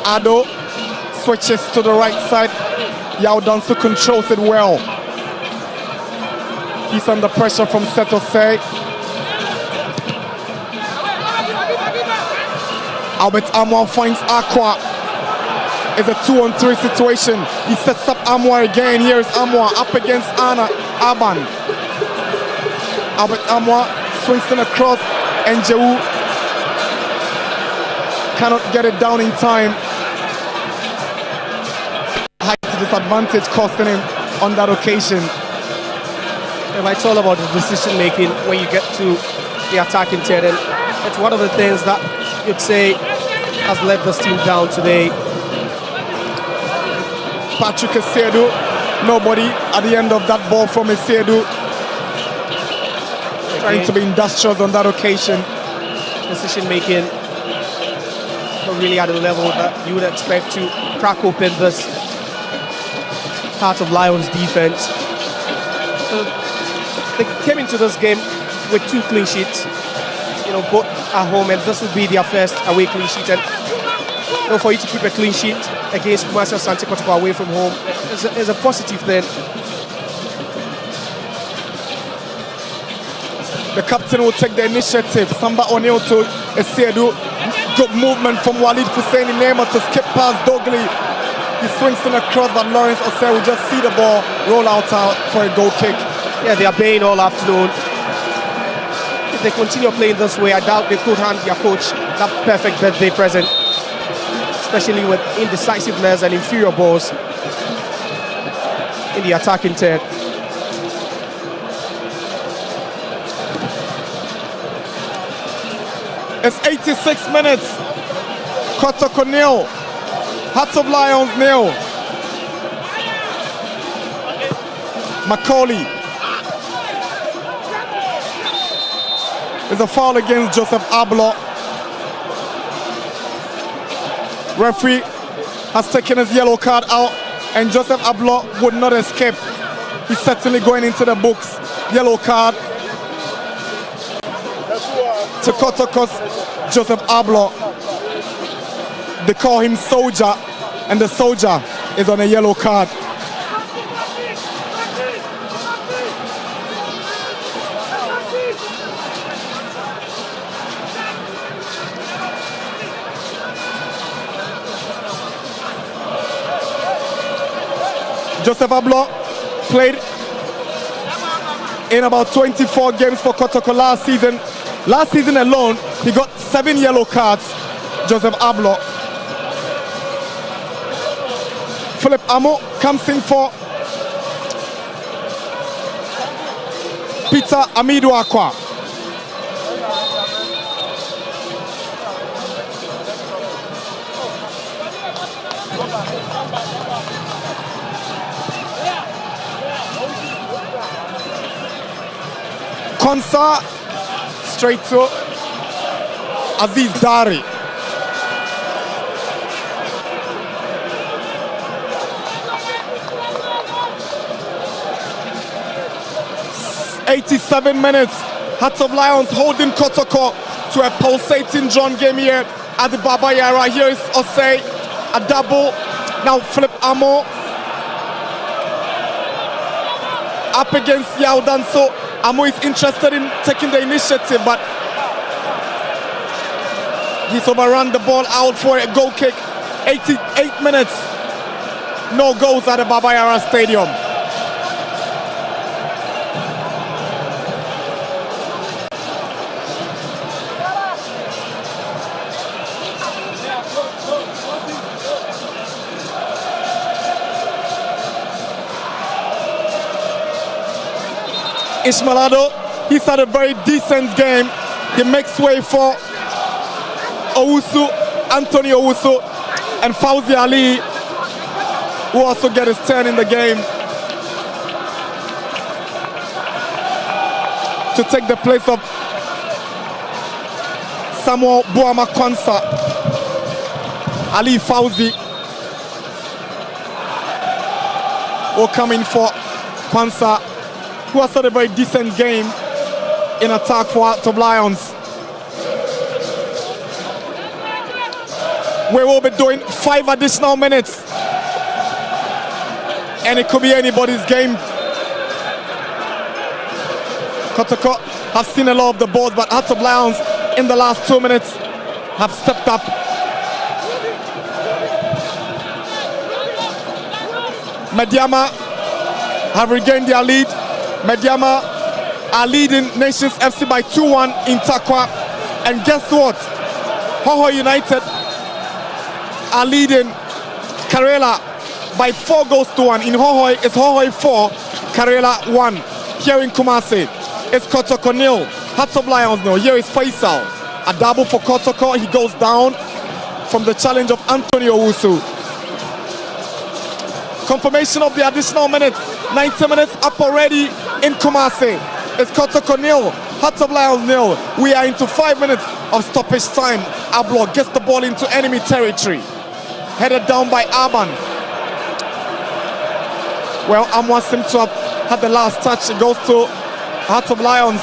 S8: Ado switches to the right side. Yao Danso controls it well. He's under pressure from Setosei. Albert Amwa finds Aqua. It's a 2-on-3 situation. He sets up Amwa again. Here is Amwa up against Aban. Albert Amwa swings in across, and Jewu cannot get it down in time. Height disadvantage costing him on that occasion.
S1: Yeah, it's all about the decision making when you get to the attacking third. And it's one of the things that you'd say has let this team down today.
S8: Patrick Esedu, nobody at the end of that ball from Esedu. Trying to be industrious on that occasion.
S1: Decision making not really at a level that you would expect to crack open this part of Lions defense. They came into this game with 2 clean sheets, both at home, and this would be their first away clean sheet. And for you to keep a clean sheet against Kumasi Asante Kotoko away from home is a positive thing.
S8: The captain will take the initiative. Samba O'Neil to Esedu. Good movement from Walid Hussein Nema to skip past Dogley. He swings in across, but Lawrence Osei will just see the ball roll out for a goal kick.
S1: Yeah, they are baying all afternoon. If they continue playing this way, I doubt they could hand their coach that perfect birthday present, especially with indecisiveness and inferior balls in the attacking third.
S8: It's 86 minutes. Kotoko nil. Hearts of Lions nil. Macaulay. There's a foul against Joseph Ablo. Referee has taken his yellow card out, and Joseph Ablo would not escape. He's certainly going into the books. Yellow card to Kotoko's Joseph Ablo. They call him Soldier, and the Soldier is on a yellow card. Joseph Ablo played in about 24 games for Kotoko last season. Last season alone, he got 7 yellow cards. Joseph Ablo. Philip Amo comes in for Peter Amidu Aqua. Konsa straight to Aziz Dari. "87 minutes. Hearts of Lions holding Kotoko to a pulsating drawn game here at the Baba Yara. Here is Osei, a double. Now Philip Amo up against Yao Danso. Amo is interested in taking the initiative, but he's overrun the ball out for a goal kick. 88 minutes. No goals at the Baba Yara Stadium. Ismailado, he's had a very decent game. He makes way for Owusu, Anthony Owusu, and Fauzi Ali, who also get his turn in the game to take the place of Samuel Buama Kwansa. Ali Fauzi will come in for Kwansa. who has had a very decent game in attack for Top Lions. We will be doing 5 additional minutes. And it could be anybody's game. Kotoko have seen a lot of the balls, but Hearts of Lions in the last 2 minutes have stepped up. Mediama have regained their lead. Mediama are leading Nations FC by 2-1 in Takwa. And guess what? Hoho United are leading Karela by 4 goals to 1. In Hohoi, it's Hohoi 4, Karela 1. Here in Kumasi, it's Kotoko 0, Hearts of Lions 0. Here is Faisal. A double for Kotoko. He goes down from the challenge of Antonio Owusu. Confirmation of the additional minutes. 90 minutes up already in Kumasi. It's Kotoko 0, Hearts of Lions 0. We are into 5 minutes of stoppage time. Ablo gets the ball into enemy territory. Headed down by Arban. Well, Amwa seems to have had the last touch. It goes to Hearts of Lions.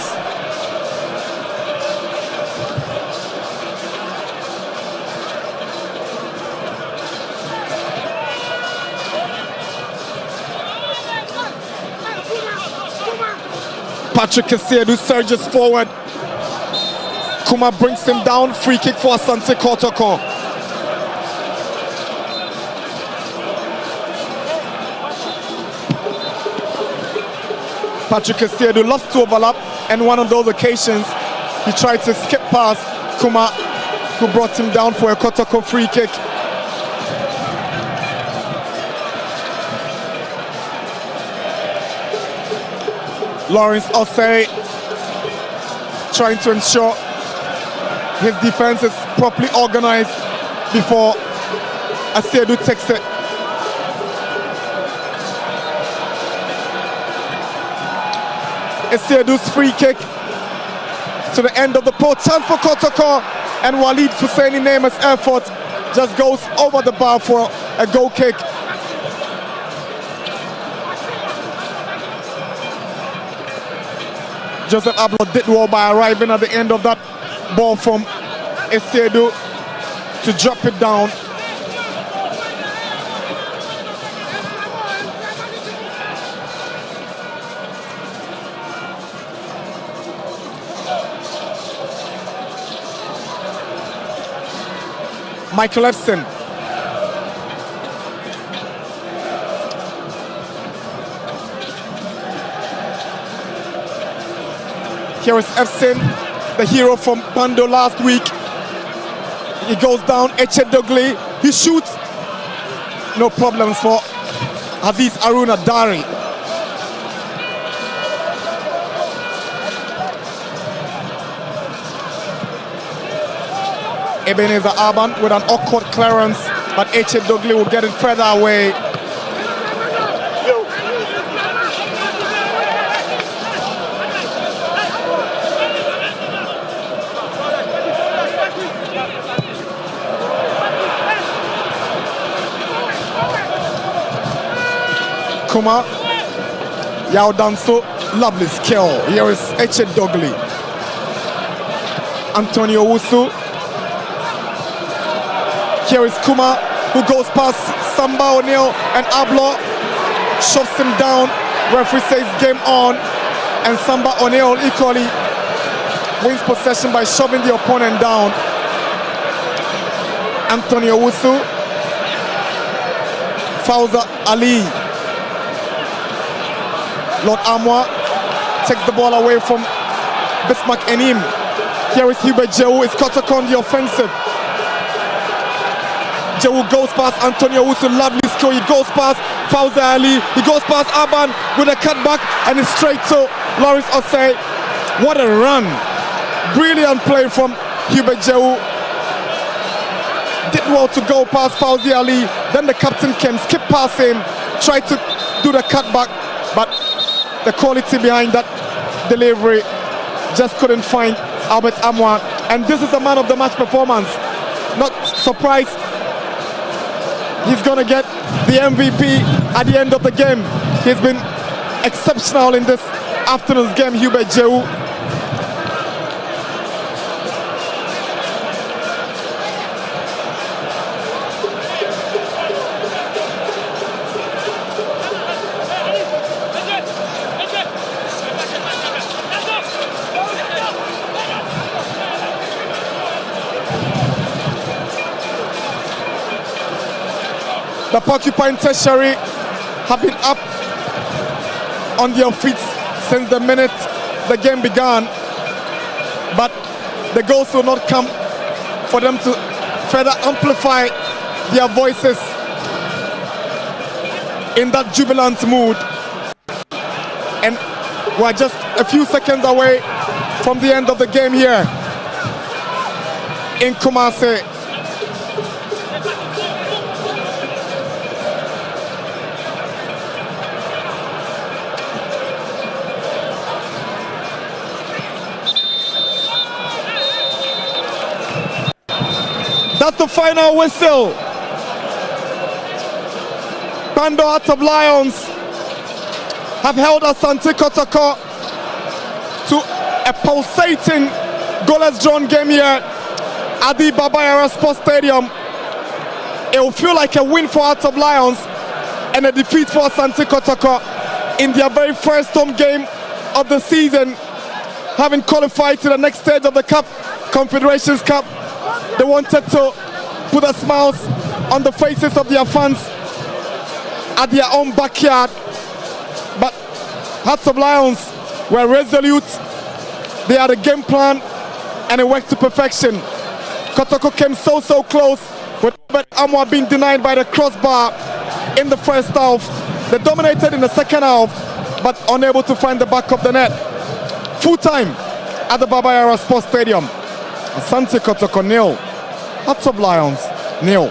S8: Patrick Kesiedu surges forward. Kuma brings him down. Free kick for Asante Kotoko. Patrick Kesiedu loves to overlap, and one of those occasions he tried to skip past Kuma, who brought him down for a Kotoko free kick. Lawrence Osei trying to ensure his defense is properly organized before Asiedu takes it. Asiedu's free kick to the end of the post. Chance for Kotoko, and Walid Husseini Neyma's effort just goes over the bar for a goal kick. Joseph Ablo did well by arriving at the end of that ball from Asiedu to drop it down. Michael Epson. Here is Epson, the hero from Bando last week. He goes down, Eche Dogli. He shoots. No problems for Aziz Aruna Dari. Ebenezer Arban with an awkward clearance, but Eche Dogli will get it further away. Kuma, Yao Danso, lovely skill. Here is Eche Dogli. Antonio Owusu. Here is Kuma, who goes past Samba O'Neill, and Ablo shoves him down. Referee says game on, and Samba O'Neill equally wins possession by shoving the opponent down. Antonio Owusu. Fauza Ali. Lord Amwa takes the ball away from Bismarck Enim. Here is Hubert Jehu. It's Kotoko on the offensive. Jehu goes past Antonio Owusu, lovely skill. He goes past Fauza Ali. He goes past Aban with a cutback, and it's straight to Lawrence Osei. What a run. Brilliant play from Hubert Jehu. Did well to go past Fauzi Ali. Then the captain can skip past him, tried to do the cutback, but the quality behind that delivery just couldn't find Albert Amwa. And this is a man of the match performance. Not surprised he's gonna get the MVP at the end of the game. He's been exceptional in this afternoon's game, Hubert Jehu. The Porcupine Tertiary have been up on their feet since the minute the game began, but the goals will not come for them to further amplify their voices in that jubilant mood. And we're just a few seconds away from the end of the game here in Kumasi. That's the final whistle. Bando Hearts of Lions have held Asante Kotoko to a pulsating goalless drawn game here at the Baba Yara Sports Stadium. It will feel like a win for Hearts of Lions and a defeat for Asante Kotoko in their very first home game of the season, having qualified to the next stage of the Cup, Confederations Cup. They wanted to put the smiles on the faces of their fans at their own backyard, but Hearts of Lions were resolute. They had a game plan and it worked to perfection. Kotoko came so close, with Amwa being denied by the crossbar in the first half. They dominated in the second half, but unable to find the back of the net. Full time at the Baba Yara Sports Stadium. Asante Kotoko 0, Hearts of Lions 0.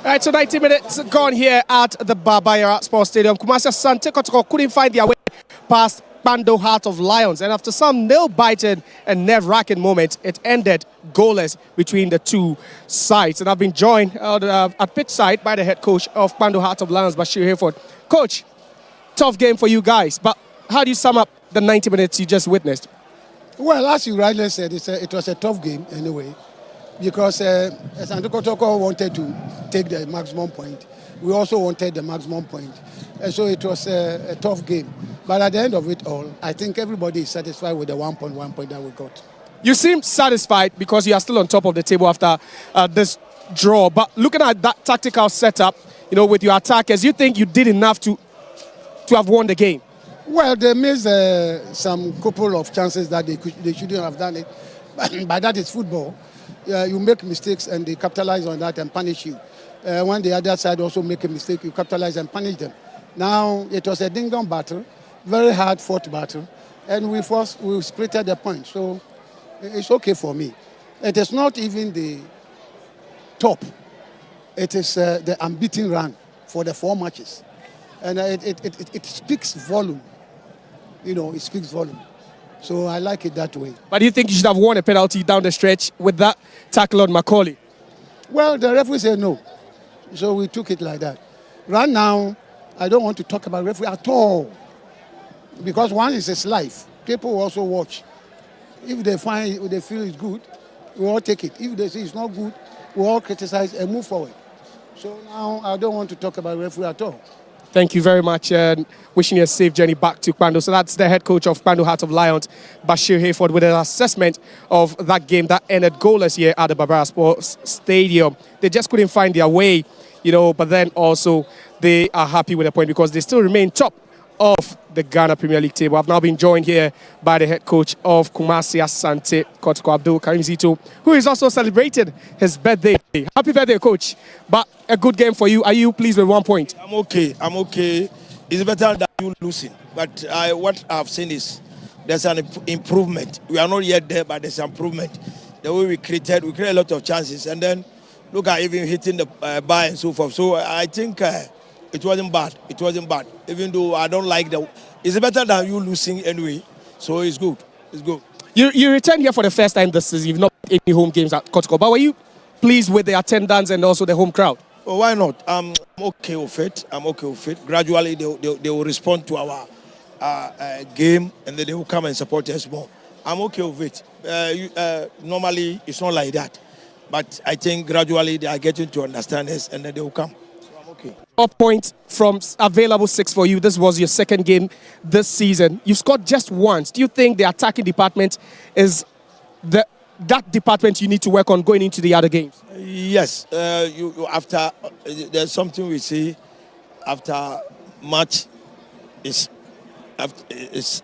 S1: All right, so 90 minutes gone here at the Baba Sports Stadium. Kumasi Asante Kotoko couldn't find their way past Bando Heart of Lions, and after some nail-biting and nerve-wracking moments, it ended goalless between the two sides. And I've been joined at pitch side by the head coach of Bando Heart of Lions, Bashir Hayford. Coach, tough game for you guys, but how do you sum up the 90 minutes you just witnessed?
S6: Well, as you rightly said, it was a tough game anyway, because Asante Kotoko wanted to take the maximum point. We also wanted the maximum point. And so it was a tough game. But at the end of it all, I think everybody is satisfied with the 1.1 point that we got.
S1: You seem satisfied because you are still on top of the table after this draw. But looking at that tactical setup, with your attackers, you think you did enough to have won the game?
S6: Well, they missed some couple of chances that they shouldn't have done it. But that is football. You make mistakes and they capitalize on that and punish you. When the other side also make a mistake, you capitalize and punish them. Now, it was a ding-dong battle, very hard-fought battle, and we splitted the point. So it's okay for me. It is not even the top. It is the unbeaten run for the 4 matches. And it speaks volume. It speaks volume. So I like it that way.
S1: But do you think you should have won a penalty down the stretch with that tackle on Macaulay?
S6: Well, the referee said no. So we took it like that. Right now, I don't want to talk about referee at all. Because one is his life. People also watch. If they feel it's good, we all take it. If they say it's not good, we all criticize and move forward. So now I don't want to talk about referee at all.
S1: Thank you very much, and wishing you a safe journey back to Kpando. So that's the head coach of Kpando Heart of Lions, Bashir Hayford, with an assessment of that game that ended goalless here at the Barbara Sports Stadium. They just couldn't find their way, but then also they are happy with the point because they still remain top of the Ghana Premier League table. I've now been joined here by the head coach of Kumasi Asante Kotoko, Abdul Karim Zito, who is also celebrating his birthday. Happy birthday, coach. But a good game for you. Are you pleased with 1 point?
S5: I'm okay. It's better than you losing. But what I've seen is there's an improvement. We are not yet there, but there's improvement. The way we created a lot of chances. And then look at even hitting the bar and so forth. So I think it wasn't bad. Even though I don't like it's better than you losing anyway. So it's good.
S1: You returned here for the first time this season. You've not played any home games at Kotoko. But were you pleased with the attendance and also the home crowd?
S5: Oh, why not? I'm okay with it. Gradually, they will respond to our game and then they will come and support us more. I'm okay with it. Normally, it's not like that. But I think gradually they are getting to understand us and then they will come. So I'm okay.
S1: 4 points from available 6 for you. This was your second game this season. You scored just once. Do you think the attacking department is that department you need to work on going into the other games?
S5: Yes. After there's something we see after match is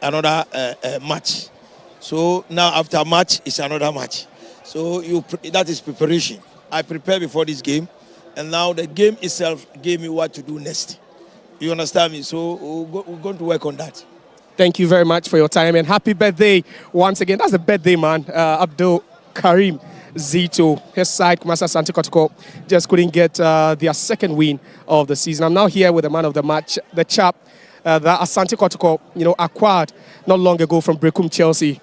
S5: another match. So now after match is another match. So that is preparation. I prepared before this game, and now the game itself gave me what to do next. You understand me? So we're going to work on that.
S1: Thank you very much for your time and happy birthday once again. That's a birthday, man. Abdul Karim Zito, his side, Kumasi Asante Kotoko, just couldn't get their second win of the season. I'm now here with the man of the match, the chap that Asante Kotoko, acquired not long ago from Brecum Chelsea.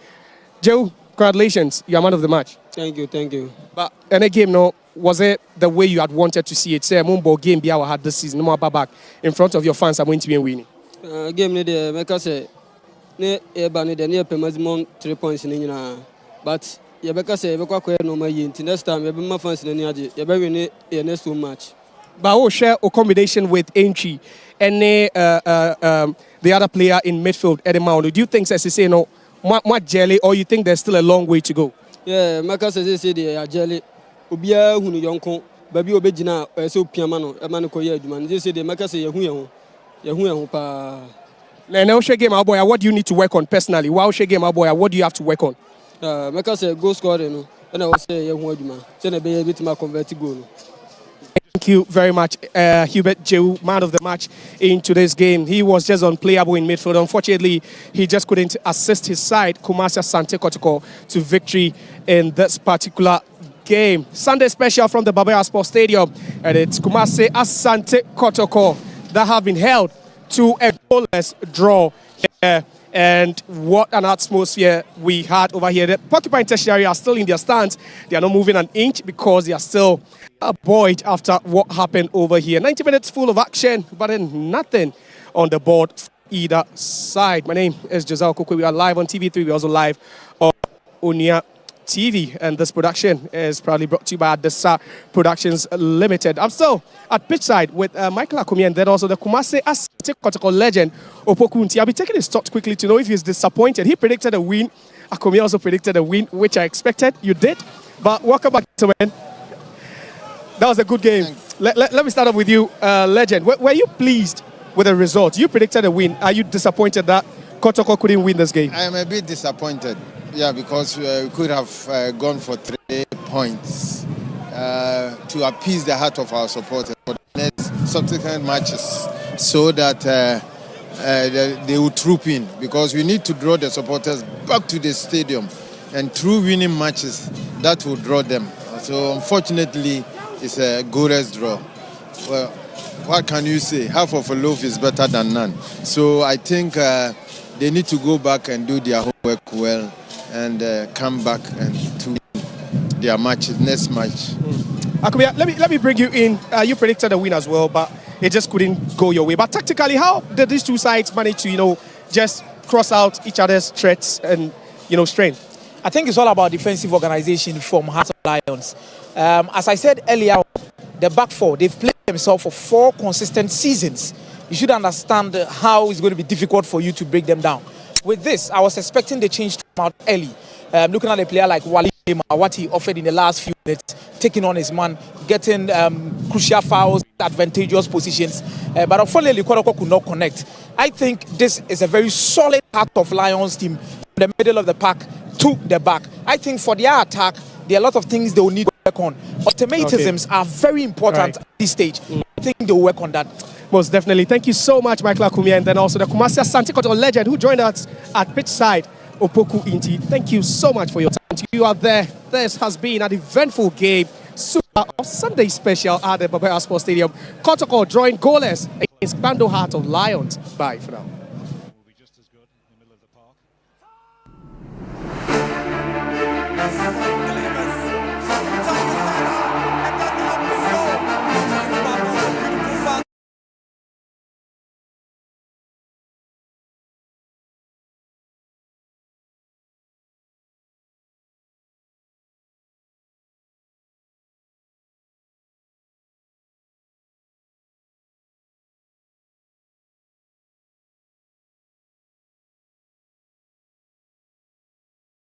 S1: Joe, congratulations, you're man of the match.
S12: Thank you.
S1: But in a game, was it the way you had wanted to see it? Say, Mumbo game Biawa had this season, no more back in front of your fans. I'm going to be winning.
S12: Game need make us say, ne maximum 3 points in but you because say no next time you be my fans in any you be win next match.
S1: But we'll share a combination with Entry and the other player in midfield, Eddie Maundo. Do you think, as you say, much jelly, or you think there's still a long way to go?
S12: Yeah, Maka says they jelly. Ubia hunu yonko, baby obejina so piamano, emaniko ye adwuma. They say the Maka say yehu pa.
S1: Now, game boy, what do you need to work on personally? Wow, game boy, what do you have to work on?
S12: Maka say goal scoring, and I was say yehu adwuma. Say na be bit ma convert goal.
S1: Thank you very much, Hubert Jew, man of the match in today's game. He was just unplayable in midfield. Unfortunately, he just couldn't assist his side, Kumasi Asante Kotoko, to victory in this particular game. Sunday special from the Babaya Sports Stadium, and it's Kumasi Asante Kotoko that have been held to a goalless draw. And what an atmosphere we had over here. The Porcupine Tertiary are still in their stands. They are not moving an inch because they are still buoyed after what happened over here. 90 minutes full of action, but then nothing on the board either side. My name is Josel Kokwe. We are live on TV3. We're also live on Onia TV, and this production is proudly brought to you by Adesa Productions Limited. I'm still at pitchside with Michael Akumi, and then also the Kumasi Asante Kotoko legend, Opokunti. I'll be taking his thoughts quickly to know if he's disappointed. He predicted a win. Akumi also predicted a win, which I expected. You did. But welcome back, gentlemen. That was a good game. Let me start off with you, legend. Were you pleased with the result? You predicted a win. Are you disappointed that Kotoko couldn't win this game?
S3: I am a bit disappointed. Yeah, because we could have gone for 3 points to appease the heart of our supporters for the next subsequent matches, so that they will troop in, because we need to draw the supporters back to the stadium, and through winning matches that will draw them. So unfortunately, it's a goalless draw. Well, what can you say? Half of a loaf is better than none. So I think they need to go back and do their homework well, and come back and to their matches, next match.
S1: Akubia, let me bring you in. You predicted a win as well, but it just couldn't go your way. But tactically, how did these two sides manage to, just cross out each other's threats and, strength?
S2: I think it's all about defensive organization from Hearts of Lions. As I said earlier, the back four, they've played themselves for 4 consistent seasons. You should understand how it's going to be difficult for you to break them down. With this, I was expecting the change to come out early. Looking at a player like Wale, what he offered in the last few minutes, taking on his man, getting crucial fouls, advantageous positions. But unfortunately, Kotoko could not connect. I think this is a very solid Heart of Lions team from the middle of the pack to the back. I think for their attack, there are a lot of things they will need to work on. Automatisms are very important at this stage. I think they will work on that.
S1: Most definitely. Thank you so much, Michael Akumi, and then also the Kumasi Asante Kotoko legend who joined us at pitch side, Opoku Inti. Thank you so much for your time. You are there. This has been an eventful game. Super Sunday special at the Babaya Sports Stadium. Kotoko drawing goalless against Bando Heart of Lions. Bye for now.
S13: Will be just as good in the middle of the park.